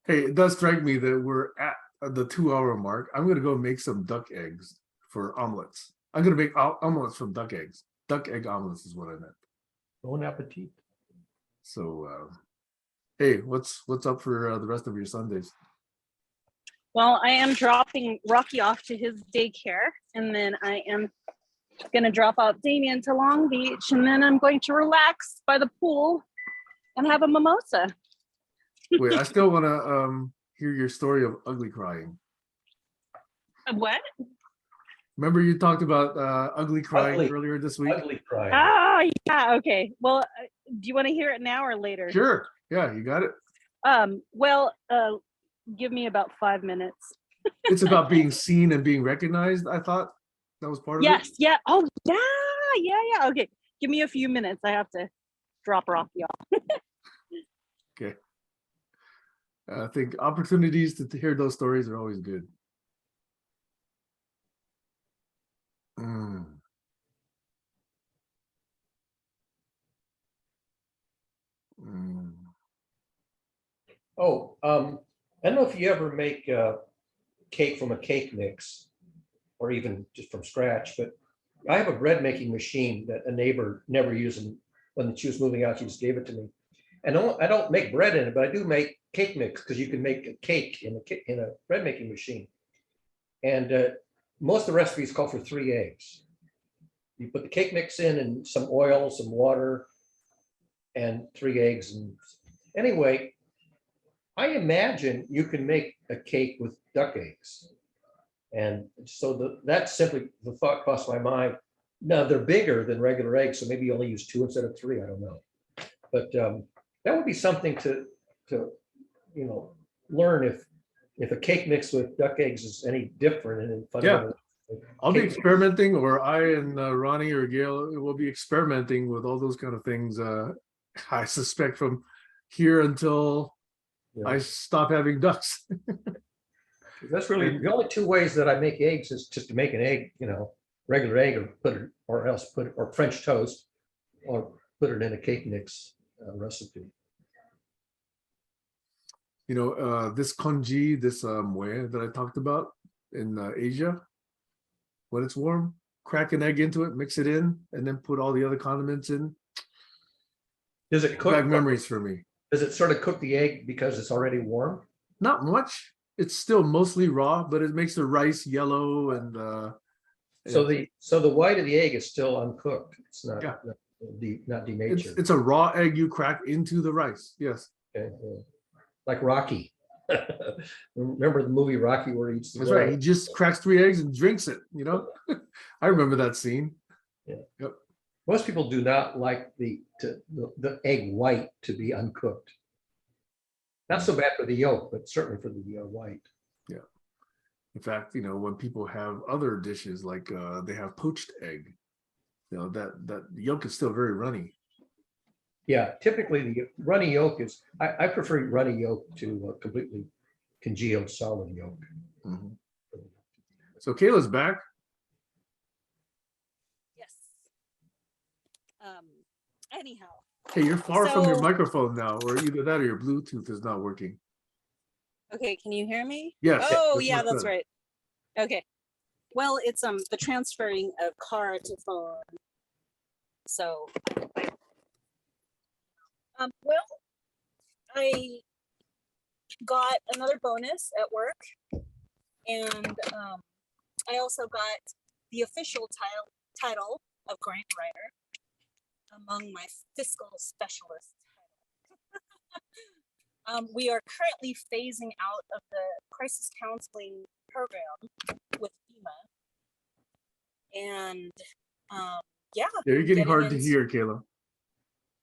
Hey, it does strike me that we're at the 2-hour mark. I'm gonna go make some duck eggs for omelets. I'm gonna make omelets from duck eggs. Duck egg omelets is what I meant. Bon appetit. So, hey, what's up for the rest of your Sundays? Well, I am dropping Rocky off to his daycare, and then I am going to drop out Damien to Long Beach, and then I'm going to relax by the pool and have a mimosa. Wait, I still want to hear your story of ugly crying. What? Remember you talked about ugly crying Ugly. earlier this week? Ugly crying. Oh, yeah. Okay. Well, do you want to hear it now or later? Sure. Yeah, you got it. Give me about 5 minutes. It's about being seen and being recognized. I thought that was part of it. Yes. Yeah. Oh, yeah. Okay. Give me a few minutes. I have to drop Rocky off. Okay. I think opportunities to hear those stories are always good. Mm. Mm. Oh, I don't know if you ever make cake from a cake mix or even just from scratch, but I have a bread making machine that a neighbor never used, and when she was moving out, she just gave it to me. And I don't make bread in it, but I do make cake mix, because you can make a cake in a bread making machine. And most of the recipes call for 3 eggs. You put the cake mix in and some oil, some water, and 3 eggs. And anyway, I imagine you can make a cake with duck eggs. And so that's simply the thought crossed my mind. Now they're bigger than regular eggs, so maybe you only use 2 instead of 3. I don't know. But that would be something to learn if a cake mixed with duck eggs is any different and fundamental. I'll be experimenting, or I and Ronnie or Gail will be experimenting with all those kind of things. I suspect from here until I stop having ducks. That's really the only 2 ways that I make eggs is just to make an egg, regular egg, or French toast, or put it in a cake mix recipe. This congee, this moe that I talked about in Asia, when it's warm, crack an egg into it, mix it in, and then put all the other condiments in. Does it cook? Back memories for me. Does it sort of cook the egg because it's already warm? Not much. It's still mostly raw, but it makes the rice yellow and So the white of the egg is still uncooked. It's not, Yeah. not denatured. it's a raw egg you crack into the rice. Yes, Okay, yeah. Like Rocky. Remember the movie Rocky where he eats the that's right. He world? just cracks 3 eggs and drinks it. I remember that scene. Most people do not like the egg white to be uncooked. Not so bad for the yolk, but certainly for the white. In fact, when people have other dishes like they have poached egg, that yolk is still very runny. Yeah, typically the runny yolk is, I prefer runny yolk to completely congealed solid yolk. Mhm. So Kayla's back. Yes. Anyhow, Hey, you're far from your So- microphone now, or either that or your Bluetooth is not working. okay, can you hear me? Yes. Oh, it's yeah, much that's better. right. Okay. Well, it's the transferring of car to phone. So, well, I got another bonus at work, and I also got the official title of grant writer among my fiscal specialist. We are currently phasing out of the crisis counseling program with FEMA, and yeah. Yeah, you're getting hard to into- hear, Kayla.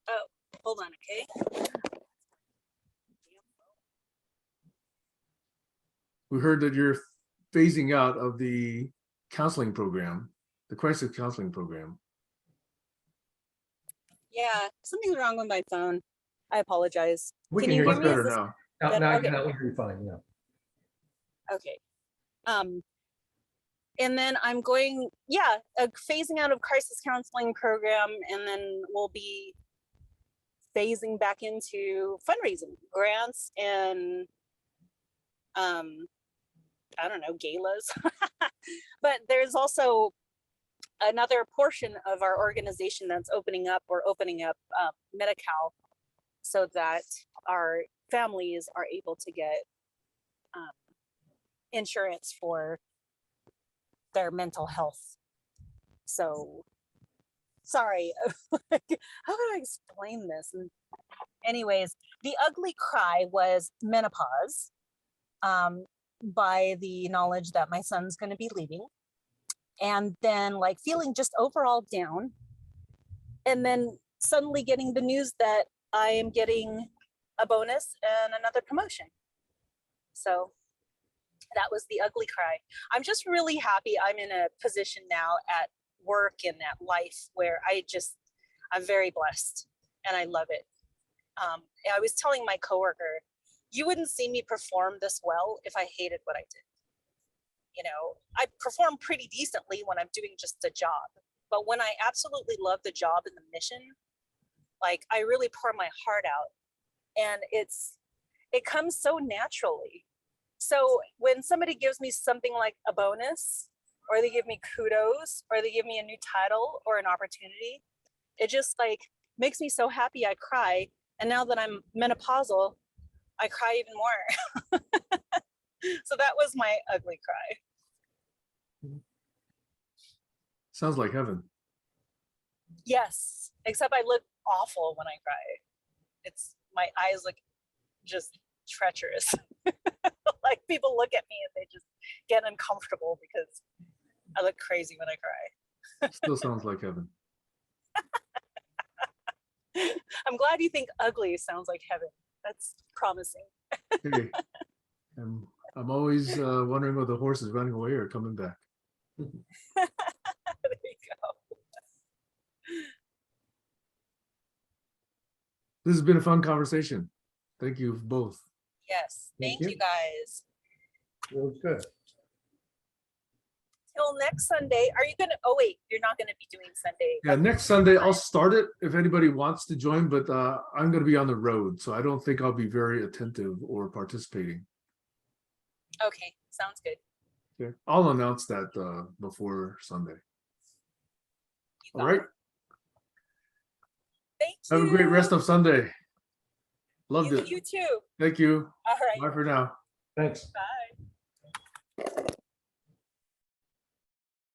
Oh, hold on, okay. We heard that you're phasing out of the counseling program, the crisis counseling program. Yeah, something's wrong with my phone. I apologize. We Can can you hear Much you me? better Is this- now. Now, Okay. now we hear you fine, yeah. Okay. And then I'm going, phasing out of crisis counseling program, and then we'll be phasing back into fundraising grants and I don't know, galas. But there's also another portion of our organization that's opening up. We're opening up Medi-Cal so that our families are able to get insurance for their mental health. So sorry, how do I explain this? And anyways, the ugly cry was menopause, by the knowledge that my son's going to be leaving, and then like feeling just overall down, and then suddenly getting the news that I am getting a bonus and another promotion. So that was the ugly cry. I'm just really happy I'm in a position now at work and at life where I'm very blessed and I love it. I was telling my coworker, you wouldn't see me perform this well if I hated what I did. I perform pretty decently when I'm doing just a job, but when I absolutely love the job and the mission, like I really pour my heart out, and it comes so naturally. So when somebody gives me something like a bonus, or they give me kudos, or they give me a new title or an opportunity, it just like makes me so happy I cry. And now that I'm menopausal, I cry even more. So that was my ugly cry. Sounds like heaven. Yes, except I look awful when I cry. It's my eyes look just treacherous. Like people look at me and they just get uncomfortable because I look crazy when I cry. Still sounds like heaven. I'm glad you think ugly sounds like heaven. That's promising. Hey, I'm always wondering whether the horse is running away or coming back. There you go. This has been a fun conversation. Thank you both. Yes, Thank thank you. you guys. It was good. Till next next Sunday, are you gonna, oh wait, you're not gonna be doing Sunday. Yeah, next Sunday I'll start it if anybody wants to join, but I'm going to be on the road, so I don't think I'll be very attentive or participating. Okay, sounds good. Okay, I'll announce that before Sunday. You All got right. it. Thank you. Have a great rest of Sunday. Loved it. You too. Thank you. All right. Bye for now. Thanks. Bye.